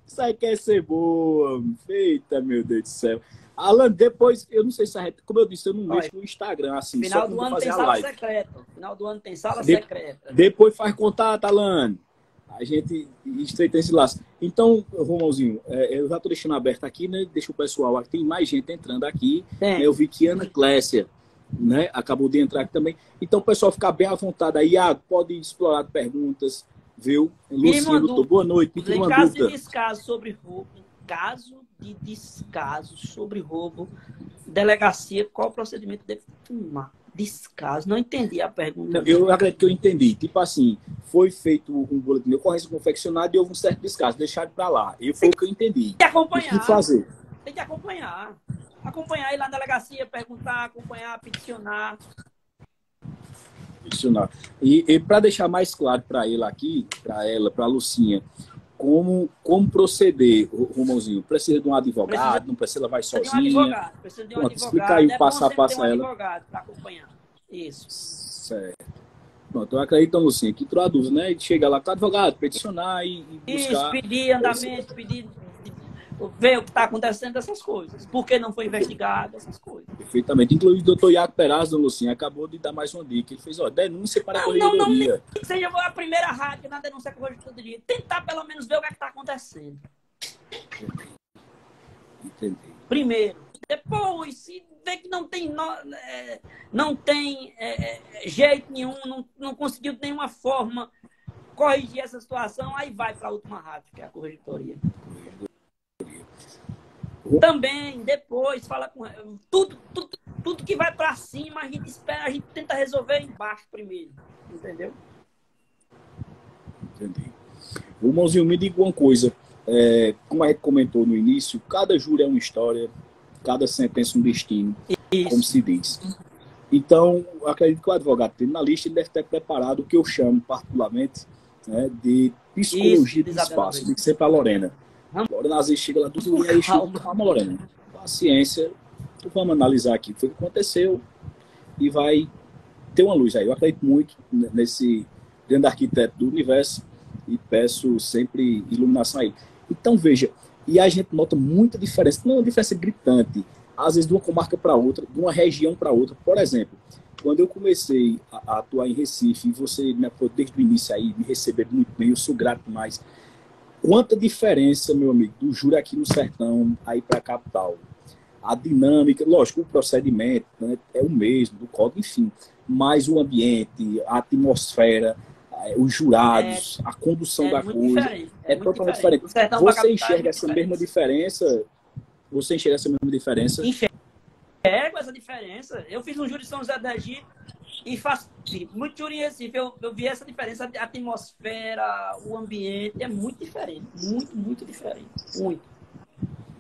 Speaker 4: Isso aí quer ser boa. Eita, meu Deus do céu. Alan, depois, eu não sei se a gente, como eu disse, eu não mexo no Instagram, assim,
Speaker 3: final
Speaker 4: só
Speaker 3: do
Speaker 4: quando
Speaker 3: ano
Speaker 4: fazer
Speaker 3: tem
Speaker 4: a
Speaker 3: sala
Speaker 4: live.
Speaker 3: secreta. Final do ano tem sala secreta.
Speaker 4: Depois faz contato, Alan. A gente estreita esse laço. Então, Romãozinho, eu já estou deixando aberto aqui, né? Deixa o pessoal aqui, tem mais gente entrando aqui. Né? Eu vi que Ana Clécia, né? Acabou de entrar aqui também. Então, o pessoal ficar bem à vontade aí. Pode explorar perguntas, viu? Luciano, boa noite.
Speaker 3: Em caso de descaso sobre roubo, delegacia, qual o procedimento deve tomar? Descaso, não entendi a pergunta.
Speaker 4: Eu acredito que eu entendi. Tipo assim, foi feito um boletim de ocorrência confeccionado e houve um certo descaso, deixaram para lá. E foi o que eu entendi.
Speaker 3: Tem que acompanhar.
Speaker 4: O que fazer?
Speaker 3: Tem que acompanhar. Acompanhar, ir lá na delegacia, perguntar, acompanhar, peticionar.
Speaker 4: E para deixar mais claro para ele aqui, para ela, para a Lucinha, como proceder, Romãozinho? Precisa de um advogado? Não precisa, ela vai sozinha?
Speaker 3: Precisa de um advogado.
Speaker 4: Explica aí o passo a passo a ela.
Speaker 3: Advogado para acompanhar. Isso.
Speaker 4: Certo. Pronto, eu acredito, Lucinha, que tu dúvida, né? Chega lá com o advogado, peticionar e buscar...
Speaker 3: Isso, pedir andamento, pedir ver o que está acontecendo dessas coisas. Por que não foi investigado essas coisas?
Speaker 4: Perfeitamente. Inclusive, o doutor Iaco Peraz, dona Lucinha, acabou de dar mais uma dica. Ele fez, ó, denúncia para a corregedoria.
Speaker 3: Não, seja a primeira rádio na denúncia à corregedoria. Tentar, pelo menos, ver o que está acontecendo.
Speaker 4: Entendi.
Speaker 3: Primeiro. Depois, se vê que não tem, jeito nenhum, não conseguiu de nenhuma forma corrigir essa situação, aí vai para a última rádio, que é a corregedoria. Também, depois, fala com tudo que vai para cima, a gente espera, a gente tenta resolver embaixo primeiro. Entendeu?
Speaker 4: Entendi. Irmãozinho, me diga uma coisa. Como a gente comentou no início, cada júri é uma história, cada sentença um destino,
Speaker 3: Isso.
Speaker 4: como se diz. Então, acredito que o advogado criminalista ele deve ter preparado o que eu chamo particularmente, né, de psicologia do espaço. Tem que ser para a Lorena. Lorena às vezes chega lá do e aí calma, Lorena. Paciência, vamos analisar aqui o que aconteceu e vai ter uma luz aí. Eu acredito muito nesse grande arquiteto do universo e peço sempre iluminação aí. Então, veja, e a gente nota muita diferença, não é uma diferença gritante, às vezes de uma comarca para outra, de uma região para outra. Por exemplo, quando eu comecei a atuar em Recife, e você me apoiou desde o início aí, me receber muito bem, eu sou grato demais. Quanta diferença, meu amigo, do júri aqui no sertão, aí para a capital. A dinâmica, lógico, o procedimento, né, é o mesmo, do código, enfim, mas o ambiente, a atmosfera, os jurados, a condução da coisa, é totalmente diferente. Você enxerga essa mesma diferença? Você enxerga essa mesma diferença?
Speaker 3: Enxergo essa diferença. Eu fiz um júri em São José do Egito e faço muito júri em Recife. Eu vi essa diferença, a atmosfera, o ambiente, é muito diferente. Muito, muito diferente. Muito.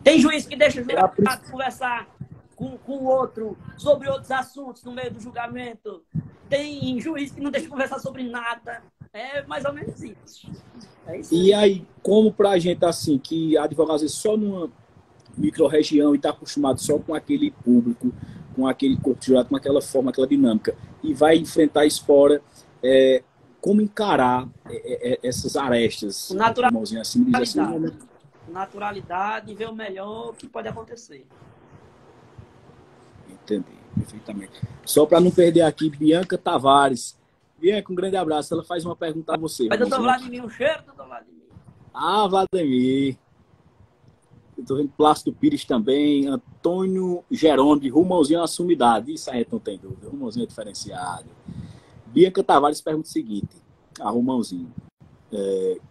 Speaker 3: Tem juiz que deixa o jurado conversar com o outro sobre outros assuntos no meio do julgamento. Tem juiz que não deixa conversar sobre nada. É mais ou menos isso. É isso.
Speaker 4: E aí, como pra gente, assim, que advogado às vezes só numa micro-região e está acostumado só com aquele público, com aquele corpo de jurado, com aquela forma, aquela dinâmica, e vai enfrentar isso fora, como encarar essas arestas?
Speaker 3: Naturalidade.
Speaker 4: Assim, diz assim,
Speaker 3: Naturalidade e ver o melhor que pode acontecer.
Speaker 4: Entendi, perfeitamente. Só para não perder aqui, Bianca Tavares. Bianca, um grande abraço. Ela faz uma pergunta a você.
Speaker 3: Mas doutor Vladimir, um cheiro, doutor Vladimir.
Speaker 4: Ah, Vladimir. Estou vendo Plácido Pires também. Antônio Jerônimo, Rumãozinho é uma sumidade. Isso a gente não tem dúvida. Rumãozinho é diferenciado. Bianca Tavares pergunta o seguinte, a Rumãozinho.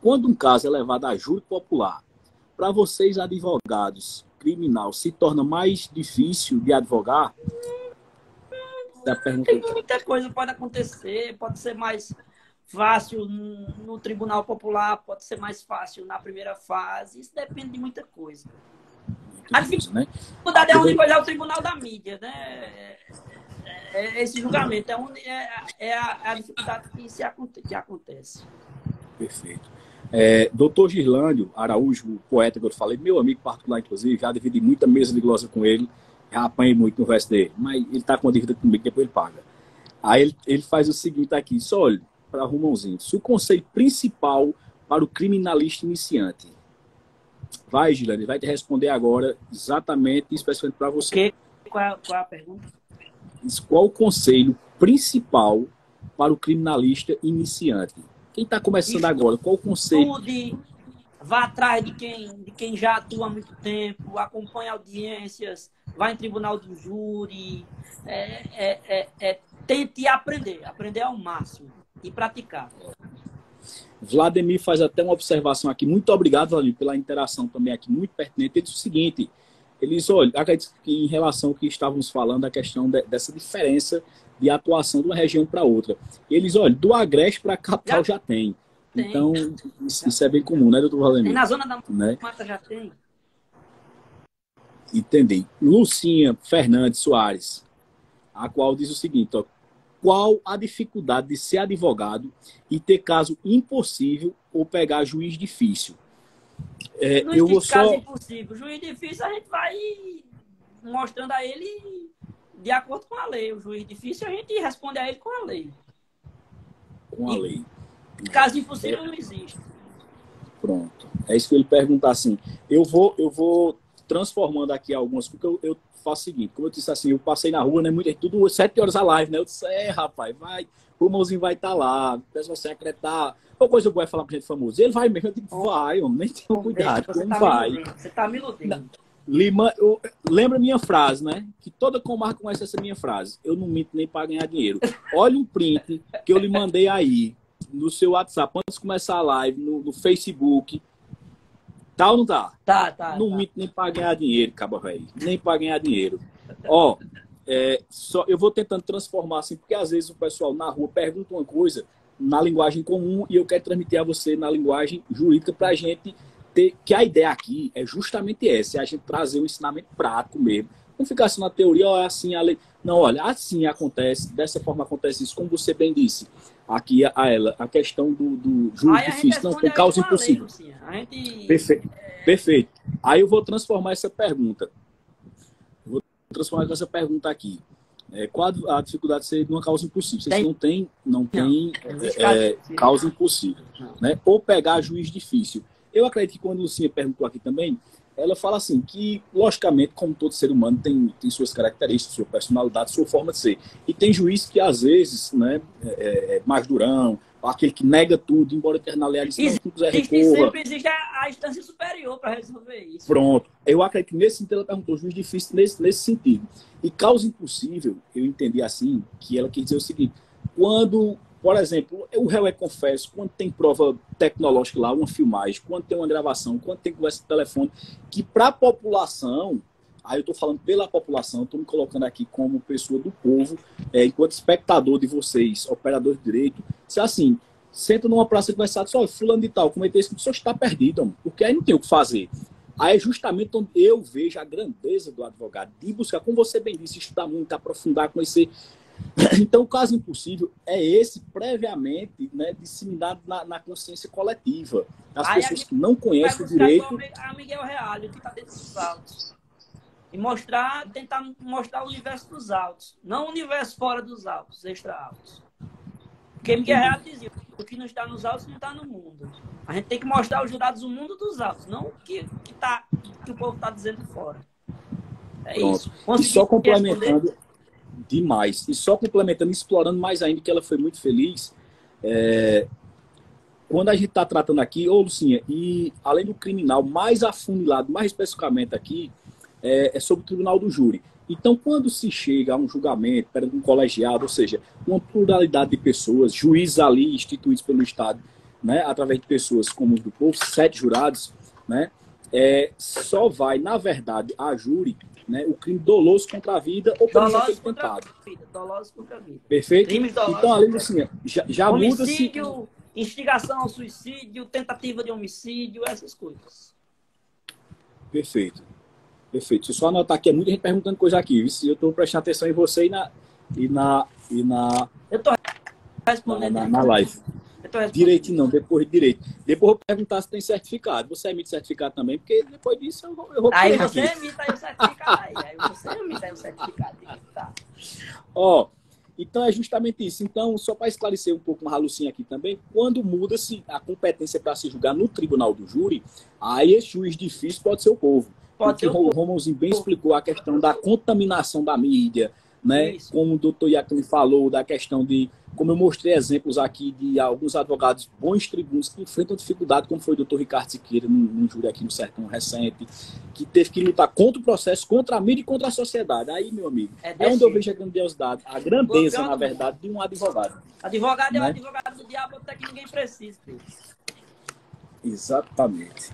Speaker 4: Quando um caso é levado a júri popular, para vocês, advogados, criminal, se torna mais difícil de advogar?
Speaker 3: Muita coisa pode acontecer, pode ser mais fácil no Tribunal Popular, pode ser mais fácil na primeira fase, isso depende de muita coisa. A dificuldade é onde é o Tribunal da Mídia, né? Esse julgamento é a dificuldade que acontece.
Speaker 4: Perfeito. Doutor Girlândio Araújo, o poeta que eu falei, meu amigo particular, inclusive, já dividi muita mesa de glosa com ele, já apanhei muito no verso dele, mas ele está com uma dívida comigo, depois ele paga. Aí ele faz o seguinte aqui, só olha, para Romãozinho, se o conselho principal para o criminalista iniciante. Vai, Girlândio, ele vai te responder agora exatamente e especificamente para você.
Speaker 3: Qual é a pergunta?
Speaker 4: Qual o conselho principal para o criminalista iniciante? Quem está começando agora, qual o conselho?
Speaker 3: Vá atrás de quem já atua há muito tempo, acompanha audiências, vá em tribunal do júri, tente aprender ao máximo e praticar.
Speaker 4: Vladimir faz até uma observação aqui. Muito obrigado, Vladimir, pela interação também aqui, muito pertinente. Ele diz o seguinte, olha, acredito que em relação ao que estávamos falando, a questão dessa diferença de atuação de uma região para outra. Eles, olha, do Agreste para a capital já tem. Então, isso é bem comum, né, doutor Vladimir?
Speaker 3: Na zona da mata já tem.
Speaker 4: Entendi. Lucinha Fernandes Soares, a qual diz o seguinte, ó, qual a dificuldade de ser advogado e ter caso impossível ou pegar juiz difícil?
Speaker 3: Eu vou caso impossível. Juiz difícil a gente vai mostrando a ele de acordo com a lei. O juiz difícil a gente responde a ele com a lei.
Speaker 4: Com a lei.
Speaker 3: Caso impossível não existe.
Speaker 4: Pronto. É isso que eu ia perguntar assim. Eu vou transformando aqui algumas, porque eu faço o seguinte, como eu disse assim, eu passei na rua, né? Tudo 7 horas a live, né? Eu disse, rapaz, vai, o Mãozinho vai estar lá, o pessoal secretar. Qual coisa eu vou falar pra gente famoso? Ele vai mesmo, eu digo, vai, homem, nem tenho cuidado,
Speaker 3: Você
Speaker 4: não
Speaker 3: tá
Speaker 4: vai.
Speaker 3: Você tá me iludendo.
Speaker 4: Lima, lembra minha frase, né? Que toda comarca conhece essa minha frase. Eu não minto nem para ganhar dinheiro. Olha um print que eu lhe mandei aí no seu WhatsApp, antes de começar a live, no Facebook. Tá ou não tá?
Speaker 3: Tá.
Speaker 4: Não minto nem para ganhar dinheiro, cabo velho. Nem para ganhar dinheiro. Ó, eu vou tentando transformar assim, porque às vezes o pessoal na rua pergunta uma coisa na linguagem comum e eu quero transmitir a você na linguagem jurídica para a gente ter, que a ideia aqui é justamente essa, é a gente trazer um ensinamento prático mesmo. Não ficar assim na teoria, ó, assim, a lei. Não, olha, assim acontece, dessa forma acontece isso, como você bem disse. Aqui a questão do juro difícil, não tem causa impossível. Perfeito. Aí eu vou transformar essa pergunta. Essa pergunta aqui. Qual a dificuldade de ser uma causa impossível? Vocês não tem causa impossível. Né? Ou pegar juiz difícil. Eu acredito que quando a Lucinha perguntou aqui também, ela fala assim, que logicamente, como todo ser humano, tem suas características, sua personalidade, sua forma de ser. E tem juiz que às vezes, né, é mais durão, aquele que nega tudo, embora tenha lei, se não quiser recorra.
Speaker 3: Sempre existe a instância superior para resolver isso.
Speaker 4: Pronto. Eu acredito que nesse sentido ela perguntou juiz difícil nesse sentido. E causa impossível, eu entendi assim, que ela quis dizer o seguinte, quando, por exemplo, o réu é confesso, quando tem prova tecnológica lá, uma filmagem, quando tem uma gravação, quando tem conversa de telefone, que para a população, aí eu estou falando pela população, estou me colocando aqui como pessoa do povo, enquanto espectador de vocês, operador de direito, se assim, senta numa praça e conversar, só fulano de tal, cometeu isso, você está perdido, mano, porque aí não tem o que fazer. Aí é justamente onde eu vejo a grandeza do advogado, de buscar, como você bem disse, estudar muito, aprofundar, conhecer. Então, o caso impossível é esse, previamente, né, disseminado na consciência coletiva. As pessoas que não conhecem o direito...
Speaker 3: A Miguel Reale, que está dentro dos autos. E tentar mostrar o universo dos autos. Não o universo fora dos autos, extra-autos. Porque Miguel Reale dizia, o que não está nos autos não está no mundo. A gente tem que mostrar aos jurados o mundo dos autos, não o que o povo está dizendo fora. É
Speaker 4: Pronto.
Speaker 3: isso.
Speaker 4: E só complementando... Demais. E só complementando, explorando mais ainda, que ela foi muito feliz, quando a gente está tratando aqui, Lucinha, e além do criminal, mais afunilado, mais especificamente aqui, é sobre o tribunal do júri. Então, quando se chega a um julgamento, perante um colegiado, ou seja, uma pluralidade de pessoas, juízes ali instituídos pelo Estado, né, através de pessoas comuns do povo, 7 jurados, né, só vai, na verdade, a júri, né, o crime doloso contra a vida ou pelo efeito tentado.
Speaker 3: Doloso contra a vida.
Speaker 4: Perfeito? Então, além disso, já muda-se...
Speaker 3: Homicídio, instigação ao suicídio, tentativa de homicídio, essas coisas.
Speaker 4: Perfeito. Deixa eu só anotar aqui, é muita gente perguntando coisa aqui. Eu estou prestando atenção em você e na
Speaker 3: eu estou respondendo
Speaker 4: na live. Direito não, depois direito. Depois eu vou perguntar se tem certificado. Você emite certificado também, porque depois disso eu vou
Speaker 3: aí você emite aí o certificado aí você emite aí o certificado. Tá.
Speaker 4: Então é justamente isso. Então, só para esclarecer um pouco uma Lucinha aqui também, quando muda-se a competência para se julgar no tribunal do júri, aí esse juiz difícil pode ser o povo. Porque o Romãozinho bem explicou a questão da contaminação da mídia, né? Isso. Como o doutor Iacane falou, da questão de, como eu mostrei exemplos aqui de alguns advogados, bons tribunos, que enfrentam dificuldade, como foi o doutor Ricardo Siqueira, num júri aqui no Sertão recente, que teve que lutar contra o processo, contra a mídia e contra a sociedade. Aí, meu amigo, é onde eu vejo a grandiosidade, a grandeza, na verdade, de um advogado.
Speaker 3: Advogado, né? É o advogado do diabo até que ninguém precisa.
Speaker 4: Exatamente.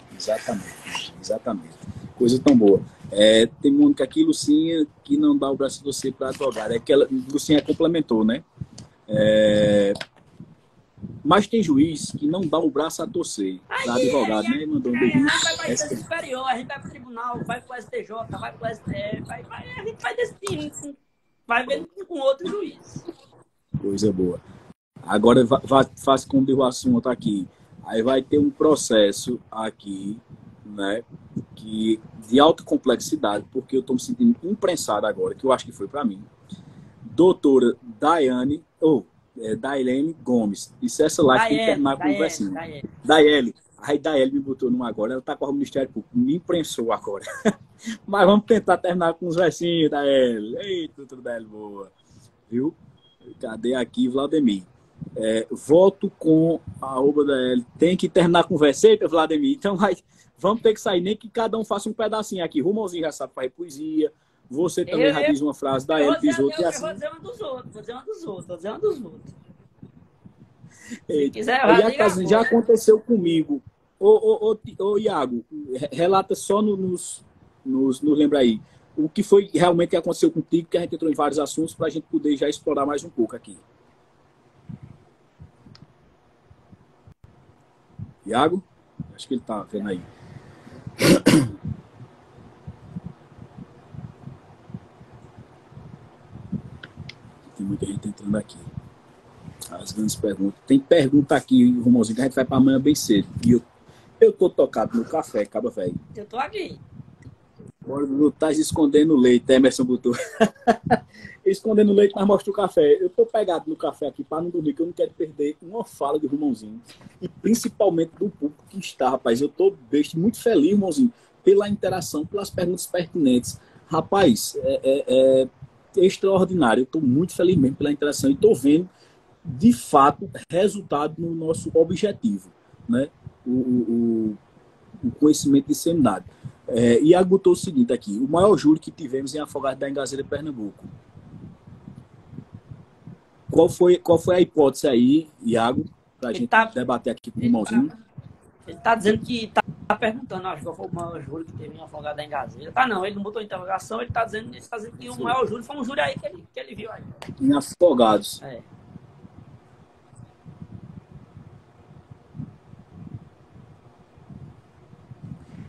Speaker 4: Coisa tão boa. Tem Mônica aqui, Lucinha, que não dá o braço de você para advogado. É que ela, Lucinha complementou, né? Mas tem juiz que não dá o braço a torcer. Da advogado, né? Mandou um beijinho.
Speaker 3: A gente vai para a instância superior, a gente vai para o tribunal, vai para o STJ, vai para o STF, a gente vai decidindo, vai vendo com outro juiz.
Speaker 4: Coisa boa. Agora faz como deu o assunto aqui. Aí vai ter um processo aqui, né, de alta complexidade, porque eu estou me sentindo imprensado agora, que eu acho que foi para mim. Doutora Dailene Gomes. Isso é essa live que terminar com o conversinho. Daiele. Aí Daeli me botou numa agora, ela tá com o Ministério Público, me imprensou agora. Mas vamos tentar terminar com os versinhos, Daeli. Eita, tudo Daeli boa. Viu? Cadê aqui, Vladimir? Volto com a obra da L. Tem que terminar com o verso, eita, Vladimir. Então, vamos ter que sair, nem que cada um faça um pedacinho aqui. Rumãozinho já sabe fazer poesia. Você também já diz uma frase da L, diz outra.
Speaker 3: Eu vou dizer uma dos outros, vou dizer uma dos outros.
Speaker 4: Se quiser, já aconteceu comigo. Ô, Iago, relata só nos lembra aí. O que foi realmente que aconteceu contigo, que a gente entrou em vários assuntos para a gente poder já explorar mais um pouco aqui. Iago? Acho que ele está vendo aí. Tem muita gente entrando aqui. As grandes perguntas. Tem pergunta aqui, Romãozinho, que a gente vai para amanhã bem cedo. E eu tô tocado no café, caba velho.
Speaker 3: Eu tô aqui.
Speaker 4: Bora, não tá escondendo leite, Emerson botou. Escondendo leite, mas mostra o café. Eu tô pegado no café aqui para não dormir, que eu não quero perder uma fala de Romãozinho. E principalmente do público que está, rapaz. Eu tô muito feliz, Romãozinho, pela interação, pelas perguntas pertinentes. Rapaz, é extraordinário. Eu tô muito feliz mesmo pela interação e tô vendo, de fato, resultado no nosso objetivo, né? O conhecimento disseminado. Iago botou o seguinte aqui: o maior júri que tivemos em Afogados da Engazeira, Pernambuco. Qual foi a hipótese aí, Iago, para a gente debater aqui com o irmãozinho?
Speaker 3: Ele está dizendo que está perguntando, acho que qual foi o maior júri que teve em Afogados da Engazeira. Não, ele não botou interrogação, ele está dizendo que o maior júri foi um júri aí que ele viu aí.
Speaker 4: Em Afogados.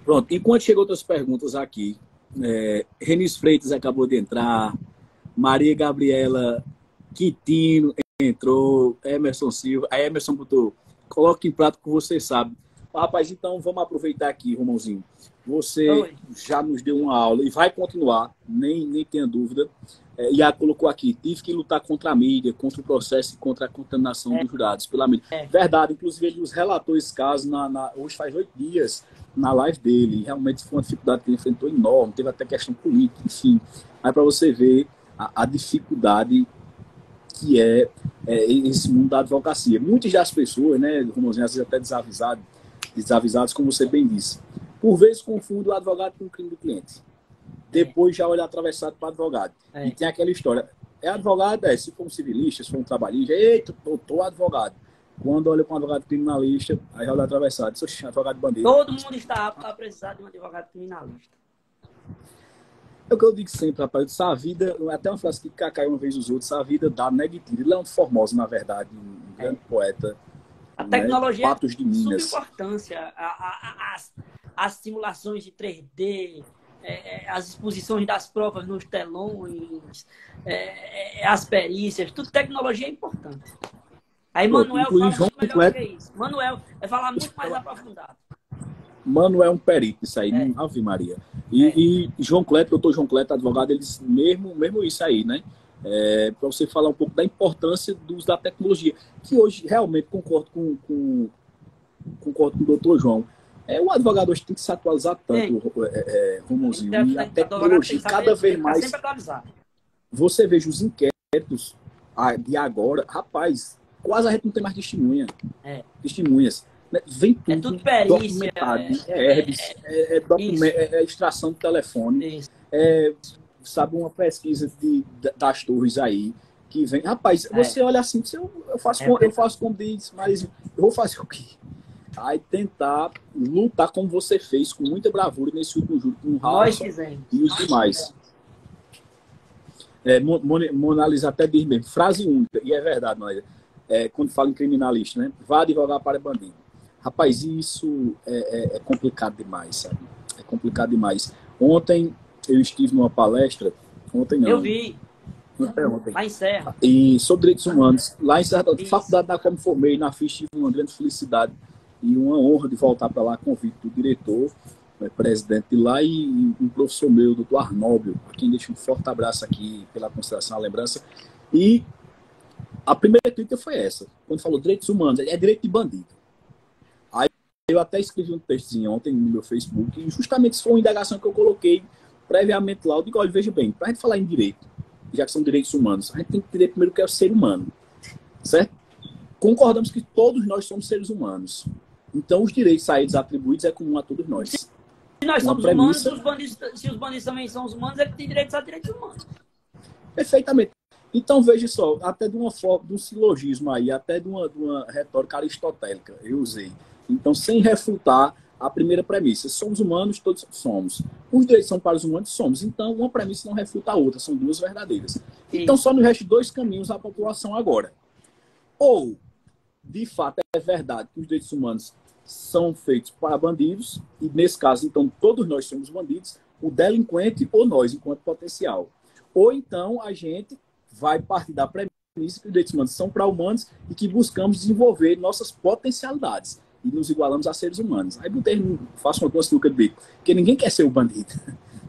Speaker 4: Pronto, enquanto chegam outras perguntas aqui, Renis Freitas acabou de entrar, Maria Gabriela Quintino entrou, Emerson Silva, a Emerson botou, coloque em prato que você sabe. Rapaz, então vamos aproveitar aqui, Romãozinho. Você já nos deu uma aula e vai continuar, nem tenha dúvida. Iago colocou aqui, tive que lutar contra a mídia, contra o processo e contra a contaminação dos jurados pela mídia. Verdade, inclusive ele nos relatou esse caso hoje faz 8 dias, na live dele. Realmente foi uma dificuldade que ele enfrentou enorme, teve até questão política, enfim. Aí para você ver a dificuldade que é esse mundo da advocacia. Muitas das pessoas, né, Romãozinho, às vezes até desavisados, como você bem disse, por vezes confundem o advogado com o crime do cliente. Depois já olha atravessado para advogado. E tem aquela história, advogado, se for um civilista, se for um trabalhista, eita, tô advogado. Quando olha para um advogado criminalista, aí olha atravessado, sou advogado bandido.
Speaker 3: Todo mundo está apto a precisar de um advogado criminalista.
Speaker 4: É o que eu digo sempre, rapaz, a vida, até uma frase que caiu uma vez os outros, a vida dá negativa. Ele é um Formosa, na verdade, um grande poeta.
Speaker 3: A tecnologia
Speaker 4: Patos de Minas.
Speaker 3: Importância, as simulações de 3D, as exposições das provas nos telões, as perícias, tudo tecnologia é importante. Aí Manuel fala muito melhor que isso. Manuel vai falar muito mais aprofundado.
Speaker 4: Manuel é um perito, isso aí, Ave Maria. E João Cleto, doutor João Cleto, advogado, ele disse mesmo isso aí, né? Para você falar um pouco da importância do uso da tecnologia, que hoje realmente concordo com o doutor João. O advogado hoje tem que se atualizar tanto, Romãozinho, e a tecnologia cada vez mais. Você veja os inquéritos de agora, rapaz, quase a gente não tem mais testemunhas. Vem tudo documentado. Extração do telefone. Sabe, uma pesquisa das torres aí, que vem. Rapaz, você olha assim, eu faço como diz, mas eu vou fazer o quê? Aí tentar lutar como você fez, com muita bravura nesse último júri, com o Rafa e os demais. Mona Lisa até diz mesmo, frase única, e é verdade, Maria, quando fala em criminalista, né? Vá advogar para bandido. Rapaz, isso é complicado demais, sabe? É complicado demais. Ontem eu estive numa palestra,
Speaker 3: eu vi.
Speaker 4: Ontem.
Speaker 3: Lá em Serra.
Speaker 4: E sobre direitos humanos. Lá em Serra, faculdade da qual me formei, na FIS, tive uma grande felicidade e uma honra de voltar para lá, convite do diretor, presidente de lá, e um professor meu, o doutor Arnóbio, a quem deixo um forte abraço aqui pela consideração, a lembrança. E a primeira crítica foi essa, quando falou direitos humanos, é direito de bandido. Aí eu até escrevi um textinho ontem no meu Facebook, e justamente isso foi uma indagação que eu coloquei previamente lá. Eu digo, olha, veja bem, para a gente falar em direito, já que são direitos humanos, a gente tem que entender primeiro o que é o ser humano, certo? Concordamos que todos nós somos seres humanos. Então, os direitos a eles atribuídos é comum a todos nós.
Speaker 3: Se nós
Speaker 4: Uma
Speaker 3: somos
Speaker 4: premissa...
Speaker 3: humanos, se os bandidos também são os humanos, eles têm direitos a direitos humanos.
Speaker 4: Perfeitamente. Então, veja só, até de uma forma, de um silogismo aí, até de uma retórica aristotélica, eu usei. Então, sem refutar a primeira premissa. Somos humanos, todos somos. Os direitos são para os humanos, somos. Então, uma premissa não refuta a outra, são duas verdadeiras. Então, só nos restam dois caminhos à população agora. Ou, de fato, é verdade que os direitos humanos são feitos para bandidos, e nesse caso, então, todos nós somos bandidos, o delinquente ou nós, enquanto potencial. Ou então, a gente vai partir da premissa que os direitos humanos são para humanos e que buscamos desenvolver nossas potencialidades e nos igualamos a seres humanos. Aí faço uma consulta de bico, porque ninguém quer ser o bandido.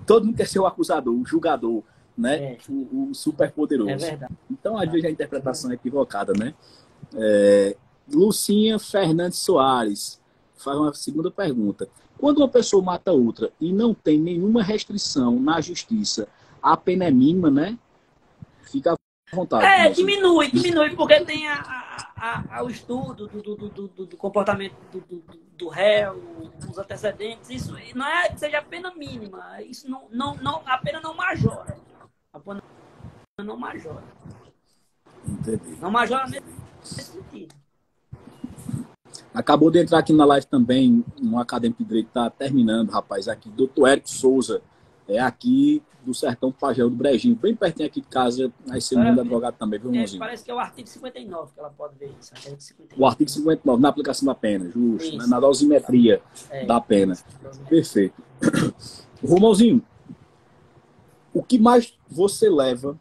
Speaker 4: Todo mundo quer ser o acusador, o julgador, né? O super poderoso. É verdade. Então, às vezes, a interpretação é equivocada, né? Lucinha Fernandes Soares faz uma segunda pergunta. Quando uma pessoa mata outra e não tem nenhuma restrição na justiça, a pena é mínima, né? Fica à vontade.
Speaker 3: Diminui, porque tem o estudo do comportamento do réu, os antecedentes. Isso não é que seja a pena mínima. Isso a pena não majora. A pena não majora.
Speaker 4: Entendi.
Speaker 3: Não majora nesse sentido.
Speaker 4: Acabou de entrar aqui na live também um acadêmico de direito, está terminando, rapaz, aqui, Dr. Érico Souza, aqui do Sertão Pajéu do Brejinho, bem pertinho aqui de casa, aí ser um advogado também, viu, irmãozinho?
Speaker 3: Parece que é o artigo 59 que ela pode ver isso.
Speaker 4: O artigo 59, na aplicação da pena, justo, né, na dosimetria da pena. Perfeito. Romãozinho, o que mais você leva,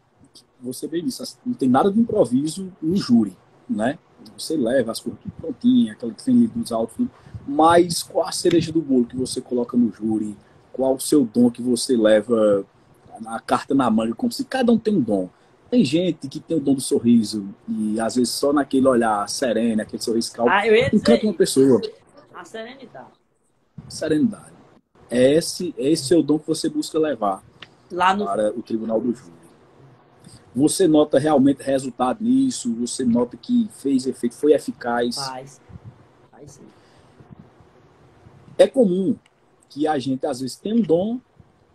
Speaker 4: você bem disse, não tem nada de improviso no júri, né? Você leva as coisas tudo prontinhas, aquela que tem lido dos autos, mas qual a cereja do bolo que você coloca no júri? Qual o seu dom que você leva a carta na manga, como se cada um tem um dom? Tem gente que tem o dom do sorriso e às vezes só naquele olhar sereno, aquele sorriso calmo, encanta uma pessoa.
Speaker 3: A serenidade.
Speaker 4: Serenidade. Esse é o dom que você busca levar para o tribunal do júri. Você nota realmente resultado nisso? Você nota que fez efeito, foi eficaz?
Speaker 3: Faz sim.
Speaker 4: É comum que a gente, às vezes, tem um dom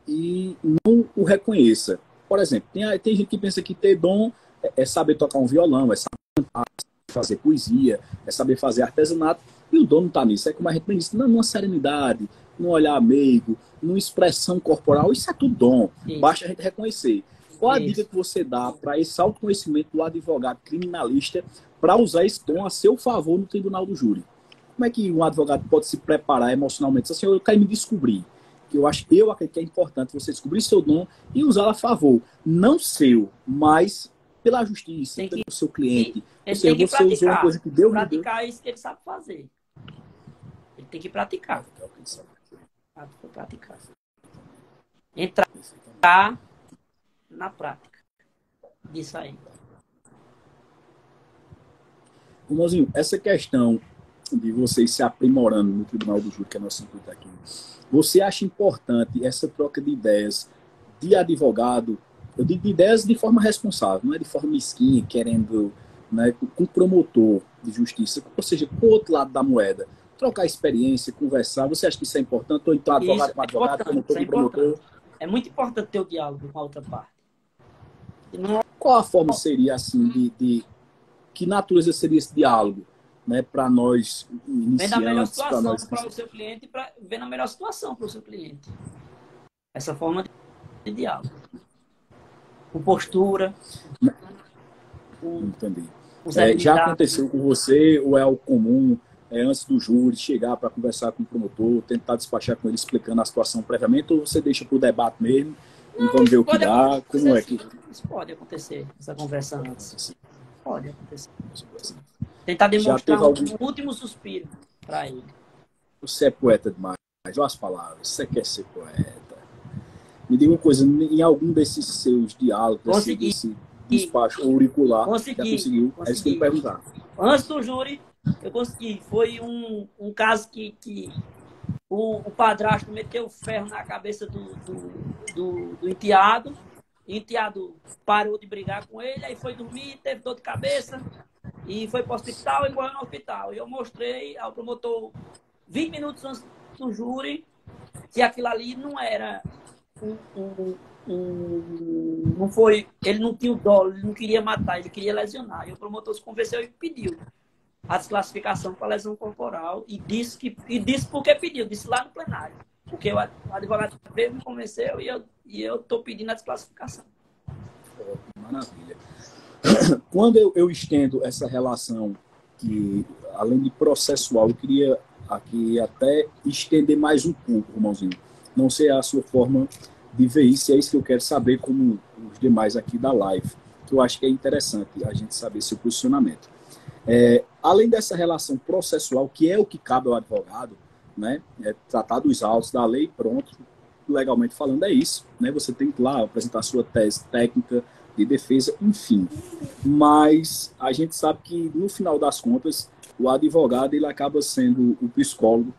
Speaker 4: e não o reconheça. Por exemplo, tem gente que pensa que ter dom é saber tocar um violão, é saber cantar, fazer poesia, é saber fazer artesanato, e o dom não está nisso. É como a gente disse, numa serenidade, num olhar meigo, numa expressão corporal, isso é tudo dom. Isso. Basta a gente reconhecer. Qual a dica que você dá para esse autoconhecimento do advogado criminalista para usar esse dom a seu favor no tribunal do júri? Como é que um advogado pode se preparar emocionalmente? Assim, eu quero me descobrir. Eu acredito que é importante você descobrir seu dom e usá-lo a favor. Não seu, mas pela justiça, pelo seu cliente.
Speaker 3: Ele tem que praticar.
Speaker 4: Usou uma coisa que Deus
Speaker 3: praticar isso que ele sabe fazer. Ele tem que praticar. Praticar. Entrar na prática disso aí.
Speaker 4: Irmãozinho, essa questão de vocês se aprimorando no tribunal do júri, que é nosso intuito aqui, você acha importante essa troca de ideias de advogado? Eu digo de ideias de forma responsável, não é de forma mesquinha, querendo, né, com o promotor de justiça, ou seja, com o outro lado da moeda, trocar experiência, conversar. Você acha que isso é importante? Ou então advogado com advogado, promotor com promotor?
Speaker 3: É muito importante ter o diálogo com a outra parte.
Speaker 4: Qual a forma seria, assim, de que natureza seria esse diálogo, né, para nós iniciantes?
Speaker 3: Ver na melhor situação para o seu cliente, para ver na melhor situação para o seu cliente. Essa forma de diálogo. Com postura.
Speaker 4: Entendi. Já aconteceu com você, ou é algo comum, antes do júri, chegar para conversar com o promotor, tentar despachar com ele explicando a situação previamente, ou você deixa para o debate mesmo? Não, vamos ver o que dá, como é que...
Speaker 3: Isso pode acontecer, essa conversa antes. Pode acontecer. Tentar demonstrar um último suspiro para ele.
Speaker 4: Você é poeta demais. Olha as palavras. Você quer ser poeta. Me diga uma coisa, em algum desses seus diálogos, desse despacho auricular, já conseguiu? É isso que eu ia perguntar.
Speaker 3: Antes do júri, eu consegui. Foi um caso que o padrasto meteu o ferro na cabeça do enteado. O enteado parou de brigar com ele, aí foi dormir, teve dor de cabeça, e foi para o hospital e morreu no hospital. E eu mostrei ao promotor 20 minutos antes do júri que aquilo ali não era não foi, ele não tinha o dolo, ele não queria matar, ele queria lesionar. E o promotor se convenceu e pediu a desclassificação para lesão corporal e disse porque pediu, disse lá no plenário. Porque o advogado veio, me convenceu e eu estou pedindo a desclassificação.
Speaker 4: Maravilha. Quando eu estendo essa relação, que além de processual, eu queria aqui até estender mais um pouco, irmãozinho. Não sei a sua forma de ver isso, é isso que eu quero saber, como os demais aqui da live, que eu acho que é interessante a gente saber seu posicionamento. Além dessa relação processual, que é o que cabe ao advogado, né, tratar dos autos da lei, pronto, legalmente falando é isso, né, você tem que lá apresentar sua tese técnica de defesa, enfim. Mas a gente sabe que, no final das contas, o advogado ele acaba sendo o psicólogo,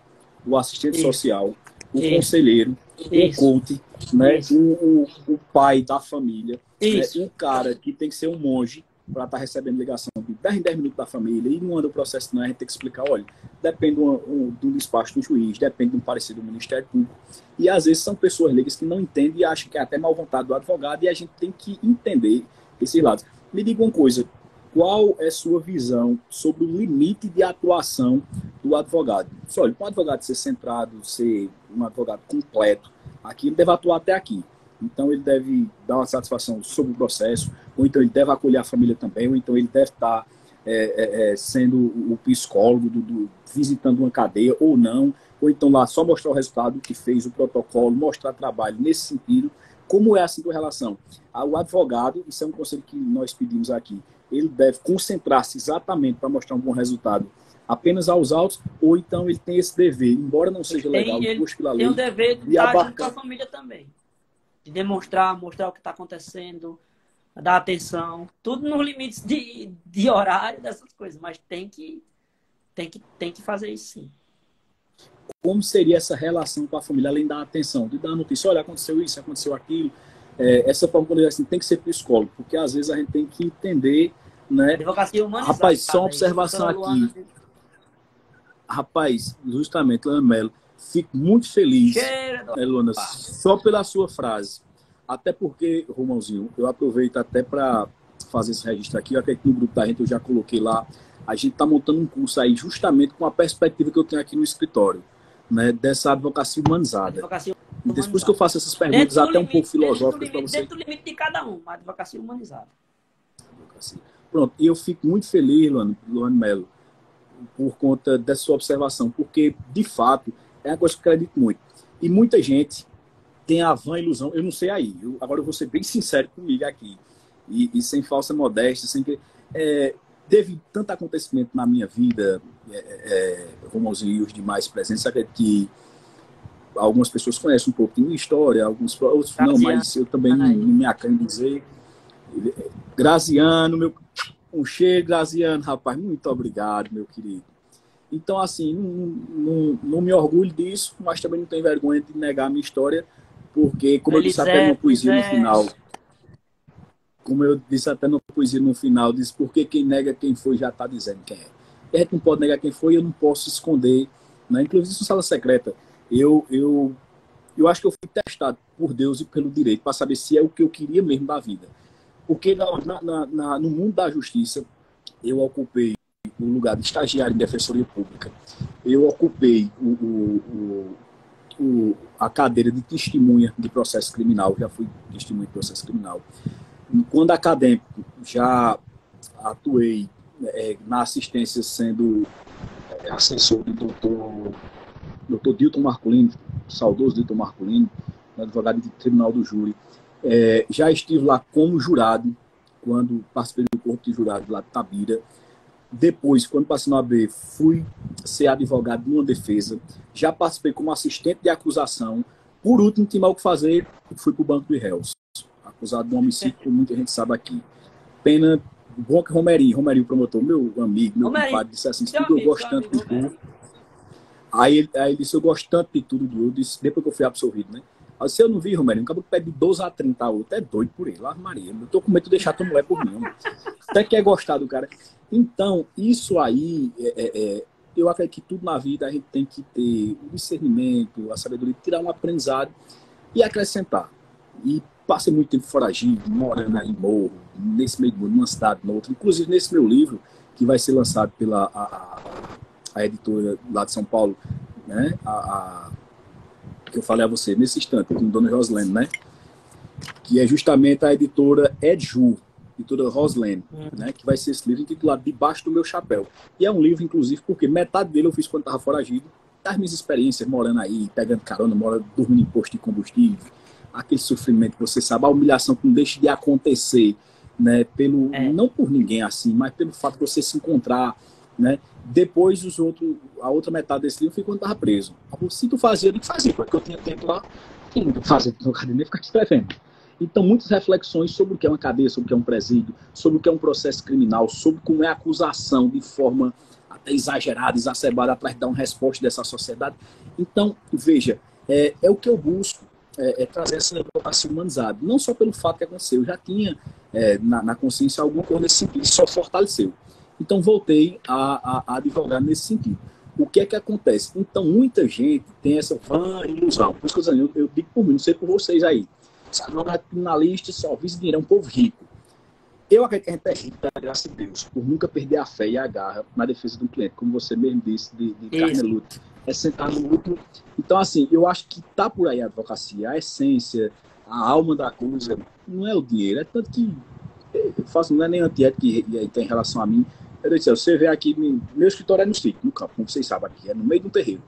Speaker 4: o assistente social, o conselheiro, o coach, né, o pai da família, né, o cara que tem que ser um monge para estar recebendo ligação de 10 em 10 minutos da família, e não anda o processo, não, a gente tem que explicar, olha, depende do despacho do juiz, depende do parecer do Ministério Público, e às vezes são pessoas leigas que não entendem e acham que é até mal vontade do advogado, e a gente tem que entender esses lados. Me diga uma coisa, qual é a sua visão sobre o limite de atuação do advogado? Olha, para um advogado ser centrado, ser um advogado completo, aqui ele deve atuar até aqui. Então ele deve dar uma satisfação sobre o processo, ou então ele deve acolher a família também, ou então ele deve estar sendo o psicólogo, visitando uma cadeia ou não, ou então lá só mostrar o resultado que fez, o protocolo, mostrar trabalho nesse sentido. Como é assim com relação ao advogado? Isso é um conselho que nós pedimos aqui. Ele deve concentrar-se exatamente para mostrar um bom resultado apenas aos autos, ou então ele tem esse dever, embora não seja legal, imposto pela lei,
Speaker 3: tem o dever de estar junto com a família também. De mostrar o que está acontecendo, dar atenção, tudo nos limites de horário, dessas coisas, mas tem que fazer isso sim.
Speaker 4: Como seria essa relação com a família, além da atenção, de dar notícia, olha, aconteceu isso, aconteceu aquilo, essa forma, quando assim, tem que ser psicólogo, porque às vezes a gente tem que entender, né?
Speaker 3: Advocacia humanizada.
Speaker 4: Rapaz, só uma observação aqui. Rapaz, justamente, Luana Melo, fico muito feliz, Luana, só pela sua frase. Até porque, Romãozinho, eu aproveito até para fazer esse registro aqui, até que no grupo da gente eu já coloquei lá, a gente está montando um curso aí justamente com a perspectiva que eu tenho aqui no escritório, né, dessa advocacia humanizada. E depois que eu faço essas perguntas até um pouco filosóficas para você.
Speaker 3: Dentro do limite de cada um, a advocacia humanizada.
Speaker 4: Pronto, e eu fico muito feliz, Luana Melo, por conta dessa sua observação, porque, de fato, é uma coisa que eu acredito muito. E muita gente tem a vã ilusão, eu não sei aí, agora eu vou ser bem sincero comigo aqui, e sem falsa modéstia, sem que... teve tanto acontecimento na minha vida, Romãozinho e os demais presentes, acredito que algumas pessoas conhecem um pouco de minha história, outros não, mas eu também não me acanho de dizer. Graziano, um cheiro, Graziano, rapaz, muito obrigado, meu querido. Então, assim, não me orgulho disso, mas também não tenho vergonha de negar a minha história, porque, como eu disse até numa poesia no final, diz, porque quem nega quem foi já está dizendo quem é. E a gente não pode negar quem foi, eu não posso esconder, né? Inclusive, isso é sala secreta. Eu acho que eu fui testado por Deus e pelo direito para saber se é o que eu queria mesmo da vida. Porque no mundo da justiça, eu ocupei o lugar de estagiário em defensoria pública. Eu ocupei a cadeira de testemunha de processo criminal, já fui testemunha de processo criminal. Quando acadêmico, já atuei na assistência sendo assessor do doutor Dilton Marculino, saudoso Dilton Marculino, advogado de Tribunal do Júri. Já estive lá como jurado, quando participei do corpo de jurado lá de Tabira. Depois, quando passei no AB, fui ser advogado de uma defesa. Já participei como assistente de acusação. Por último, tinha mal o que fazer, fui para o banco de réus. Acusado de um homicídio, como muita gente sabe aqui. Pena bom que Romerinho, promotor, meu amigo, meu
Speaker 3: Romerinho,
Speaker 4: compadre, disse assim,
Speaker 3: seu
Speaker 4: tudo eu
Speaker 3: amigo,
Speaker 4: gosto
Speaker 3: seu
Speaker 4: tanto
Speaker 3: amigo
Speaker 4: de tu.
Speaker 3: Romerinho.
Speaker 4: Aí ele disse, eu gosto tanto de tudo do eu disse, depois que eu fui absolvido, né? Aí, se eu não vi, Romerinho, acabou que pede 12 a 30 a outro, é doido por ele, lá, Maria, eu tô com medo de deixar tua mulher por mim, até que é gostar do cara. Então, isso aí, eu acredito que tudo na vida a gente tem que ter o discernimento, a sabedoria, tirar um aprendizado e acrescentar. E passei muito tempo foragido, morando aí em morro, nesse meio do mundo, numa cidade, noutra. Inclusive, nesse meu livro, que vai ser lançado pela a editora lá de São Paulo, né? Que eu falei a você, nesse instante, com Dona Roslene, né? Que é justamente a editora Edju, editora Roslene, né? Que vai ser esse livro intitulado Debaixo do Meu Chapéu. E é um livro, inclusive, porque metade dele eu fiz quando estava foragido, das minhas experiências, morando aí, pegando carona, dormindo em posto de combustível, aquele sofrimento que você sabe, a humilhação que não deixa de acontecer, né? Não por ninguém assim, mas pelo fato de você se encontrar, né? Depois a outra metade desse livro foi quando estava preso. Se tu fazia, eu digo que fazia, porque eu tinha tempo lá, tinha que fazer no academia, ficar escrevendo. Então, muitas reflexões sobre o que é uma cadeia, sobre o que é um presídio, sobre o que é um processo criminal, sobre como é a acusação de forma até exagerada, exacerbada, para dar uma resposta dessa sociedade. Então, veja, é o que eu busco, trazer essa advocacia humanizada. Não só pelo fato que aconteceu, eu já tinha na consciência alguma coisa nesse sentido, só fortaleceu. Então, voltei a advogar nesse sentido. O que é que acontece? Então, muita gente tem essa ilusão. Por isso que eu digo por mim, não sei por vocês aí. Esse advogado criminalista só visa dinheiro, é um povo rico. Eu acredito que a gente é rico, da graça de Deus, por nunca perder a fé e a garra na defesa do cliente, como você mesmo disse, de carne luta. É sentar no último. Então, assim, eu acho que tá por aí a advocacia, a essência, a alma da coisa, não é o dinheiro, é tanto que eu faço, não é nem antiético que tem em relação a mim. Eu disse, você vê aqui, meu escritório é no sítio, no campo, como vocês sabem aqui, é no meio de um terreiro.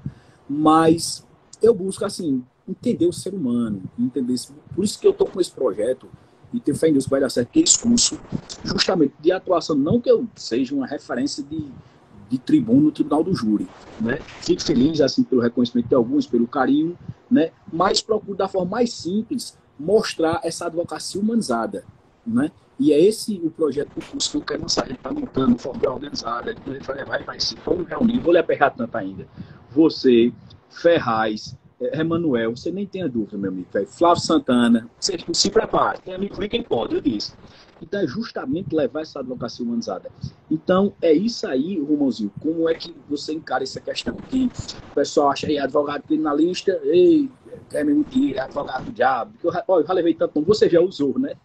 Speaker 4: Mas eu busco, assim, entender o ser humano, entender isso. Por isso que eu estou com esse projeto, e tenho fé em Deus que vai dar certo, que é esse curso, justamente de atuação, não que eu seja uma referência de tribuno no tribunal do júri, né? Fico feliz, assim, pelo reconhecimento de alguns, pelo carinho, né? Mas procuro, da forma mais simples, mostrar essa advocacia humanizada, né? E é esse o projeto do curso que eu quero lançar. Ele está montando de forma organizada. Ele vai levar para esse fórum reunir. Vou lhe apertar tanto ainda. Você, Ferraz, Emanuel, você nem tenha dúvida, meu amigo. Flávio Santana, você se prepare. Tem amigo quem pode, eu disse. Então é justamente levar essa advocacia humanizada. Então é isso aí, Romãozinho. Como é que você encara essa questão? Que o pessoal acha aí, advogado criminalista, ei, quer me mentir, é advogado do diabo. Eu já levei tanto nome, você já usou, né?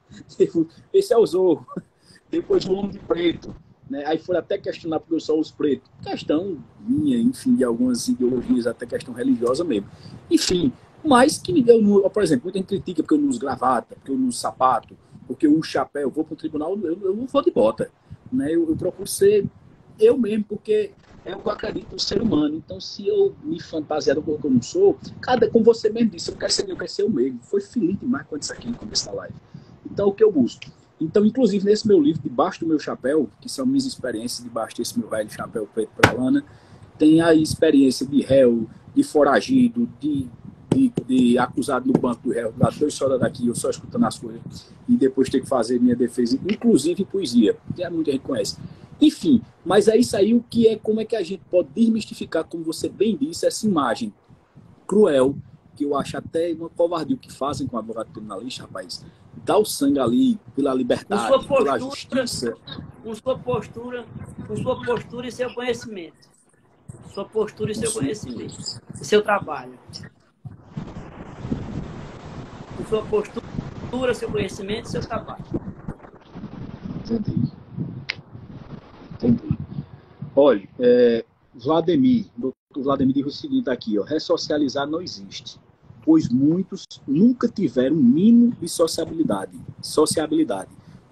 Speaker 4: Esse é o Zorro. Depois o Homem de Preto. Né? Aí foi até questionar porque eu só uso preto. Questão minha, enfim, de algumas ideologias, até questão religiosa mesmo. Enfim, mas que me deu, por exemplo, muita gente critica porque eu não uso gravata, porque eu não uso sapato, porque eu uso chapéu, eu vou para o tribunal, eu não vou de bota. Né? Eu procuro ser eu mesmo, porque eu acredito no ser humano. Então, se eu me fantasiar do que eu não sou, como você mesmo disse, eu quero ser eu mesmo. Foi feliz demais quando isso aqui no começo da live. Então, o que eu busco? Então, inclusive, nesse meu livro, Debaixo do Meu Chapéu, que são minhas experiências debaixo desse meu velho chapéu preto para lana, tem a experiência de réu, de foragido, de acusado no banco do réu, da dois horas daqui, eu só escutando as coisas, e depois ter que fazer minha defesa, inclusive em poesia, que muita gente conhece. Enfim, mas é isso aí, como é que a gente pode desmistificar, como você bem disse, essa imagem cruel, que eu acho até uma covardia o que fazem com o advogado criminalista, rapaz. Dá o sangue ali pela liberdade, pela justiça.
Speaker 3: Com sua postura e seu conhecimento. Sua postura e seu conhecimento. E seu trabalho. Com sua postura, seu conhecimento e seu trabalho.
Speaker 4: Entendi. Olha, Vladimir, doutor Vladimir diz o seguinte aqui, ó, ressocializar não existe, pois muitos nunca tiveram um mínimo de sociabilidade.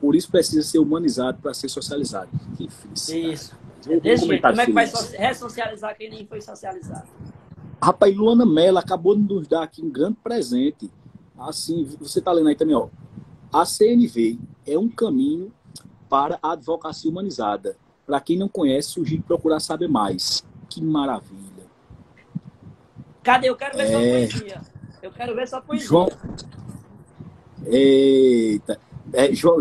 Speaker 4: Por isso precisa ser humanizado para ser socializado. Que felicidade.
Speaker 3: Isso. Desse jeito, como é que vai ressocializar quem nem foi socializado?
Speaker 4: Rapaz, Luana Mello acabou de nos dar aqui um grande presente. Assim, você está lendo aí também, ó. A CNV é um caminho para a advocacia humanizada. Para quem não conhece, sugiro procurar saber mais. Que maravilha.
Speaker 3: Cadê? Eu quero ver sua poesia. Eu quero ver sua poesia.
Speaker 4: João... Eita.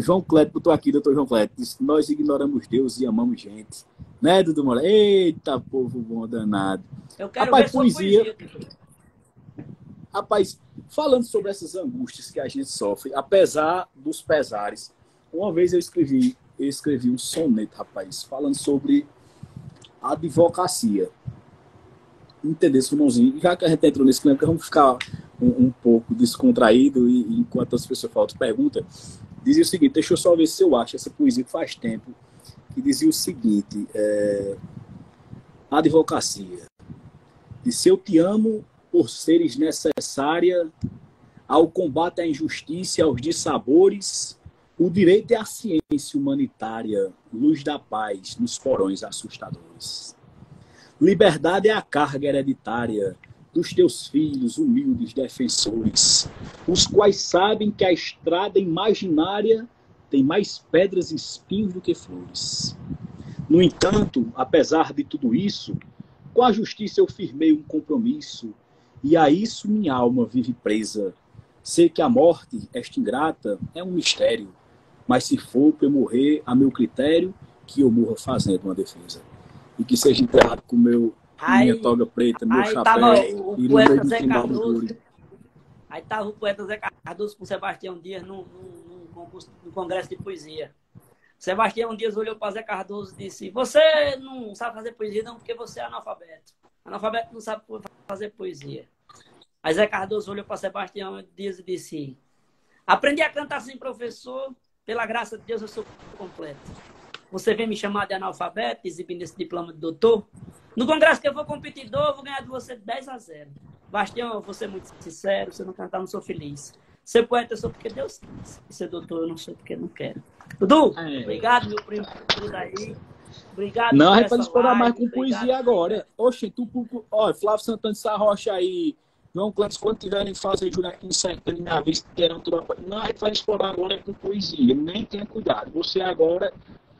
Speaker 4: João Cleto botou aqui, doutor João Cleto, disse: nós ignoramos Deus e amamos gente. Né, Dudu Moura? Eita, povo bom danado.
Speaker 3: Eu quero
Speaker 4: Rapaz,
Speaker 3: ver sua poesia.
Speaker 4: Rapaz, falando sobre essas angústias que a gente sofre, apesar dos pesares, uma vez eu escrevi um soneto, rapaz, falando sobre a advocacia. Entendeu, irmãozinho? Já que a gente entrou nesse clima, vamos ficar um pouco descontraído e enquanto as pessoas falam, pergunta, dizia o seguinte, deixa eu só ver se eu acho essa poesia que faz tempo, que dizia o seguinte, a advocacia. Disse: eu te amo por seres necessária ao combate à injustiça e aos dissabores, o direito é a ciência humanitária, luz da paz nos porões assustadores. Liberdade é a carga hereditária dos teus filhos, humildes defensores, os quais sabem que a estrada imaginária tem mais pedras e espinhos do que flores. No entanto, apesar de tudo isso, com a justiça eu firmei um compromisso, e a isso minha alma vive presa. Sei que a morte, esta ingrata, é um mistério, mas se for para eu morrer a meu critério, que eu morra fazendo uma defesa. E que seja enterrado com minha toga preta, meu chapéu,
Speaker 3: e no meio do final do duro. Aí estava o poeta Zé Cardoso com Sebastião Dias num congresso de poesia. Sebastião Dias olhou para Zé Cardoso e disse: você não sabe fazer poesia não, porque você é analfabeto. Analfabeto não sabe fazer poesia. Aí Zé Cardoso olhou para Sebastião Dias e disse: aprendi a cantar sem professor, pela graça de Deus eu sou completo. Você vem me chamar de analfabeto, exibindo esse diploma de doutor? No congresso que eu for competidor, eu vou ganhar de você 10-0. Bastião, eu vou ser muito sincero, se eu não cantar, eu não sou feliz. Ser poeta eu sou porque Deus quis. E ser doutor eu não sou porque não quero. Dudu, obrigado, meu primo, por tudo aí. Obrigado.
Speaker 4: Não, a gente pode explorar mais com poesia agora. Oxe, olha, Flávio Santana de Sarrocha aí, João Cleto, quando tiverem fazer jurar aqui em Sertânia, minha vez, terão tudo. Não, a gente vai explorar agora com poesia. Nem tenha cuidado. Você agora.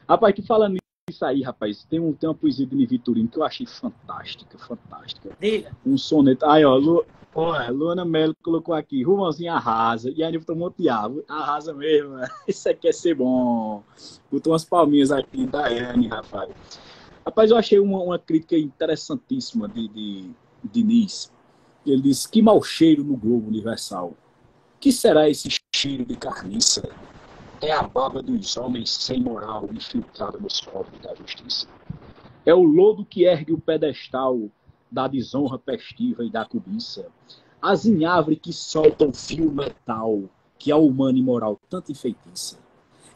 Speaker 4: Rapaz, tu falando isso aí, rapaz, tem uma poesia de Vitorino que eu achei fantástica.
Speaker 3: Diga.
Speaker 4: Um soneto. Aí, ó, Luana Melo colocou aqui, Rumãozinho arrasa. E aí, botou um monte de árvore. Arrasa mesmo, né? Isso aqui é ser bom. Botou umas palminhas aqui, Daiane, rapaz. Rapaz, eu achei uma crítica interessantíssima de Diniz. Ele disse: que mau cheiro no globo universal. Que será esse cheiro de carniça? É a baba dos homens sem moral infiltrada nos cofres da justiça. É o lodo que ergue o pedestal da desonra pestiva e da cobiça. As inhavres que soltam fio metal que a humana e moral tanto enfeitiça.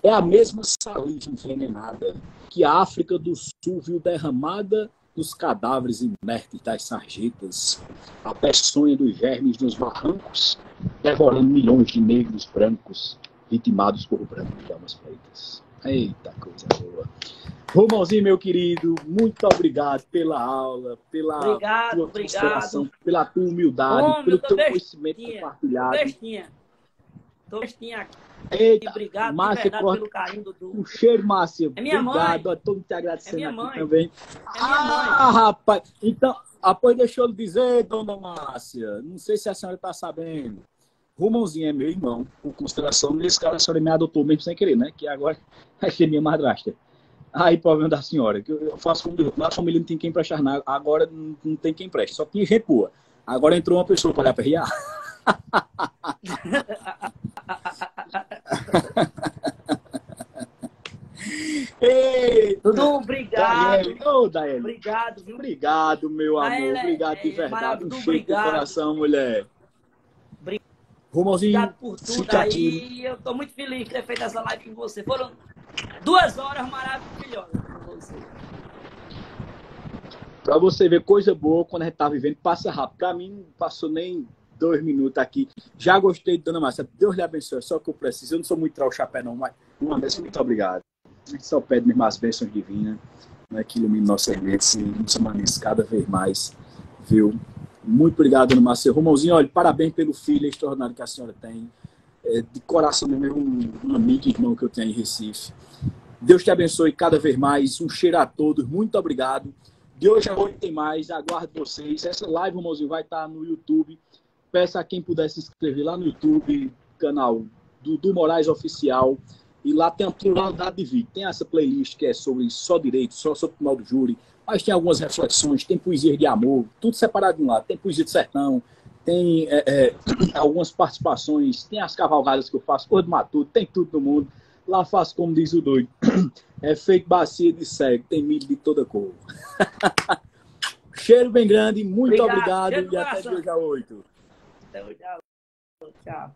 Speaker 4: É a mesma saliva envenenada que a África do Sul viu derramada nos cadáveres inertes das sarjetas, a peçonha dos germes nos barrancos, devorando milhões de negros brancos, vitimados por branco de damas pretas. Eita, coisa boa. Romãozinho, meu querido, muito obrigado pela aula, pela tua consideração, pela tua humildade, pelo teu conhecimento compartilhado.
Speaker 3: Tô bestinha aqui.
Speaker 4: Eita,
Speaker 3: obrigado,
Speaker 4: Márcia,
Speaker 3: pelo carinho do Du.
Speaker 4: Um cheiro, Márcia.
Speaker 3: É minha
Speaker 4: obrigado,
Speaker 3: mãe.
Speaker 4: Estou te agradecendo
Speaker 3: É
Speaker 4: aqui
Speaker 3: minha mãe.
Speaker 4: também.
Speaker 3: É minha mãe.
Speaker 4: Rapaz, então, após deixa eu lhe dizer, dona Márcia, não sei se a senhora está sabendo, Romãozinho é meu irmão, por consideração, nesse caso a senhora me adotou mesmo sem querer, né? Que agora vai ser minha madrasta. Aí, problema da senhora, que eu faço como na família não tem quem prestar nada, agora não tem quem preste, só tinha gente boa. Agora entrou uma pessoa para olhar para riar.
Speaker 3: Dudu, obrigado.
Speaker 4: Daiane.
Speaker 3: Obrigado, viu?
Speaker 4: Obrigado, meu amor. Obrigado de verdade. Um cheiro do coração, mulher. Romãozinho,
Speaker 3: obrigado por tudo aí. Eu tô muito feliz de ter feito essa live com você. Foram 2 horas maravilhosas com você.
Speaker 4: Pra você ver coisa boa quando a gente tá vivendo, passa rápido. Pra mim, não passou nem 2 minutos aqui. Já gostei de Dona Márcia. Deus lhe abençoe. É só o que eu preciso. Eu não sou muito tirar o chapéu, não, mas uma vez, muito obrigado. A gente só pede mesmo as bênçãos divinas, né, que ilumine nossas mentes e nos humanize cada vez mais. Viu? Muito obrigado, Dona Márcia. Romãozinho, olha, parabéns pelo filho extraordinário que a senhora tem. De coração do meu amigo e irmão que eu tenho em Recife. Deus te abençoe cada vez mais. Um cheiro a todos. Muito obrigado. De hoje a hoje tem mais. Aguardo vocês. Essa live, Romãozinho, vai estar no YouTube. Peço a quem puder se inscrever lá no YouTube, canal do Moraes Oficial. E lá tem uma pluralidade de vídeo. Tem essa playlist que é sobre só direito, só sobre o Tribunal do Júri, mas tem algumas reflexões, tem poesia de amor, tudo separado de um lado. Tem poesia de sertão, tem algumas participações, tem as cavalgadas que eu faço, cor de matuto, tem tudo no mundo. Lá faço como diz o doido. É feito bacia de cego, tem milho de toda cor. Cheiro bem grande, muito obrigado e até dia 8.
Speaker 3: Tchau.